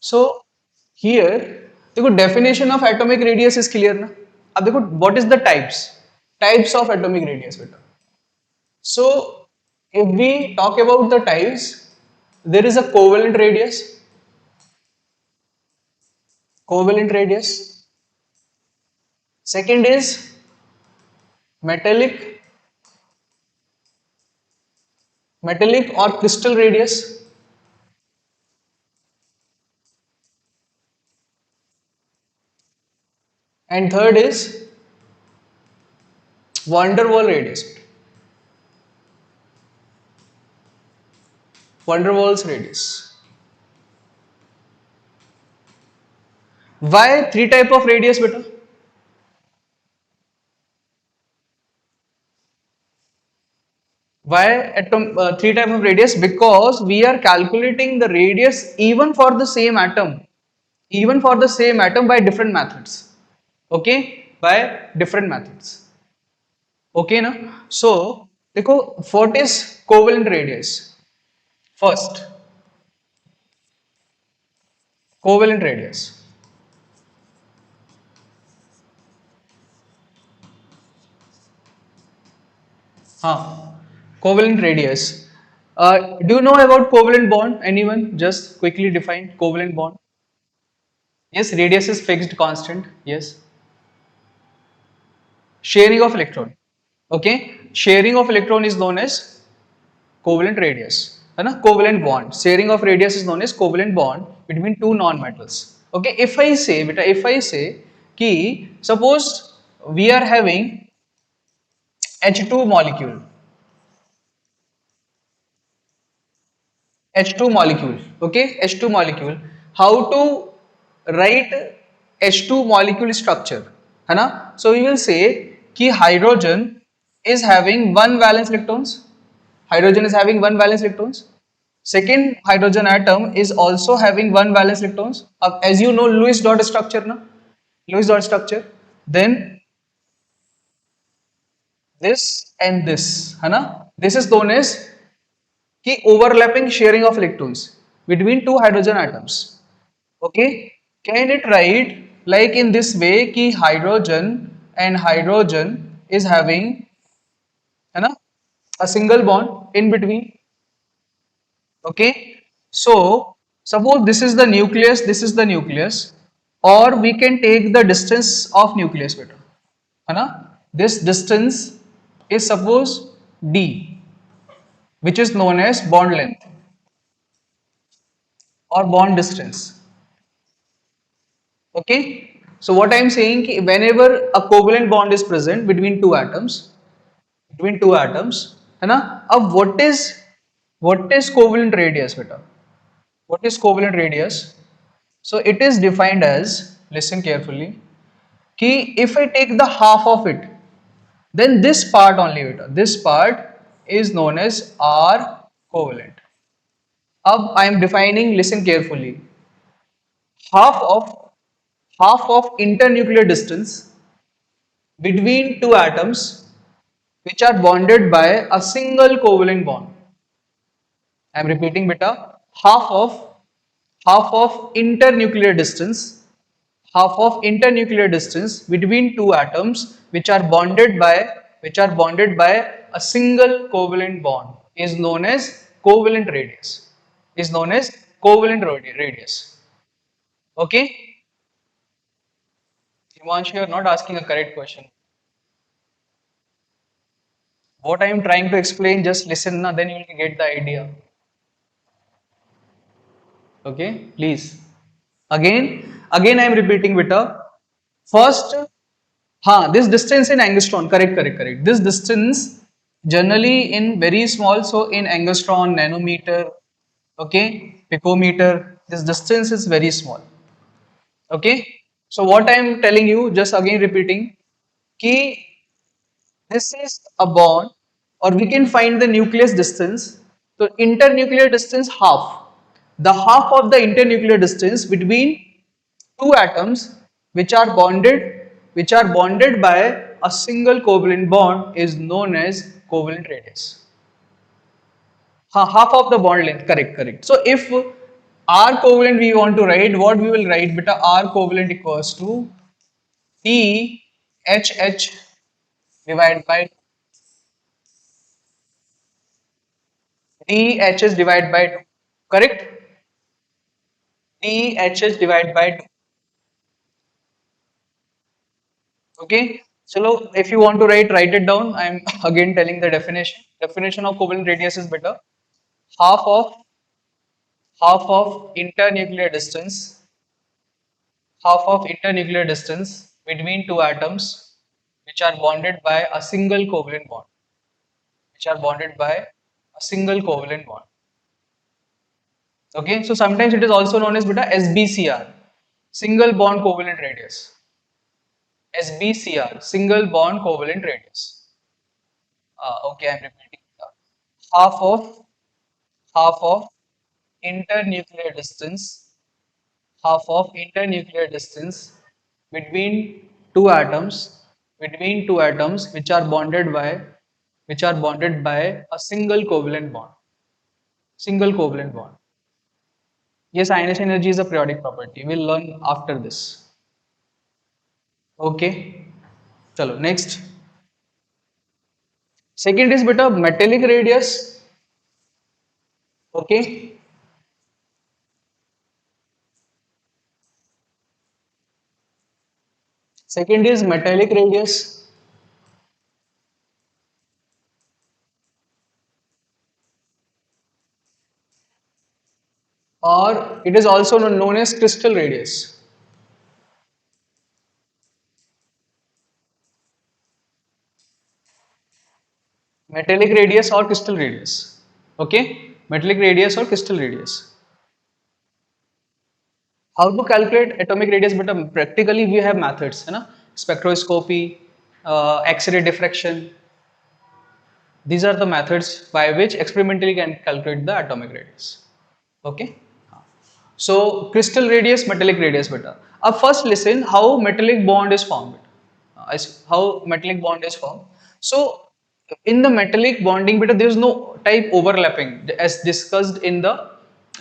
so here देखो definition of atomic radius is clear ना. अब देखो what is the types of atomic radius beta. So if we talk about the types, there is a covalent radius. Second is metallic, metallic or crystal radius. And third is van der Waal radius. Van der Waals radius. Why three type of radius beta? Why three type of radius? Because we are calculating the radius even for the same atom, by different methods. Okay, by different methods. Okay na? So देखो what is covalent radius? First, covalent radius. Covalent radius. Do you know about covalent bond? Anyone? Just quickly define covalent bond. Yes, radius is fixed constant. Yes. Sharing of electron. Okay. Sharing of electron is known as covalent radius. है ना? Covalent bond. Sharing of radius is known as covalent bond between two non-metals. Okay. If I say, beta, if I say कि suppose we are having H2 molecule. H2 molecule, okay, H2 molecule. How to write H2 molecule structure, है ना? So we will say कि hydrogen is having one valence electrons. Hydrogen is having one valence electrons. Second hydrogen atom is also having one valence electrons. As you know, Lewis dot structure, na? Lewis dot structure. Then this and this, है ना? This is known as कि overlapping sharing of electrons between two hydrogen atoms. Okay, can it write like in this way कि hydrogen and hydrogen is having है ना a single bond in between. Okay, so Suppose this is the nucleus, this is the nucleus, or we can take the distance of nucleus beta. है ना? This distance is suppose d, which is known as bond length or bond distance. Okay. So what I am saying कि whenever a covalent bond is present between two atoms, है ना? अब what is covalent radius beta? What is covalent radius? So it is defined as, listen carefully, कि if I take the half of it, then this part only beta, this part is known as R covalent. अब I am defining, listen carefully, half of half of internuclear distance between two atoms which are bonded by a single covalent bond. I am repeating beta, half of half of internuclear distance half of internuclear distance between two atoms which are bonded by a single covalent bond is known as covalent radius is known as radius. Okay, Himanshu, you are not asking a correct question. What I am trying to explain, just listen now, then you will get the idea. Okay, please. Again I am repeating beta. First, this distance in angstrom, correct. This distance generally in very small, so in angstrom, nanometer, okay, picometer, this distance is very small. Okay, so what I am telling you, just again repeating, ki this is a bond, or we can find the nucleus distance. So internuclear distance half. The half of the internuclear distance between two atoms which are bonded by a single covalent bond is known as covalent radius. Half of the bond length, correct. So if R covalent we want to write, what we will write beta, R covalent equals to T H divided by DHH divided by 2, correct? DHH divided by 2. Okay. So if you want to write it down. I am again telling the definition. Definition of covalent radius is better. Half of half of internuclear distance, half of internuclear distance between two atoms which are bonded by a single covalent bond, which are bonded by a single covalent bond. Okay. So sometimes it is also known as beta SBCR, single bond covalent radius. SBCR, single bond covalent radius. Okay, I'm repeating. Half of half of internuclear distance, half of internuclear distance between two atoms, which are bonded by a single covalent bond. Single covalent bond. Yes, ionization energy is a periodic property. We'll learn after this. Okay. Chalo, next. Second is beta metallic radius. Okay. Second is metallic radius, or it is also known as crystal radius. Metallic radius or crystal radius. Okay, metallic radius or crystal radius. How to calculate atomic radius? But practically we have methods, है ना? Spectroscopy, X-ray diffraction. These are the methods by which experimentally can calculate the atomic radius. Okay. So crystal radius, metallic radius beta. First listen how metallic bond is formed. How metallic bond is formed. So in the metallic bonding beta, there is no type overlapping as discussed in the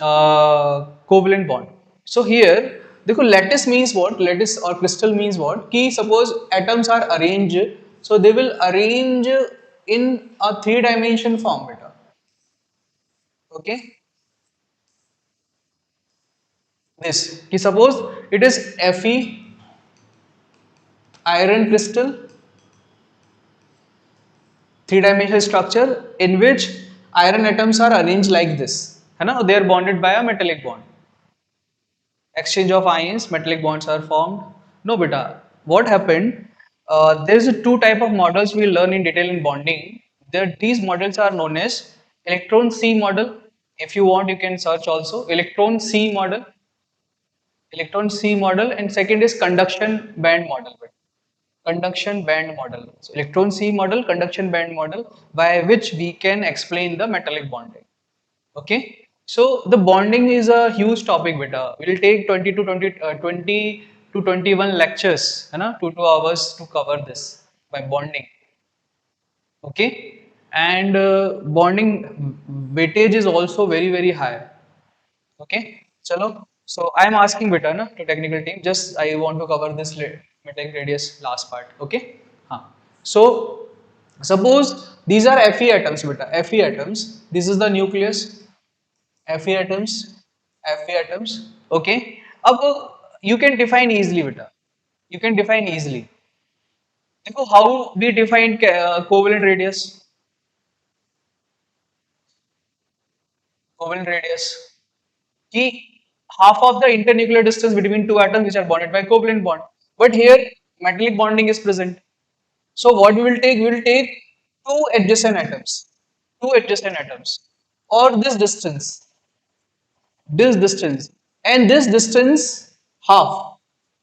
covalent bond. So here, देखो lattice means what? Lattice or crystal means what? कि suppose atoms are arranged, so they will arrange in a three-dimension form beta. Okay. This. Ki suppose it is Fe iron crystal, three-dimensional structure in which iron atoms are arranged like this. है ना? They are bonded by a metallic bond. Exchange of ions, metallic bonds are formed. No, beta. What happened? There is a two type of models we learn in detail in bonding. These models are known as electron C model. If you want, you can search also electron C model, and second is conduction band model. Conduction band model. So electron C model, conduction band model, by which we can explain the metallic bonding. Okay, so the bonding is a huge topic, beta. We'll take 20 to 21 lectures, है ना, 2 hours to cover this by bonding. Okay, and bonding weightage is also very high. Okay, chalo. So I am asking beta na to technical team. Just I want to cover this metallic radius last part. Okay. Huh. So suppose these are Fe atoms, beta. Fe atoms. This is the nucleus. Fe atoms. Fe atoms. Okay. Ab you can define easily, beta. You can define easily. देखो how we define covalent radius. Covalent radius. कि half of the internuclear distance between two atoms which are bonded by covalent bond. But here metallic bonding is present. So what we will take two adjacent atoms, or this distance, and this distance half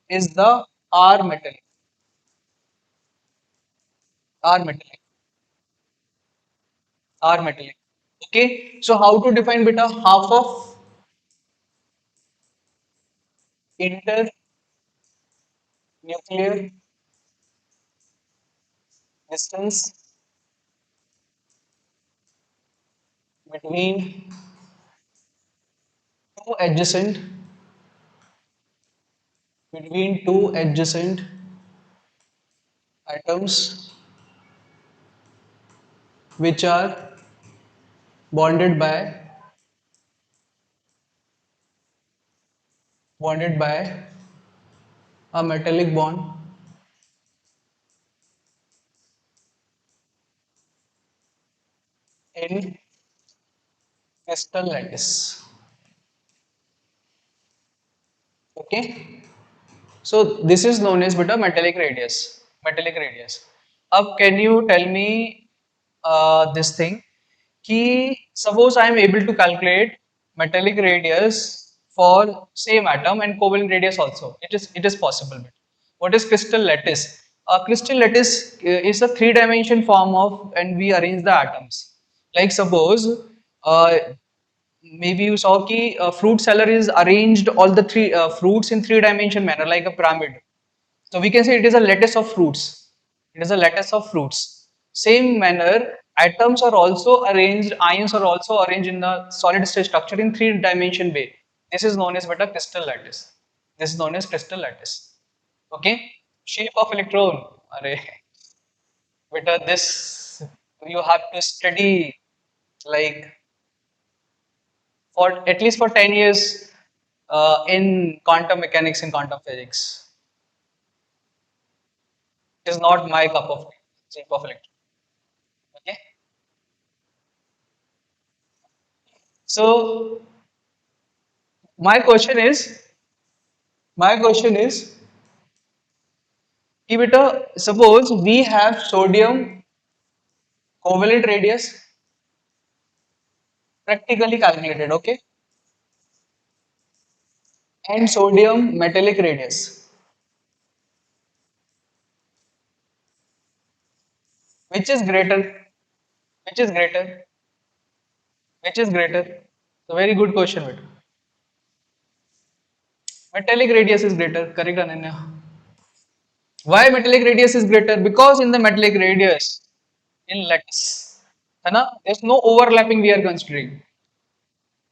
is the R metallic, R metallic, R metallic. Okay, so how to define beta? Half of internuclear distance between two adjacent atoms which are bonded by a metallic bond in crystal lattice. Okay, so this is known as beta metallic radius. Metallic radius. Now, can you tell me this thing? Ki suppose I am able to calculate metallic radius for same atom and covalent radius also. It is possible. What is crystal lattice? Crystal lattice is a three-dimension form of, and we arrange the atoms. Like suppose uh, maybe you saw कि fruit seller is arranged all the three fruits in three-dimension manner like a pyramid. So we can say it is a lattice of fruits. It is a lattice of fruits. Same manner, atoms are also arranged, ions are also arranged in the solid state structure in three-dimension way. This is known as beta crystal lattice. This is known as crystal lattice. Okay? Shape of electron. Array. Beta this you have to study like for at least for 10 years in quantum mechanics and quantum physics. It is not my cup of tea, shape of electron. Okay. So my question is, my question is, कि बेटा suppose we have sodium covalent radius practically calculated, okay, and sodium metallic radius, which is greater, which is greater, which is greater. So very good question, beta. Metallic radius is greater, correct, Ananya? Why metallic radius is greater? Because in the metallic radius, in lattice, है ना, there's no overlapping we are considering.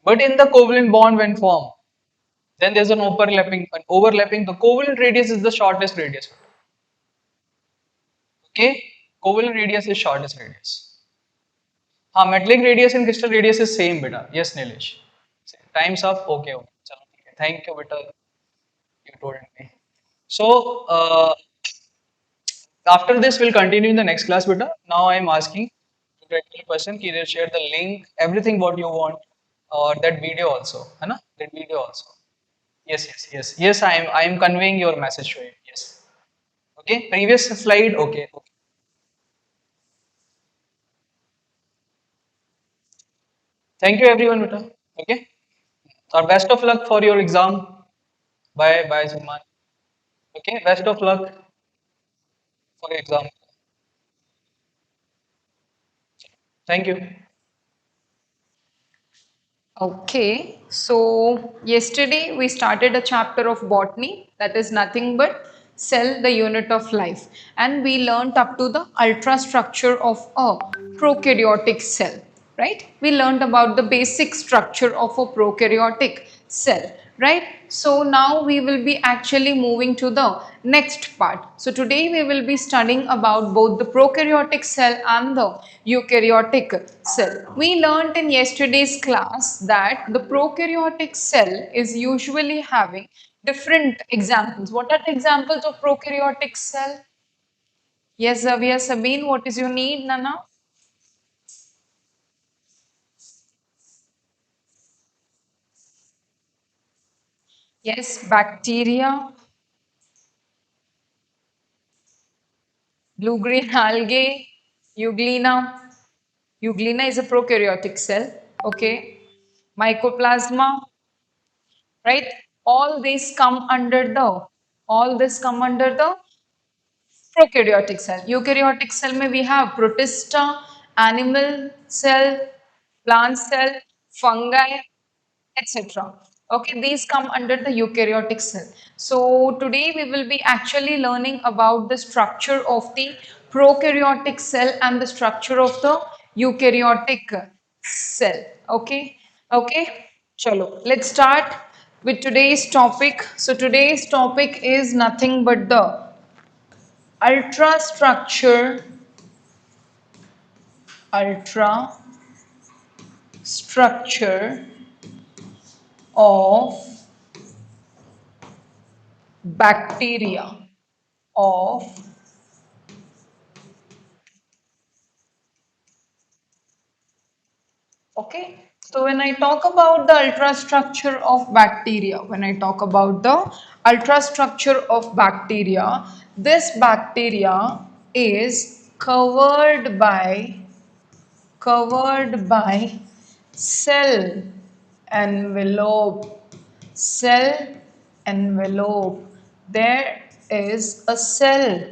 But in the covalent bond when formed, then there's an overlapping. An overlapping. The covalent radius is the shortest radius. Okay, covalent radius is shortest radius. Metallic radius and crystal radius is same, beta. Yes, Nilesh. Times up. Okay, okay. Chalo, Thank you, Beta. You told me. So, after this, we'll continue in the next class, Beta. Now, I'm asking to the person, can you share the link, everything what you want, or that video also, है ना? That video also. Yes, yes, yes, yes. I am conveying your message to you. Yes. Okay. Previous slide. Okay. Okay. Thank you, everyone, Beta. Okay. Or best of luck for your exam. Bye, bye, Suman. Okay. Best of luck for your exam. Thank you. Okay, so yesterday we started a chapter of botany that is nothing but cell, the unit of life, and we learnt up to the ultrastructure of a prokaryotic cell, right? We learnt about the basic structure of a prokaryotic cell, right? So now we will be actually moving to the next part. So today we will be studying about both the prokaryotic cell and the eukaryotic cell. We learned in yesterday's class that the prokaryotic cell is usually having different examples. What are the examples of prokaryotic cell? Yes, Zavia Sabine, what is your need, Nana? Yes, bacteria, blue-green algae, euglena. Euglena is a prokaryotic cell, okay. Mycoplasma, right? All this come under the prokaryotic cell. Eukaryotic cell में we have protista, animal cell, plant cell, fungi, etc. Okay, these come under the eukaryotic cell. So today we will be actually learning about the structure of the prokaryotic cell and the structure of the eukaryotic cell. Okay, okay, chalo. Let's start with today's topic. So today's topic is nothing but the ultrastructure, ultrastructure of bacteria of okay. So when I talk about the ultrastructure of bacteria, when I talk about the ultrastructure of bacteria, this bacteria is covered by cell envelope, cell envelope. There is a cell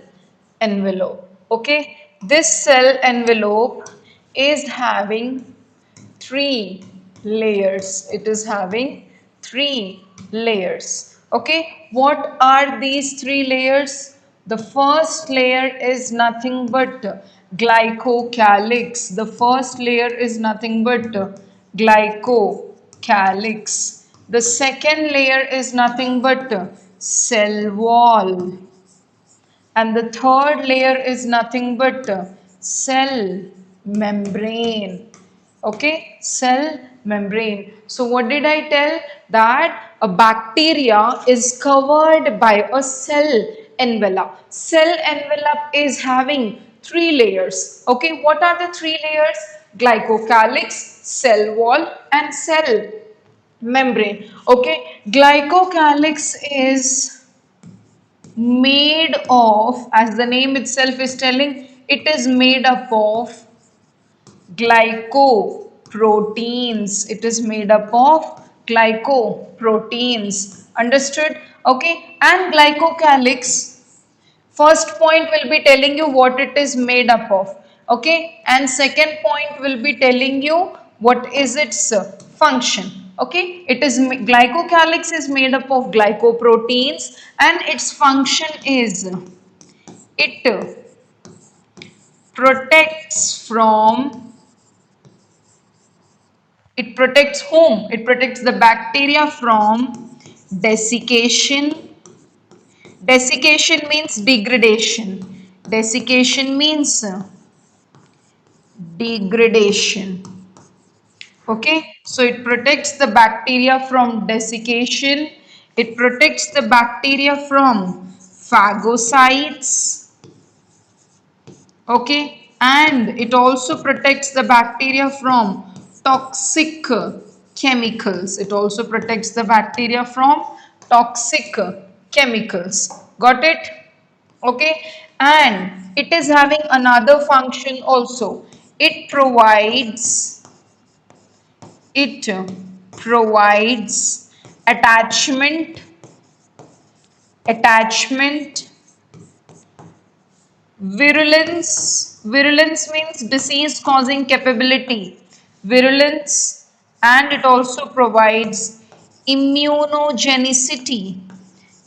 envelope. Okay, this cell envelope is having three layers. It is having three layers. Okay, what are these three layers? The first layer is nothing but glycocalyx. The first layer is nothing but glycocalyx. The second layer is nothing but cell wall, and the third layer is nothing but cell membrane. Okay, cell membrane. So what did I tell? That a bacteria is covered by a cell envelope. Cell envelope is having three layers. Okay, what are the three layers? Glycocalyx, cell wall, and cell membrane. Okay, glycocalyx is made of, as the name itself is telling, it is made up of glycoproteins. It is made up of glycoproteins. Understood? Okay, and glycocalyx, first point will be telling you what it is made up of, okay, and second point will be telling you what is its function. Okay, it is glycocalyx is made up of glycoproteins, and its function is it protects from, it protects whom? It protects the bacteria from desiccation. Desiccation means degradation. Desiccation means degradation. Okay, so it protects the bacteria from desiccation, It protects the bacteria from phagocytes, okay, and it also protects the bacteria from toxic chemicals. It also protects the bacteria from toxic chemicals. Got it? Okay, and it is having another function also. It provides it provides attachment attachment virulence means disease causing capability, virulence, and it also provides immunogenicity.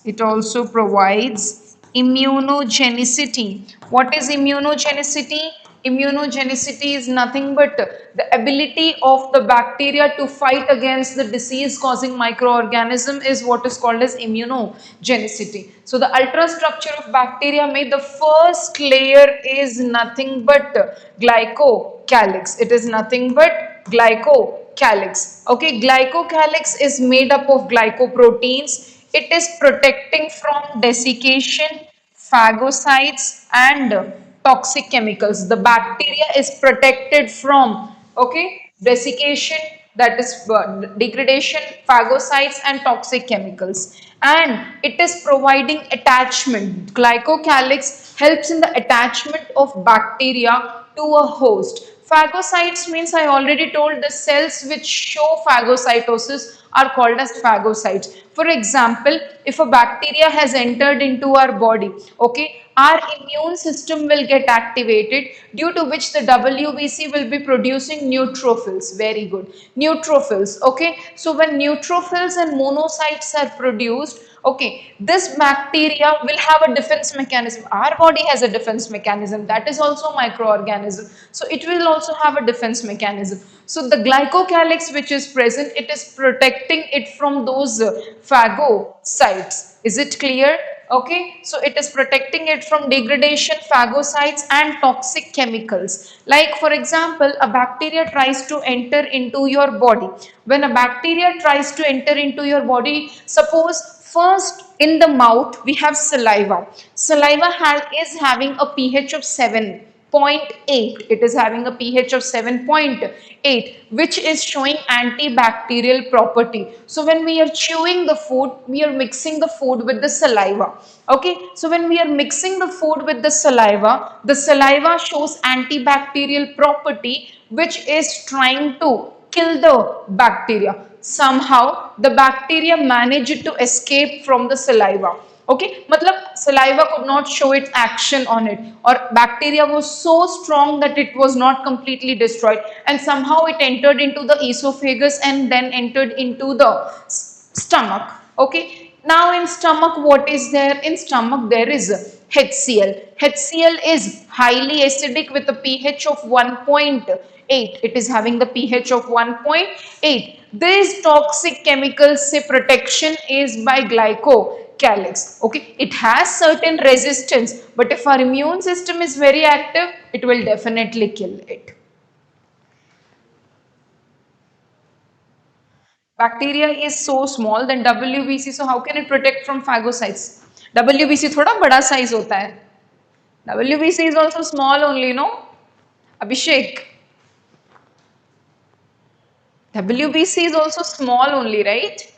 It also provides immunogenicity. What is immunogenicity? Immunogenicity is nothing but the ability of the bacteria to fight against the disease causing microorganism is what is called as immunogenicity. So the ultrastructure of bacteria made the first layer is nothing but glycocalyx. It is nothing but glycocalyx. Okay, glycocalyx is made up of glycoproteins. It is protecting from desiccation, phagocytes, and toxic chemicals. The bacteria is protected from, okay, desiccation, that is degradation, phagocytes, and toxic chemicals. And it is providing attachment. Glycocalyx helps in the attachment of bacteria to a host. Phagocytes means I already told the cells which show phagocytosis are called as phagocytes. For example, if a bacteria has entered into our body, okay, our immune system will get activated, due to which the WBC will be producing neutrophils. Very good. Neutrophils, okay. So when neutrophils and monocytes are produced, okay, this bacteria will have a defense mechanism. Our body has a defense mechanism, that is also microorganism. So it will also have a defense mechanism. So the glycocalyx which is present, it is protecting it from those phagocytes. Is it clear? Okay, so it is protecting it from degradation, phagocytes, and toxic chemicals. Like for example, a bacteria tries to enter into your body. When a bacteria tries to enter into your body, suppose first in the mouth we have saliva. Saliva is having a pH of 7.8. It is having a pH of 7.8, which is showing antibacterial property. So when we are chewing the food, we are mixing the food with the saliva. Okay, so when we are mixing the food with the saliva shows antibacterial property, which is trying to kill the bacteria. Somehow the bacteria managed to escape from the saliva. Okay, matlab saliva could not show its action on it, or bacteria was so strong that it was not completely destroyed, and somehow it entered into the esophagus and then entered into the stomach. Okay, now in stomach what is there? In stomach there is HCl. HCl is highly acidic with a pH of 1.8. It is having the pH of 1.8. These toxic chemicals say protection is by glycocalyx. Okay, it has certain resistance, but if our immune system is very active, it will definitely kill it. Bacteria is so small than WBC, so how can it protect from phagocytes? WBC थोड़ा बड़ा size होता है. WBC is also small only, no? Abhishek. WBC is also small only, right?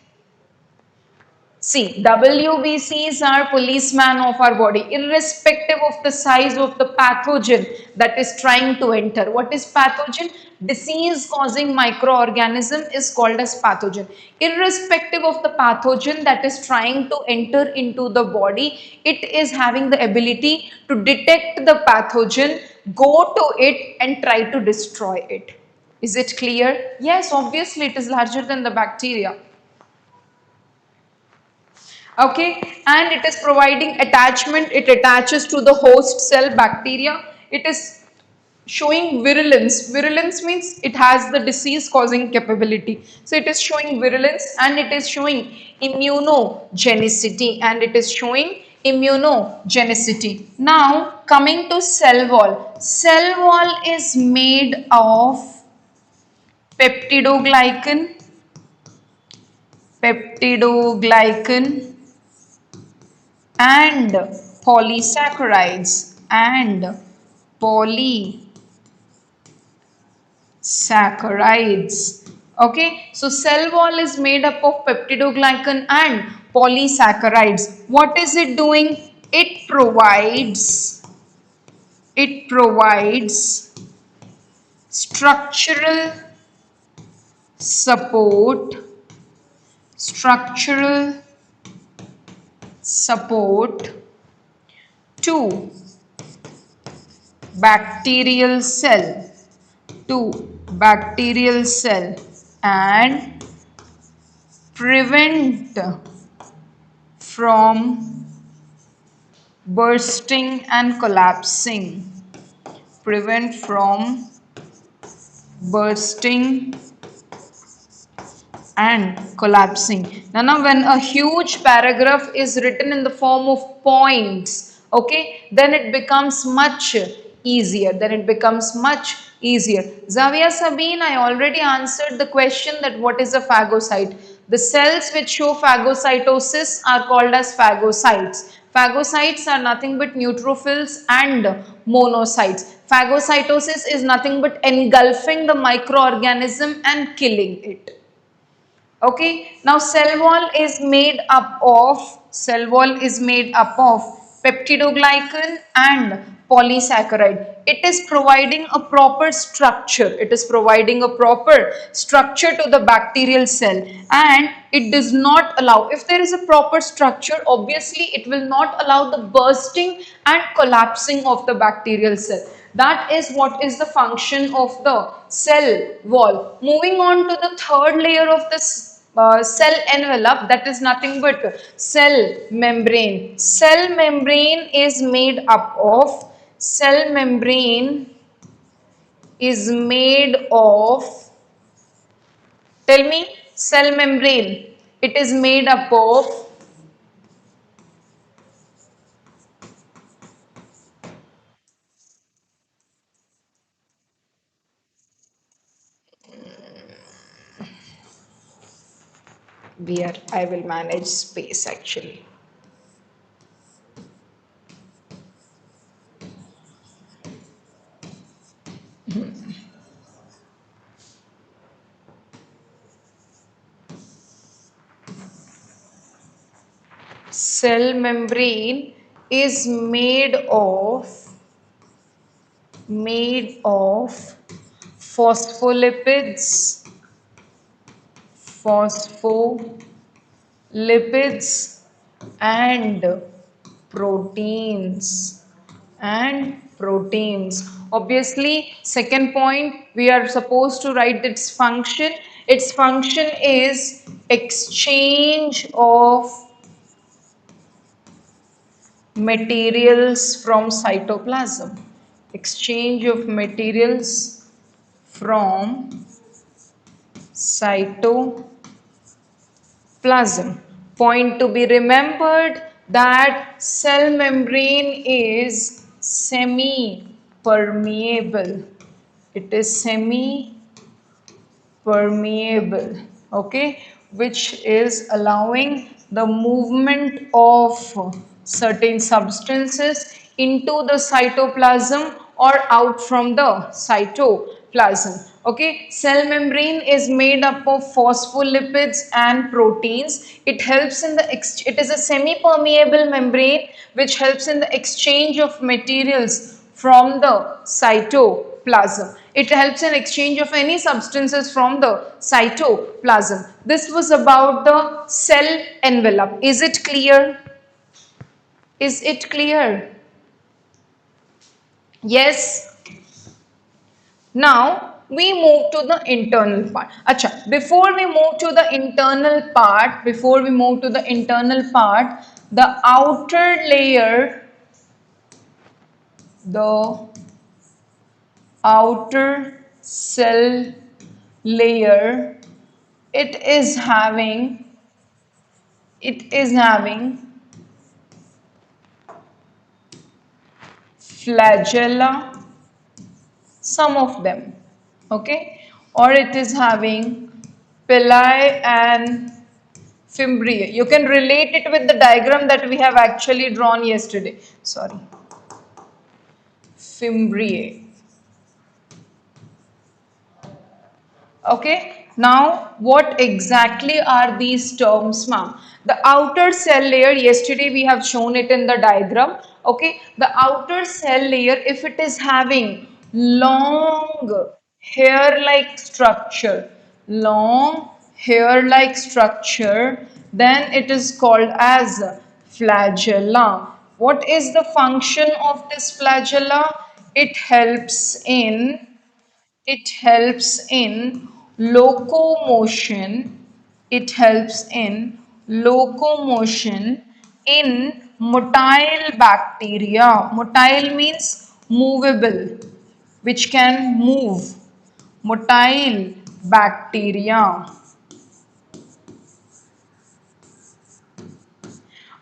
See, WBCs are policeman of our body, irrespective of the size of the pathogen that is trying to enter. What is pathogen? Disease causing microorganism is called as pathogen. Irrespective of the pathogen that is trying to enter into the body, it is having the ability to detect the pathogen, go to it and try to destroy it. Is it clear? Yes, obviously it is larger than the bacteria. Okay, and it is providing attachment. It attaches to the host cell bacteria. It is showing virulence. Virulence means it has the disease causing capability. So it is showing virulence, and it is showing immunogenicity, and it is showing immunogenicity. Now coming to cell wall. Cell wall is made of peptidoglycan, peptidoglycan and polysaccharides Okay, so cell wall is made up of peptidoglycan and polysaccharides. What is it doing? It provides structural support structural support to bacterial cell to bacterial cell and prevent from bursting and collapsing prevent from bursting and collapsing. Now, when a huge paragraph is written in the form of points, okay, then it becomes much easier. Zavia Sabine, I already answered the question that what is a phagocyte. The cells which show phagocytosis are called as phagocytes. Phagocytes are nothing but neutrophils and monocytes. Phagocytosis is nothing but engulfing the microorganism and killing it. Okay, now cell wall is made up of peptidoglycan and polysaccharide. It is providing a proper structure. To the bacterial cell, and it does not allow, if there is a proper structure, obviously it will not allow the bursting and collapsing of the bacterial cell. That is what is the function of the cell wall. Moving on to the third layer of this cell envelope, that is nothing but cell membrane. Cell membrane is made of tell me, cell membrane, it is made up of where I will manage space actually. Cell membrane is made of phospholipids and proteins. Obviously, second point, we are supposed to write its function. Its function is exchange of materials from cytoplasm. Exchange of materials from cytoplasm. Point to be remembered that cell membrane is semi-permeable. It is semi-permeable, okay, which is allowing the movement of certain substances into the cytoplasm or out from the cytoplasm. Okay, cell membrane is made up of phospholipids and proteins. It is a semi-permeable membrane which helps in the exchange of materials from the cytoplasm. It helps in exchange of any substances from the cytoplasm. This was about the cell envelope. Is it clear? Yes. Now we move to the internal part. Acha, before we move to the internal part, the outer layer, the outer cell layer, it is having flagella, some of them, okay, or it is having pili and Fimbriae. You can relate it with the diagram that we have actually drawn yesterday. Sorry. Fimbriae. Okay, now what exactly are these terms, ma'am? The outer cell layer, yesterday we have shown it in the diagram. Okay, the outer cell layer, if it is having long hair-like structure, long hair-like structure, then it is called as flagella. What is the function of this flagella? It helps in locomotion. It helps in locomotion in motile bacteria. Motile means movable, which can move. Motile bacteria.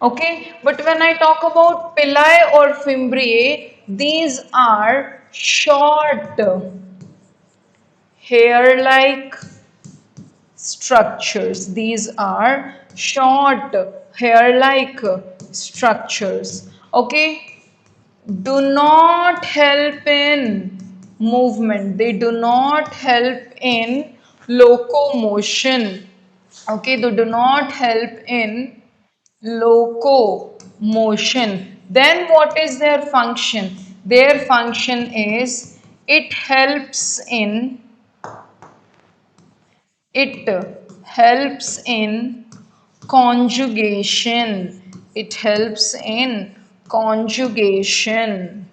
Okay, but when I talk about pili or fimbriae, these are short hair-like structures. These are short hair-like structures. Okay, do not help in movement. They do not help in locomotion. Okay, they do not help in locomotion. Then what is their function? Their function is it helps in conjugation. It helps in conjugation.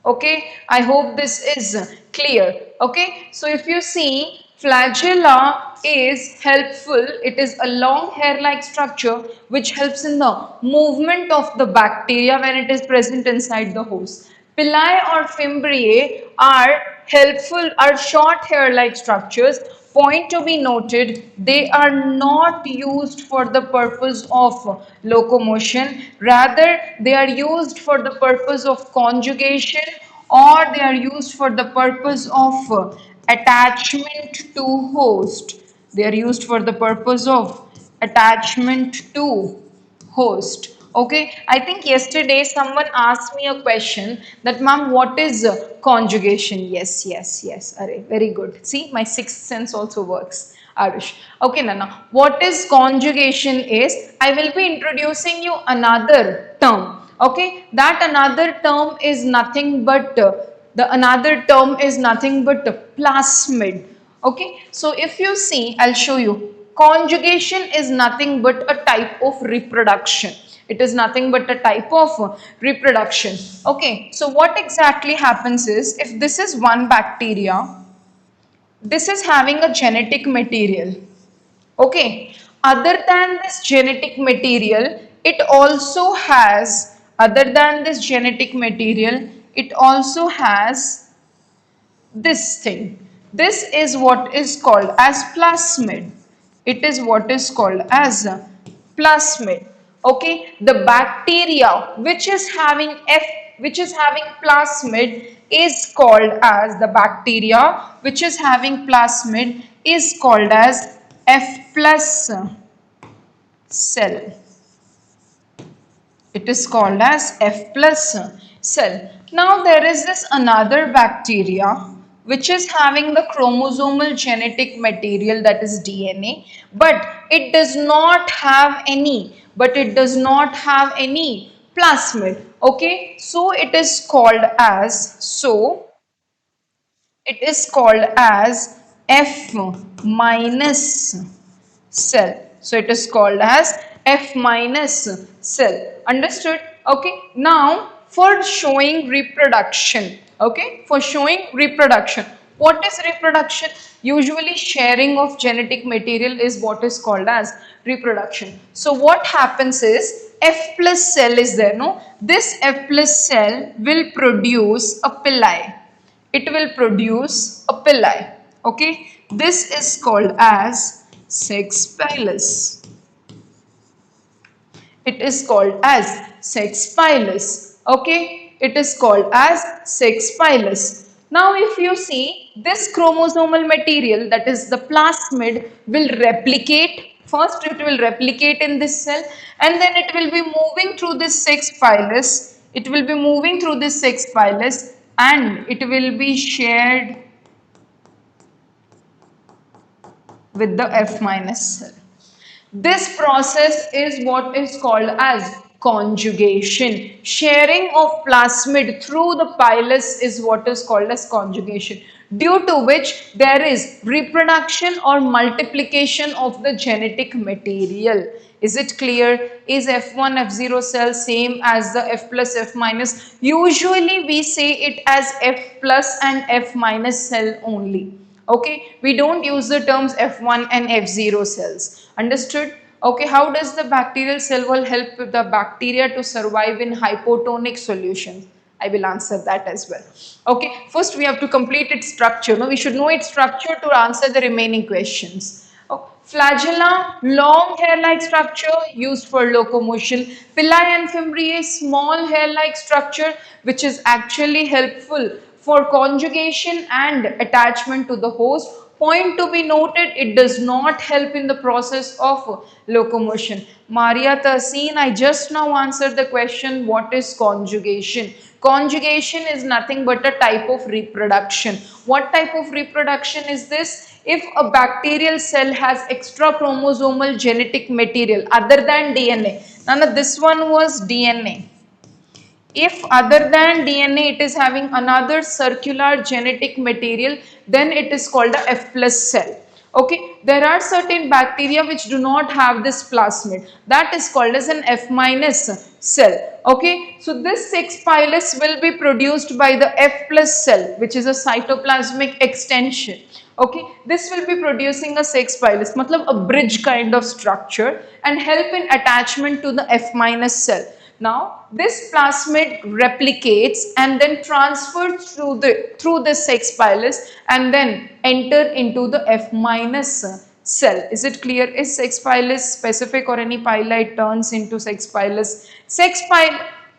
Okay, I hope this is clear. Okay, so if you see, flagella is helpful. It is a long hair-like structure which helps in the movement of the bacteria when it is present inside the host. Pili or fimbriae are helpful, are short hair-like structures. Point to be noted, they are not used for the purpose of locomotion. Rather, they are used for the purpose of conjugation, or they are used for the purpose of attachment to host. They are used for the purpose of attachment to host. Okay, I think yesterday someone asked me a question that, ma'am, what is conjugation? Yes, yes, yes. Array, very good. See, my sixth sense also works. Arush. Okay, Nana. What is conjugation is, I will be introducing you another term. Okay, that another term is nothing but plasmid. Okay, so if you see, I'll show you. Conjugation is nothing but a type of reproduction. It is nothing but a type of reproduction. Okay, so what exactly happens is, if this is one bacteria, this is having a genetic material. Okay, other than this genetic material, it also has this thing. This is what is called as plasmid. It is what is called as plasmid. Okay, the bacteria which is having plasmid is called as F plus cell. It is called as F plus cell. Now there is this another bacteria which is having the chromosomal genetic material, that is DNA, but it does not have any plasmid. Okay, so it is called as F minus cell. So it is called as F minus cell. Understood? Okay. Now for showing reproduction. Okay. For showing reproduction. What is reproduction? Usually sharing of genetic material is what is called as reproduction. So what happens is, F plus cell is there, no? This F plus cell will produce a pili. It will produce a pili. Okay. This is called as sex pilus. It is called as sex pilus. Okay, it is called as sex pilus. Now, if you see this chromosomal material, that is the plasmid, will replicate. First, it will replicate in this cell, and then it will be moving through this 6' It will be moving through this 6' and it will be shared with the F minus cell. This process is what is called as conjugation. Sharing of plasmid through the pilus is what is called as conjugation, due to which there is reproduction or multiplication of the genetic material. Is it clear? Is F1, F0 cell same as the F plus, F minus? Usually we say it as F plus and F minus cell only. Okay, we don't use the terms F1 and F0 cells. Understood? Okay, how does the bacterial cell wall help the bacteria to survive in hypotonic solutions? I will answer that as well. Okay, first we have to complete its structure. No, we should know its structure to answer the remaining questions. Oh, flagella, long hair-like structure used for locomotion. Pili and fimbriae, small hair-like structure which is actually helpful for conjugation and attachment to the host. Point to be noted, it does not help in the process of locomotion. Maria Tahseen, I just now answered the question, what is conjugation? Conjugation is nothing but a type of reproduction. What type of reproduction is this? If a bacterial cell has extra chromosomal genetic material other than DNA. Nana, this one was DNA. If other than DNA it is having another circular genetic material, then it is called a F plus cell. Okay, there are certain bacteria which do not have this plasmid, that is called as an F minus cell. Okay, so this 6' will be produced by the F plus cell, which is a cytoplasmic extension. Okay, this will be producing a 6' matlab a bridge kind of structure and help in attachment to the F minus cell. Now, this plasmid replicates and then transfers through the 6' and then enter into the F minus cell. Is it clear? Is 6' specific or any pili turns into 6'? 6'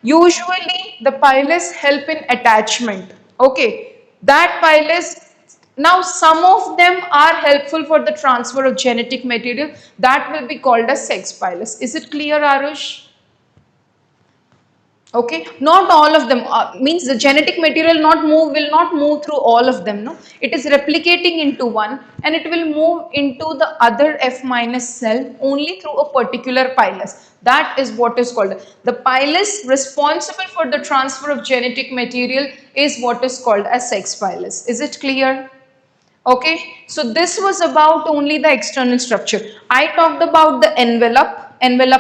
usually the pilus help in attachment. Okay, that pilus, now some of them are helpful for the transfer of genetic material, that will be called as 6' Is it clear, Arush? Okay, not all of them, means the genetic material will not move through all of them. No, it is replicating into one and it will move into the other F minus cell only through a particular pilus. That is what is called the pilus responsible for the transfer of genetic material is what is called as sex pilus. Is it clear? Okay, so this was about only the external structure. I talked about the envelope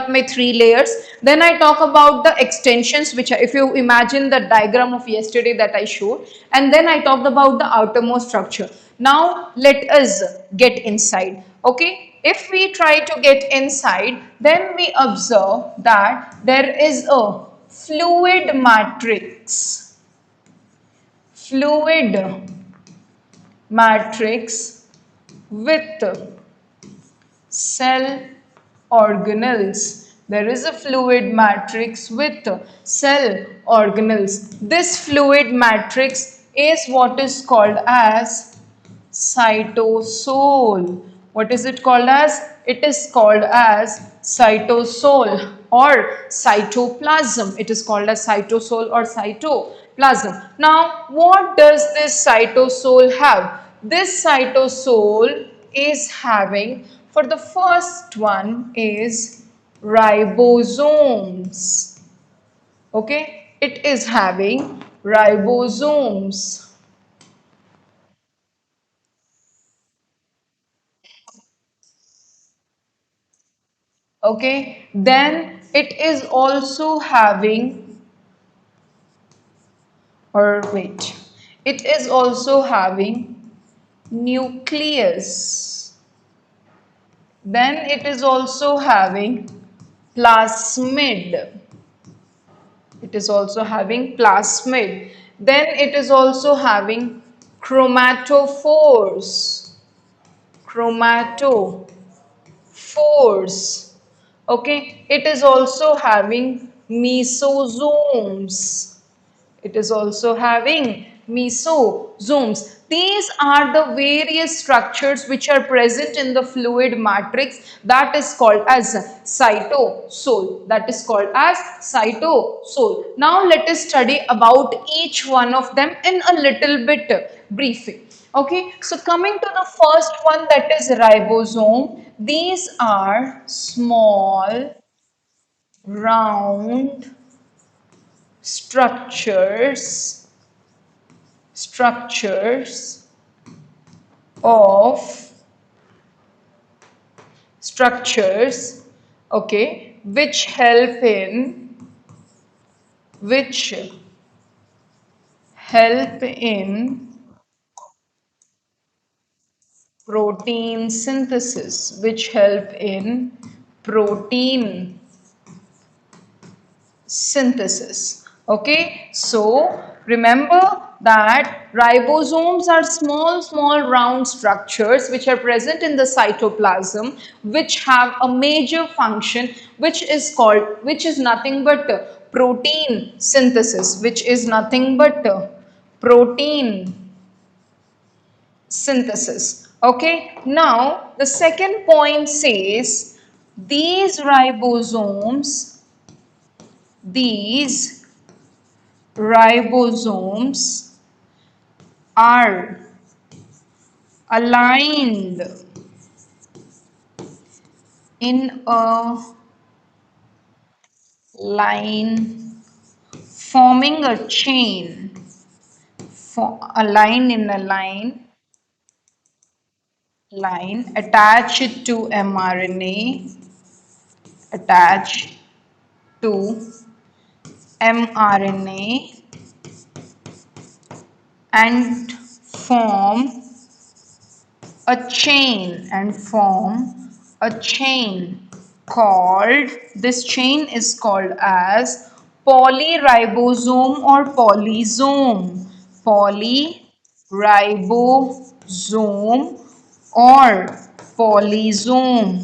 may 3 layers. Then I talk about the extensions, which are, if you imagine the diagram of yesterday that I showed, and then I talked about the outermost structure. Now let us get inside. Okay, if we try to get inside, then we observe that there is a fluid matrix. Fluid matrix with cell organelles. There is a fluid matrix with cell organelles. This fluid matrix is what is called as cytosol. What is it called as? It is called as cytosol or cytoplasm. It is called as cytosol or cytoplasm. Now, what does this cytosol have? This cytosol is having, for the first one is ribosomes. Okay, it is having ribosomes. Okay, then it is also having, or wait, it is also having nucleus. Then it is also having plasmid. It is also having plasmid. Then it is also having chromatophores. Chromatophores. Okay, it is also having mesosomes. It is also having mesosomes. These are the various structures which are present in the fluid matrix, that is called as cytosol. That is called as cytosol. Now let us study about each one of them in a little bit briefing. Okay, so coming to the first one, that is ribosome. These are small round structures of structures, okay, which help in protein synthesis, which help in protein synthesis. Okay, so remember that ribosomes are small round structures which are present in the cytoplasm, which have a major function, which is nothing but protein synthesis, which is nothing but protein synthesis. Okay, now the second point says these ribosomes are aligned in a line, forming a chain, aligned in a line attached to mRNA, attached to mRNA and form a chain called, this chain is called as polyribosome or polysome. Polyribosome or polysome.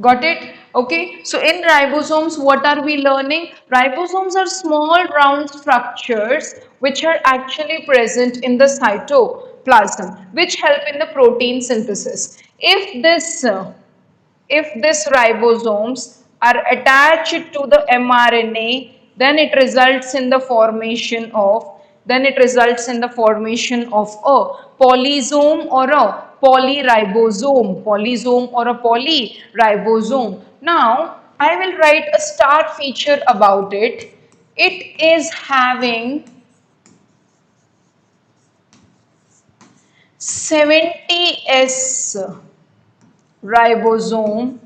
Got it? Okay. So in ribosomes, what are we learning? Ribosomes are small round structures which are actually present in the cytoplasm, which help in the protein synthesis. If this ribosomes are attached to the mRNA, then it results in the formation of a polysome or a polyribosome. Now I will write a star feature about it. It is having 70s ribosome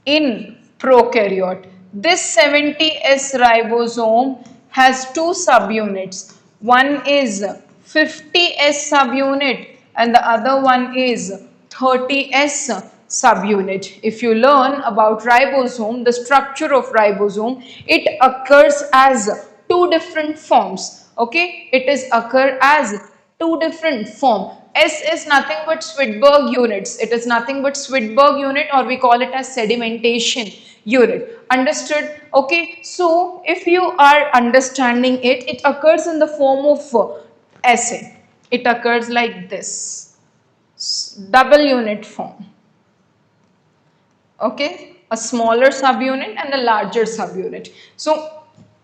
in prokaryote. This 70s ribosome has two subunits. One is 50s subunit and the other one is 30s subunit. If you learn about ribosome, the structure of ribosome, it occurs as two different forms. Okay, it is occur as two different form. S is nothing but Swedberg units. It is nothing but Swedberg unit, or we call it as sedimentation unit. Understood? Okay. So if you are understanding it, it occurs in the form of SA. It occurs like this. Double unit form. Okay, a smaller subunit and a larger subunit. So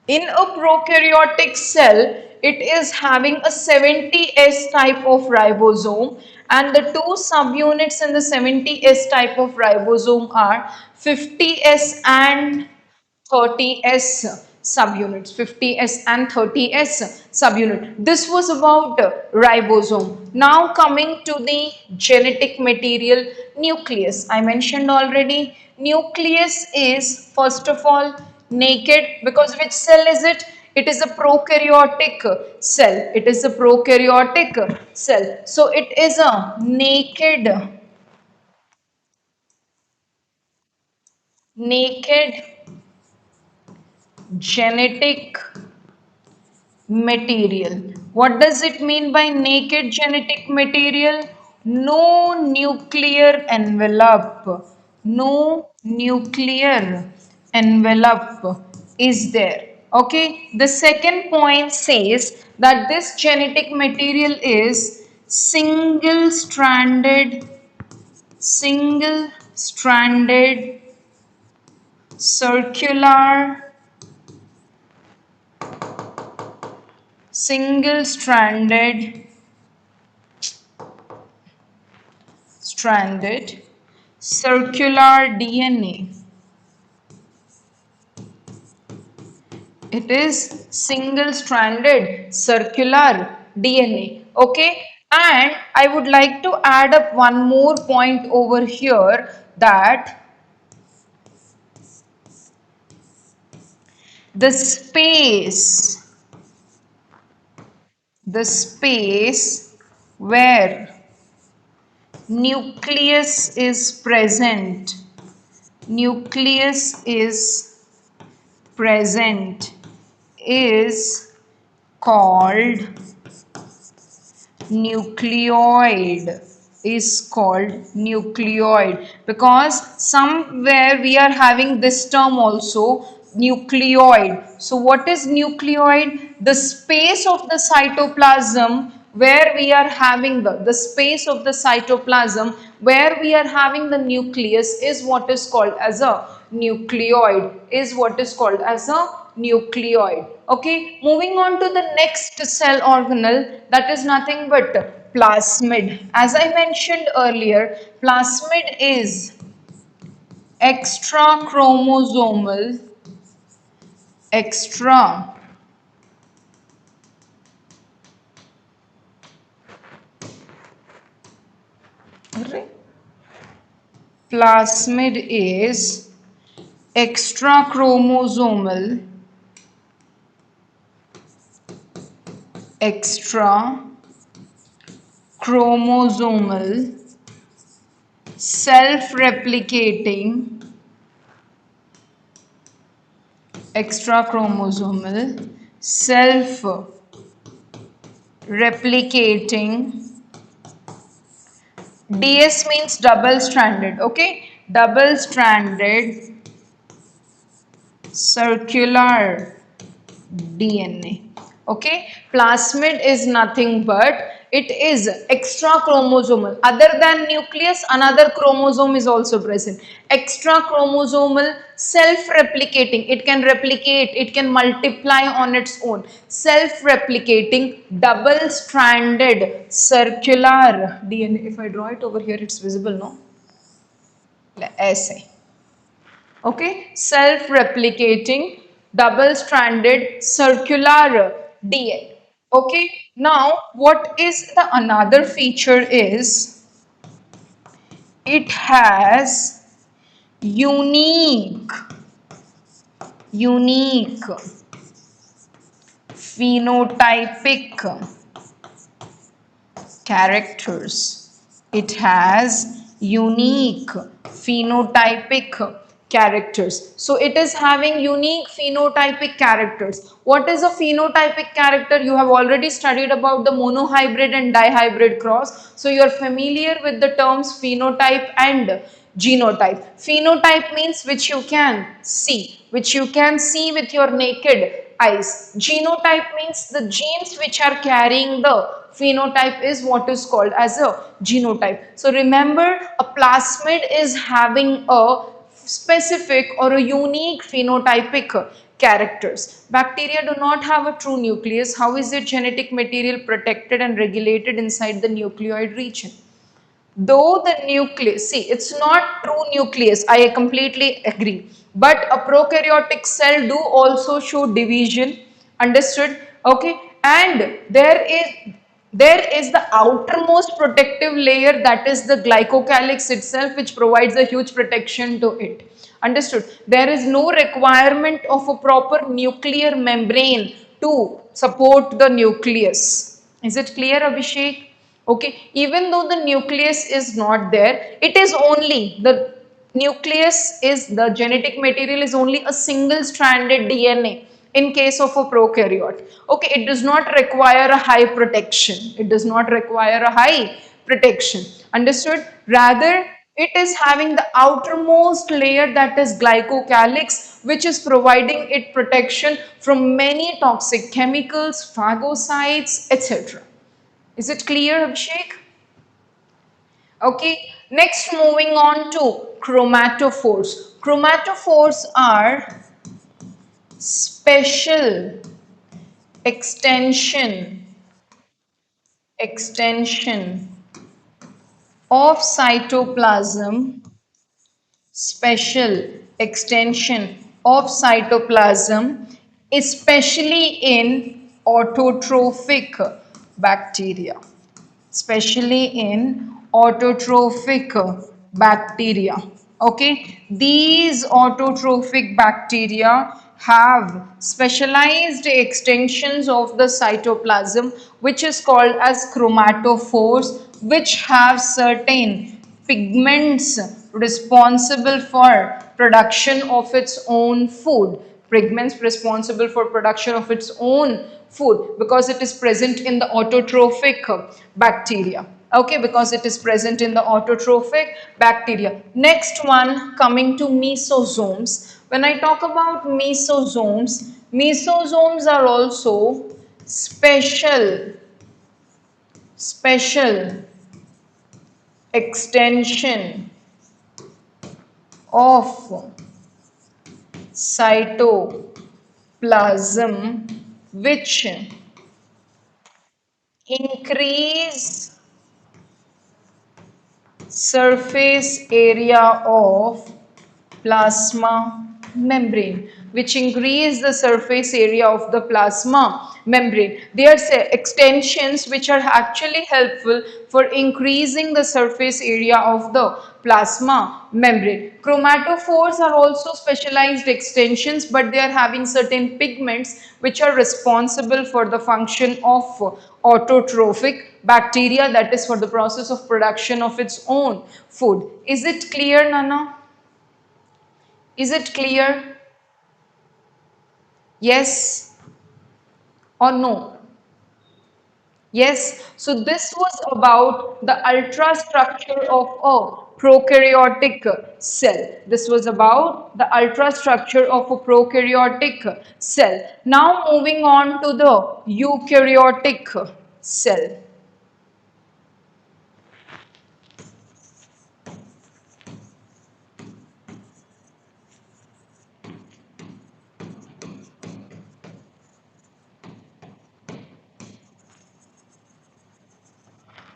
in a prokaryotic cell, it is having a 70s type of ribosome, and the two subunits in the 70s type of ribosome are 50s and 30s subunits, 50s and 30s subunit. This was about ribosome. Now coming to the genetic material, nucleus. I mentioned already, nucleus is first of all naked, because which cell is it? It is a prokaryotic cell. It is a prokaryotic cell. So it is a naked genetic material. What does it mean by naked genetic material? No nuclear envelope. no nuclear envelope is there. Okay, the second point says that this genetic material is single stranded circular single stranded circular DNA. It is single stranded circular DNA. Okay, and I would like to add up one more point over here, that the space where nucleus is present, nucleus is present is called nucleoid, because somewhere we are having this term also, nucleoid. So what is nucleoid? The space of the cytoplasm where we are having the space of the cytoplasm where we are having the nucleus is what is called as a nucleoid, Okay, moving on to the next cell organelle, that is nothing but plasmid. As I mentioned earlier, plasmid is extra chromosomal, extra plasmid is extra chromosomal self-replicating extra chromosomal self-replicating, DS means double stranded, okay, double stranded circular DNA. Okay, plasmid is nothing but it is extra chromosomal. Other than nucleus, another chromosome is also present. Extra chromosomal, self-replicating. It can replicate, it can multiply on its own. Self-replicating, double-stranded circular DNA. If I draw it over here, it's visible, no? ऐसे. Okay, self-replicating double-stranded circular DNA. Okay, now what is the another feature is it has unique phenotypic characters. It has unique phenotypic characters. So it is having unique phenotypic characters. What is a phenotypic character? You have already studied about the monohybrid and dihybrid cross. So you are familiar with the terms phenotype and genotype. Phenotype means which you can see, with your naked eyes. Genotype means the genes which are carrying the phenotype is what is called as a genotype. So remember, a plasmid is having a specific or a unique phenotypic characters. Bacteria do not have a true nucleus. How is their genetic material protected and regulated inside the nucleoid region? Though the nucleus, see, it's not true nucleus, I completely agree, but a prokaryotic cell do also show division, understood? Okay, and there is the outermost protective layer, that is the glycocalyx itself, which provides a huge protection to it, understood? There is no requirement of a proper nuclear membrane to support the nucleus. Is it clear, Abhishek? Okay, even though the nucleus is not there, it is only the nucleus is the genetic material is only a single stranded DNA in case of a prokaryote. Okay, it does not require a high protection. Understood? Rather, It is having the outermost layer, that is glycocalyx, which is providing it protection from many toxic chemicals, phagocytes, etc. Is it clear, Abhishek? Okay, next moving on to chromatophores. Chromatophores are special extension of cytoplasm, special extension of cytoplasm, especially in autotrophic bacteria, especially in autotrophic bacteria. Okay, these autotrophic bacteria have specialized extensions of the cytoplasm, which is called as chromatophores, which have certain pigments responsible for production of its own food. Pigments responsible for production of its own food, because it is present in the autotrophic bacteria. Okay, because it is present in the autotrophic bacteria. Next one, coming to mesosomes. When I talk about mesosomes, mesosomes are also special extension of cytoplasm, which increase surface area of plasma membrane, which increase the surface area of the plasma membrane. They are extensions which are actually helpful for increasing the surface area of the plasma membrane. Chromatophores are also specialized extensions, but they are having certain pigments which are responsible for the function of autotrophic bacteria, that is for the process of production of its own food. Is it clear, Nana? Is it clear? Yes or no? Yes. So this was about the ultrastructure of a prokaryotic cell. This was about the ultrastructure of a prokaryotic cell. Now moving on to the eukaryotic cell.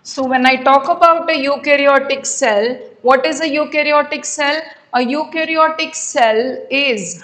So when I talk about a eukaryotic cell, what is a eukaryotic cell? A eukaryotic cell is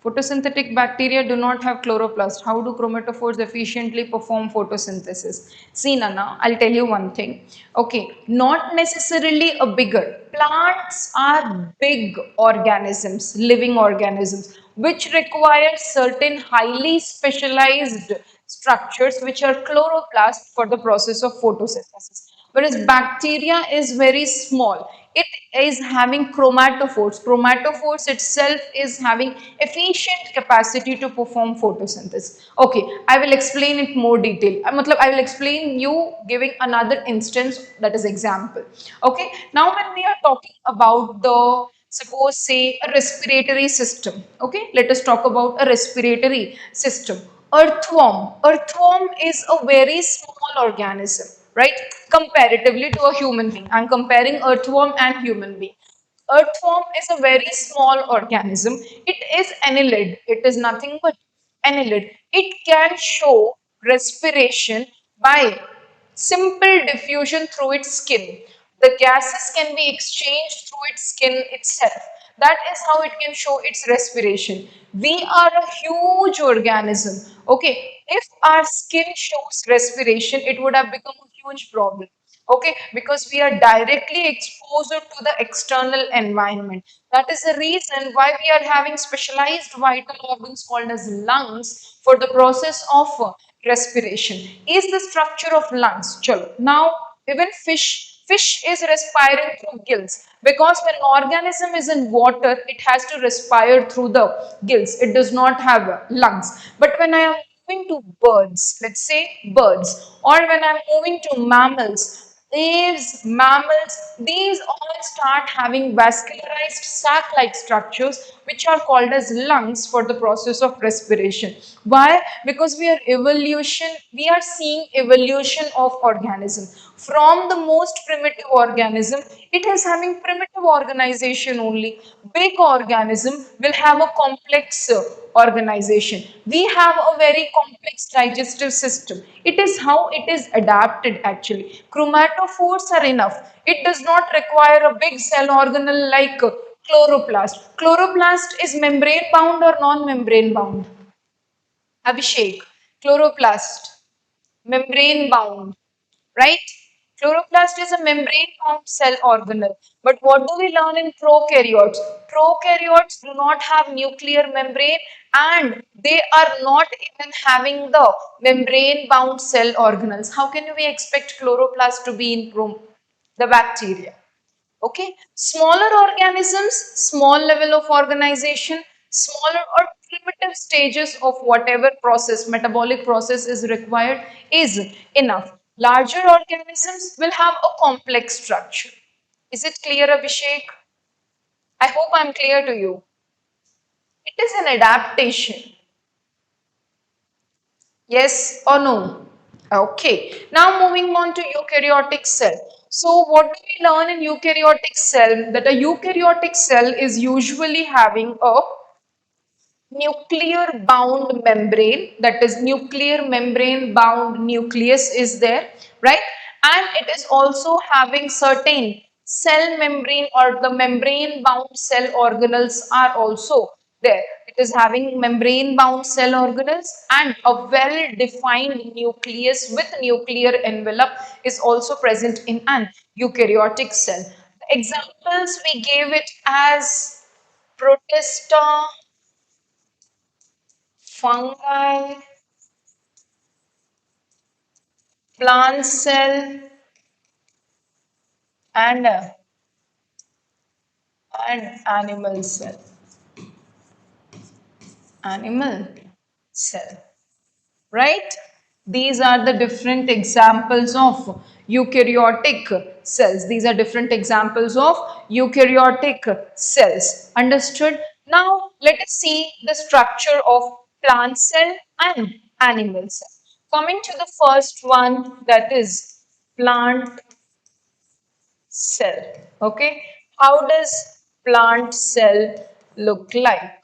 photosynthetic bacteria do not have chloroplast. How do chromatophores efficiently perform photosynthesis? See, Nana, I'll tell you one thing. Okay, not necessarily a bigger. Plants are big organisms, living organisms, which require certain highly specialized structures which are chloroplast for the process of photosynthesis. Whereas bacteria is very small. It is having chromatophores. Chromatophores itself is having efficient capacity to perform photosynthesis. Okay, I will explain it more detail. I will explain you giving another instance, that is example. Okay, now when we are talking about the, suppose say a respiratory system. Okay, let us talk about a respiratory system. Earthworm is a very small organism, right? Comparatively to a human being. I'm comparing earthworm and human being. Earthworm is a very small organism. It is annelid. It is nothing but annelid. It can show respiration by simple diffusion through its skin. The gases can be exchanged through its skin itself. That is how it can show its respiration. We are a huge organism. Okay, if our skin shows respiration, it would have become a huge problem. Okay, because we are directly exposed to the external environment. That is the reason why we are having specialized vital organs called as lungs for the process of respiration. Is the structure of lungs. Chalo. Now, even fish is respiring through gills, because when an organism is in water, it has to respire through the gills. It does not have lungs. But when I am moving to birds, let's say birds, or when I'm moving to mammals, aves, mammals, these all start having vascularized sac-like structures which are called as lungs for the process of respiration. Why? Because we are seeing evolution of organism. From the most primitive organism, it is having primitive organization only. Big organism will have a complex organization. We have a very complex digestive system. It is how it is adapted actually. Chromatophores are enough. It does not require a big cell organelle like chloroplast. Chloroplast is membrane bound or non-membrane bound? Abhishek, chloroplast, membrane bound, right? Chloroplast is a membrane bound cell organelle. But what do we learn in prokaryotes? Prokaryotes do not have nuclear membrane and they are not even having the membrane bound cell organelles. How can we expect chloroplast to be in the bacteria? Okay, smaller organisms, small level of organization, smaller or primitive stages of whatever process, metabolic process is required is enough. Larger organisms will have a complex structure. Is it clear, Abhishek? I hope I'm clear to you. It is an adaptation. Yes or no? Okay. Now moving on to eukaryotic cell. So what do we learn in eukaryotic cell? That a eukaryotic cell is usually having a nuclear bound membrane, that is nuclear membrane bound nucleus is there, right? And it is also having certain cell membrane or the membrane bound cell organelles are also there. It is having membrane bound cell organelles and a well defined nucleus with nuclear envelope is also present in an eukaryotic cell. The examples we gave it as protista, fungi, plant cell, and animal cell. Animal cell, right? These are the different examples of eukaryotic cells. These are different examples of eukaryotic cells. Understood? Now, let us see the structure of plant cell and animal cell. Coming to the first one, that is plant cell. Okay, how does plant cell look like?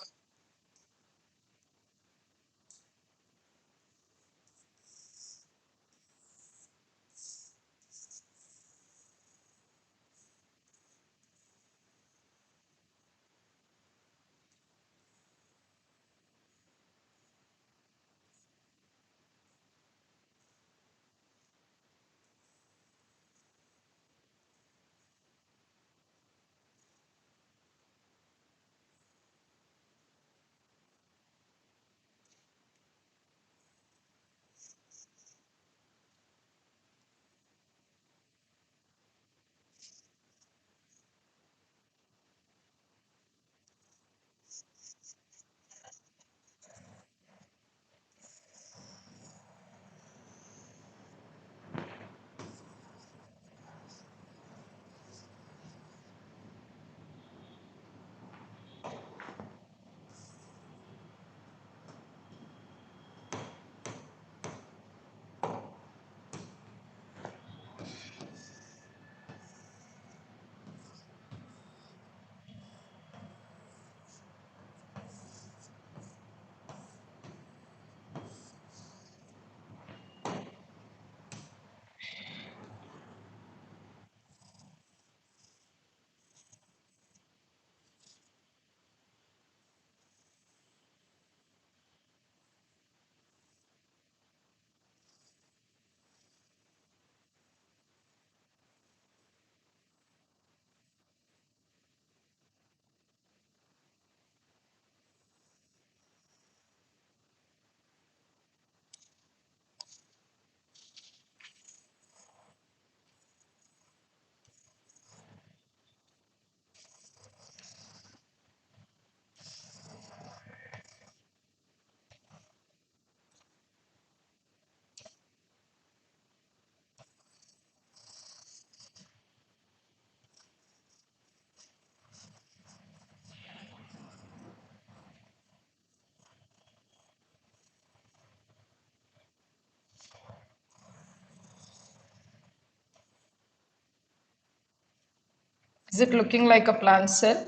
Is it looking like a plant cell?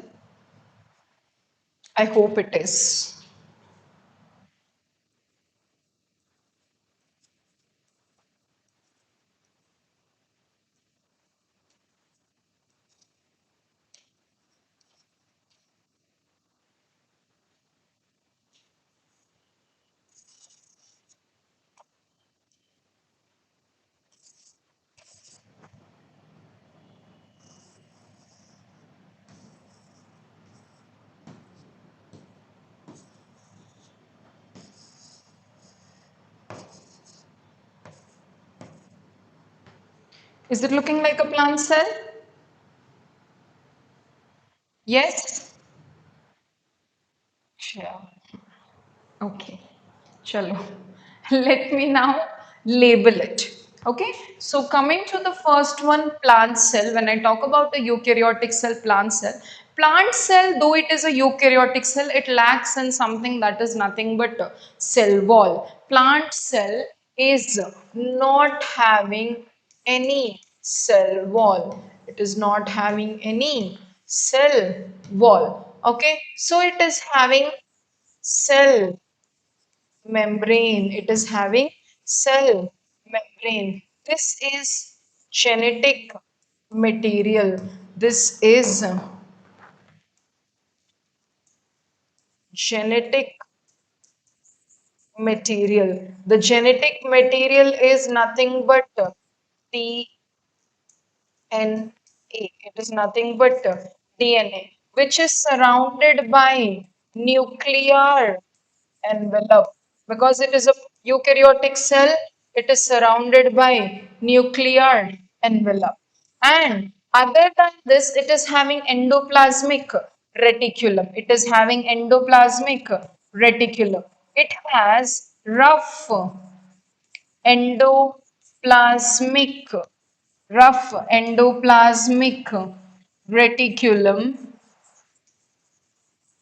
I hope it is. Is it looking like a plant cell? Yes? Sure. Okay. Chalo. Let me now label it. Okay. So coming to the first one, plant cell. When I talk about a eukaryotic cell, plant cell, though it is a eukaryotic cell, it lacks in something that is nothing but cell wall. Plant cell is not having any cell wall. It is not having any cell wall. Okay. So it is having cell membrane. It is having cell membrane. This is genetic material. This is genetic material. The genetic material is nothing but DNA. It is nothing but DNA, which is surrounded by nuclear envelope. Because it is a eukaryotic cell, it is surrounded by nuclear envelope. And other than this, it is having endoplasmic reticulum. It is having endoplasmic reticulum. It has rough endoplasmic endoplasmic reticulum,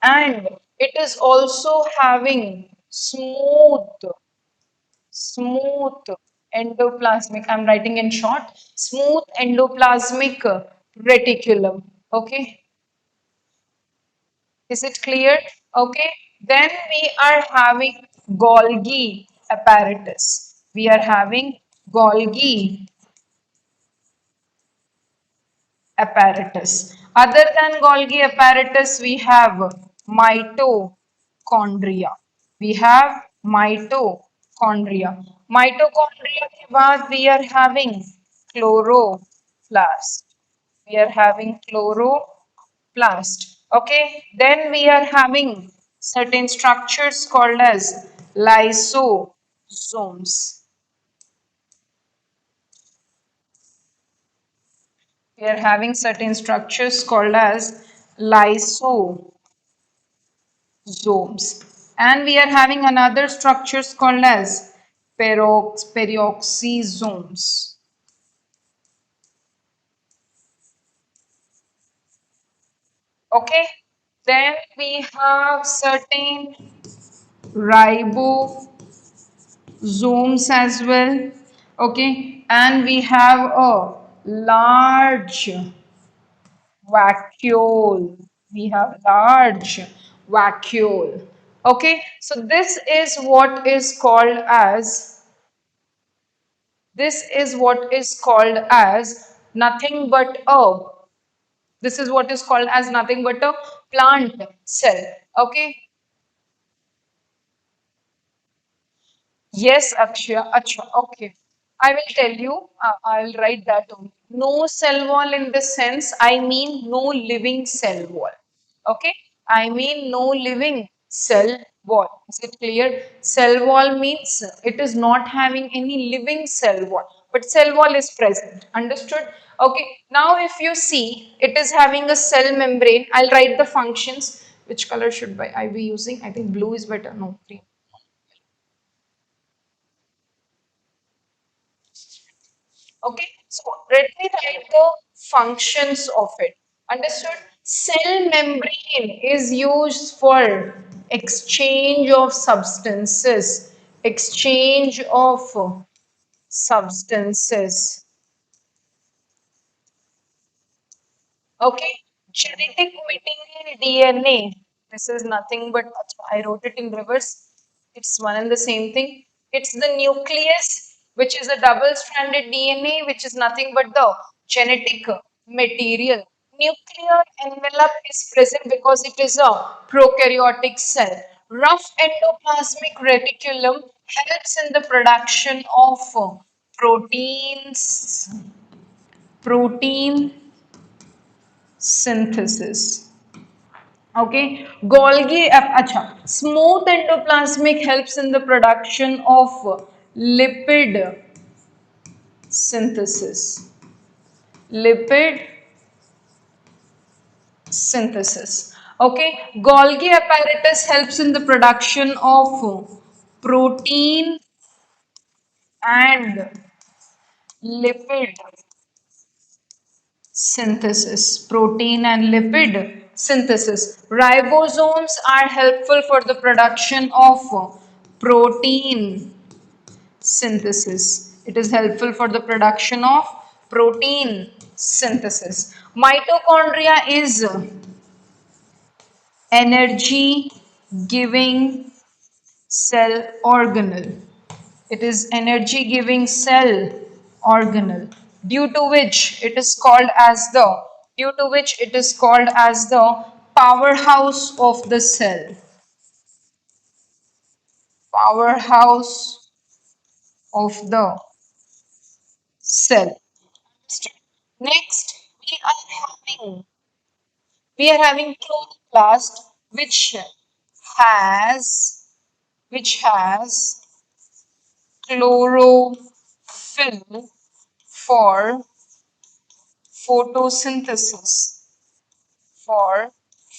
and it is also having smooth endoplasmic, I'm writing in short, smooth endoplasmic reticulum. Okay, is it clear? Okay, then we are having Golgi apparatus. We are having Golgi apparatus. Other than Golgi apparatus, we have mitochondria. We have mitochondria. Mitochondria के बाद we are having chloroplast. We are having chloroplast. Okay. Then we are having certain structures called as lysosomes. We are having certain structures called as lysosomes, and we are having another structures called as peroxisomes. Okay, then we have certain ribosomes as well. Okay, and we have a large vacuole. We have large vacuole. Okay, so this is what is called as nothing but a this is what is called as nothing but a plant cell. Okay. Yes, Akshya. Acha, okay. I will tell you, I'll write that only. No cell wall in the sense, I mean no living cell wall. Okay? I mean no living cell wall. Is it clear? Cell wall means it is not having any living cell wall, but cell wall is present. Understood? Okay. Now, if you see, it is having a cell membrane. I'll write the functions. Which color should I be using? I think blue is better. No, green. Okay, so let me write the functions of it. Understood? Cell membrane is used for exchange of substances, exchange of substances. Okay, genetic material DNA. This is nothing but I wrote it in reverse. It's one and the same thing. It's the nucleus, which is a double-stranded DNA, which is nothing but the genetic material. Nuclear envelope is present because it is a prokaryotic cell. Rough endoplasmic reticulum helps in the production of proteins, protein synthesis. Okay, Golgi, acha, smooth endoplasmic helps in the production of lipid synthesis. Lipid synthesis. Okay, Golgi apparatus helps in the production of protein and lipid synthesis, protein and lipid synthesis. Ribosomes are helpful for the production of protein synthesis. It is helpful for the production of protein synthesis. Mitochondria is energy giving cell organelle. It is energy giving cell organelle, due to which it is called as the powerhouse of the cell. Powerhouse of the cell. Next, we are having chloroplast, has which has chlorophyll for photosynthesis. For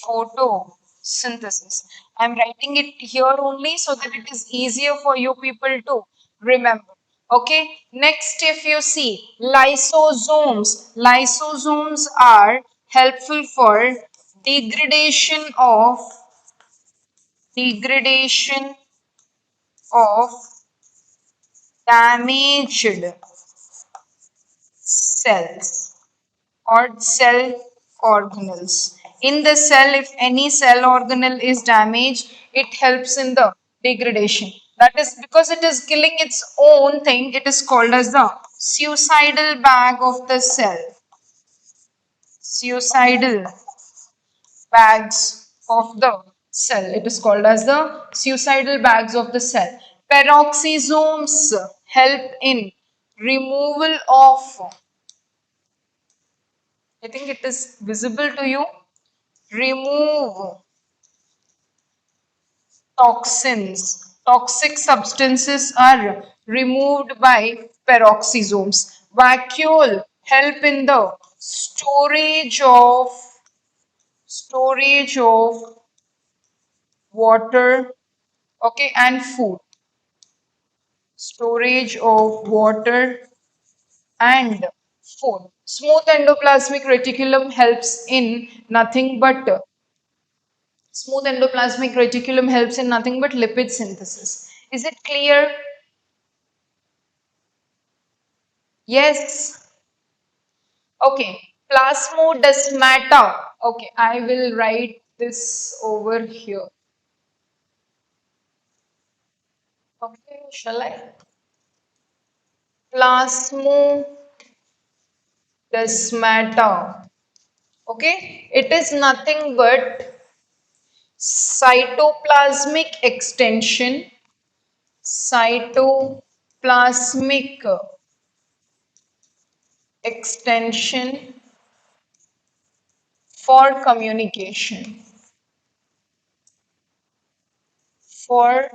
photosynthesis. I'm writing it here only so that it is easier for you people to remember. Okay, next, if you see lysosomes are helpful for degradation of degradation of damaged cells or cell organelles. In the cell, if any cell organelle is damaged, it helps in the degradation. That is because it is killing its own thing, it is called as the suicidal bag of the cell. Suicidal bags of the cell. It is called as the suicidal bags of the cell. Peroxisomes help in removal of, I think it is visible to you, remove toxins. Toxic substances are removed by peroxisomes. Vacuole help in the storage of water, okay, and food. Storage of water and food. Smooth endoplasmic reticulum helps in nothing but Smooth endoplasmic reticulum helps in nothing but lipid synthesis. Is it clear? Yes. Okay. Plasmodesmata. Okay, I will write this over here. Okay, shall I? Plasmodesmata. Okay, it is nothing but cytoplasmic extension, cytoplasmic extension for communication. For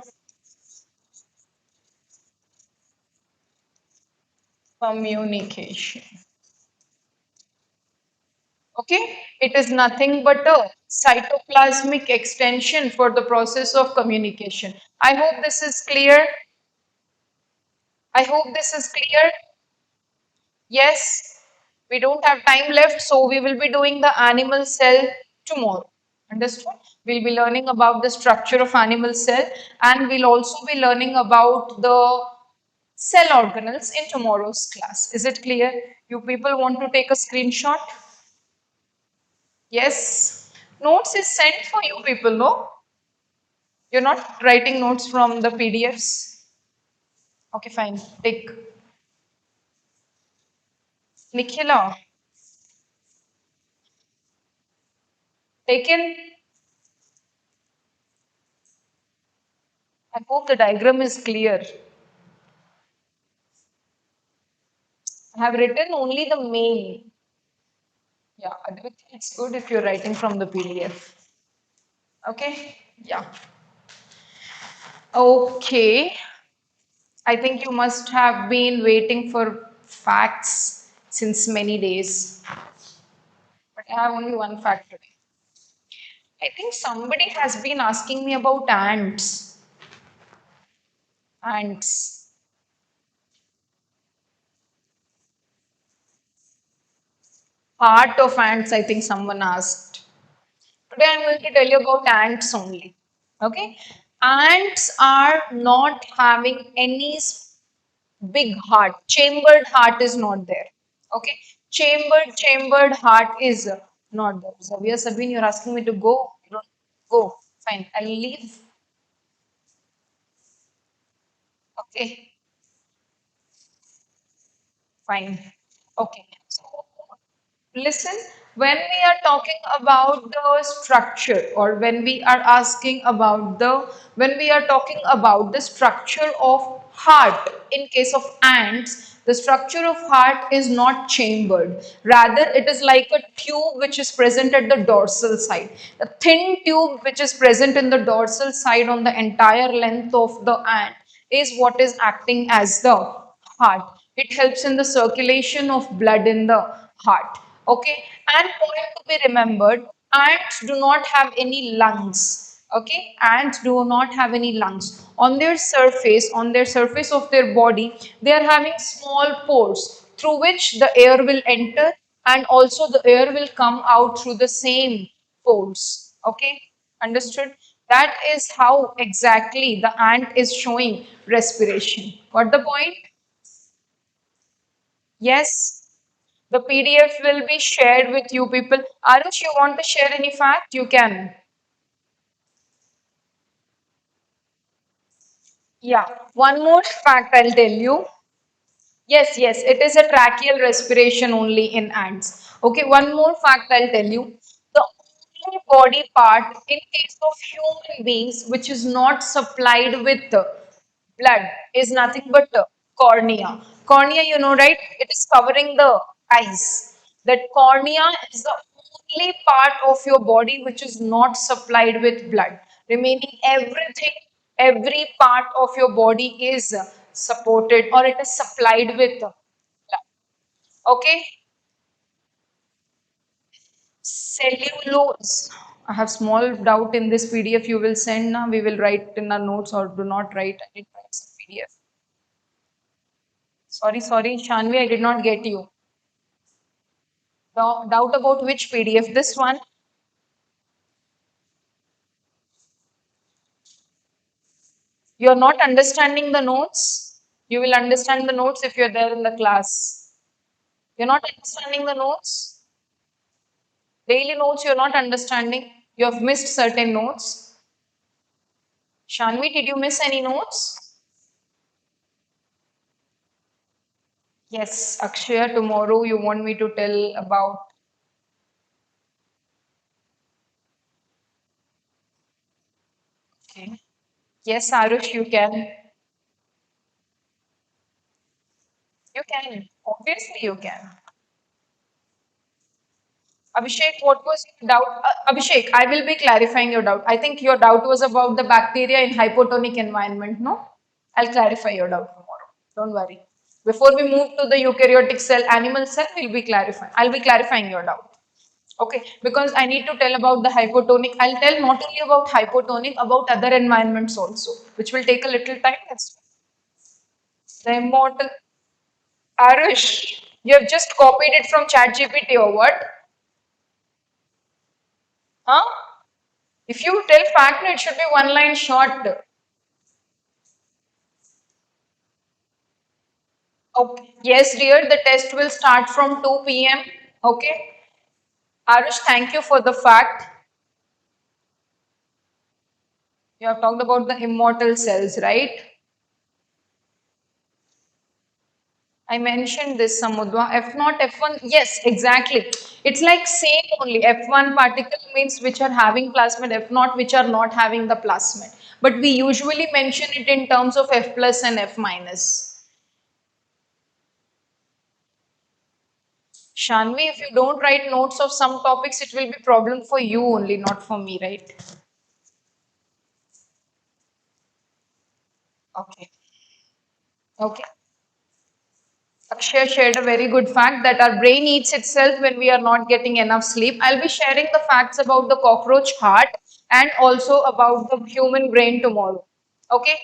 communication. Okay, it is nothing but a cytoplasmic extension for the process of communication. I hope this is clear. I hope this is clear. Yes, we don't have time left, so we will be doing the animal cell tomorrow. Understood? We'll be learning about the structure of animal cell, and we'll also be learning about the cell organelles in tomorrow's class. Is it clear? You people want to take a screenshot? Yes. Notes is sent for you people, no? You're not writing notes from the PDFs? Okay, fine. Take. Nikhila, taken. I hope the diagram is clear. I have written only the main. Yeah, Advait, it's good if you're writing from the PDF. Okay? Yeah. Okay. I think you must have been waiting for facts since many days. But I have only one fact today. I think somebody has been asking me about ants. Ants. Heart of ants, I think someone asked. Today I'm going to tell you about ants only. Okay? Ants are not having any big heart. Chambered heart is not there. Okay? Chambered heart is not there. Zavia Sabine, you're asking me to go. You don't go. Fine. I'll leave. Okay. Fine. Okay. So listen, when we are talking about the structure, or when we are asking about when we are talking about the structure of heart, in case of ants, the structure of heart is not chambered. Rather, it is like a tube which is present at the dorsal side. The thin tube which is present in the dorsal side on the entire length of the ant is what is acting as the heart. It helps in the circulation of blood in the heart. Okay, and point to be remembered, ants do not have any lungs. Okay, ants do not have any lungs. On their surface of their body, they are having small pores through which the air will enter, and also the air will come out through the same pores. Okay, understood? That is how exactly the ant is showing respiration. Got the point? Yes. The PDF will be shared with you people. Arush, you want to share any fact? You can. Yeah. One more fact I'll tell you. Yes, it is a tracheal respiration only in ants. Okay, one more fact I'll tell you. The only body part in case of human beings which is not supplied with blood is nothing but cornea. Cornea, you know, right? It is covering the eyes. That cornea is the only part of your body which is not supplied with blood. Remaining everything, every part of your body is supported, or it is supplied with blood. Okay? Cellulose. I have small doubt in this PDF you will send now. We will write in our notes, or do not write. I did write some PDF. Sorry, Shanvi, I did not get you. Doubt about which PDF? This one? You're not understanding the notes? You will understand the notes if you're there in the class. You're not understanding the notes? Daily notes you're not understanding? You have missed certain notes? Shanvi, did you miss any notes? Yes, Akshaya, tomorrow you want me to tell about. Okay. Yes, Arush, you can. You can. Obviously, you can. Abhishek, what was your doubt? Abhishek, I will be clarifying your doubt. I think your doubt was about the bacteria in hypotonic environment, no? I'll clarify your doubt tomorrow. Don't worry. Before we move to the eukaryotic cell, animal cell, we'll be clarifying. I'll be clarifying your doubt. Okay, because I need to tell about the hypotonic. I'll tell not only about hypotonic, about other environments also, which will take a little time. The immortal Arush, you have just copied it from ChatGPT or what? Huh? If you tell fact, no, it should be one line short. Okay. Yes, dear, the test will start from 2 p.m. Okay. Arush, thank you for the fact. You have talked about the immortal cells, right? I mentioned this, Samudra. F naught, F1, yes, exactly. It's like same only. F1 particle means which are having plasmid, F naught which are not having the plasmid. But we usually mention it in terms of F plus and F minus. Shanvi, if you don't write notes of some topics, it will be problem for you only, not for me, right? Okay. Okay. Akshay shared a very good fact that our brain eats itself when we are not getting enough sleep. I'll be sharing the facts about the cockroach heart and also about the human brain tomorrow. Okay?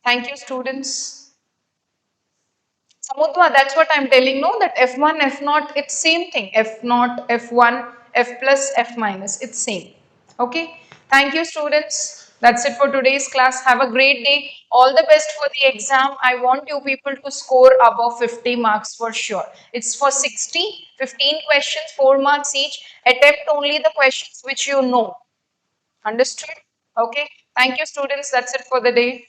Thank you, students. Samudra, that's what I'm telling. No, that F1, F naught, it's same thing. F naught, F1, F plus, F minus, it's same. Okay. Thank you, students. That's it for today's class. Have a great day. All the best for the exam. I want you people to score above 50 marks for sure. It's for 60, 15 questions, 4 marks each. Attempt only the questions which you know. Understood? Okay. Thank you, students. That's it for the day.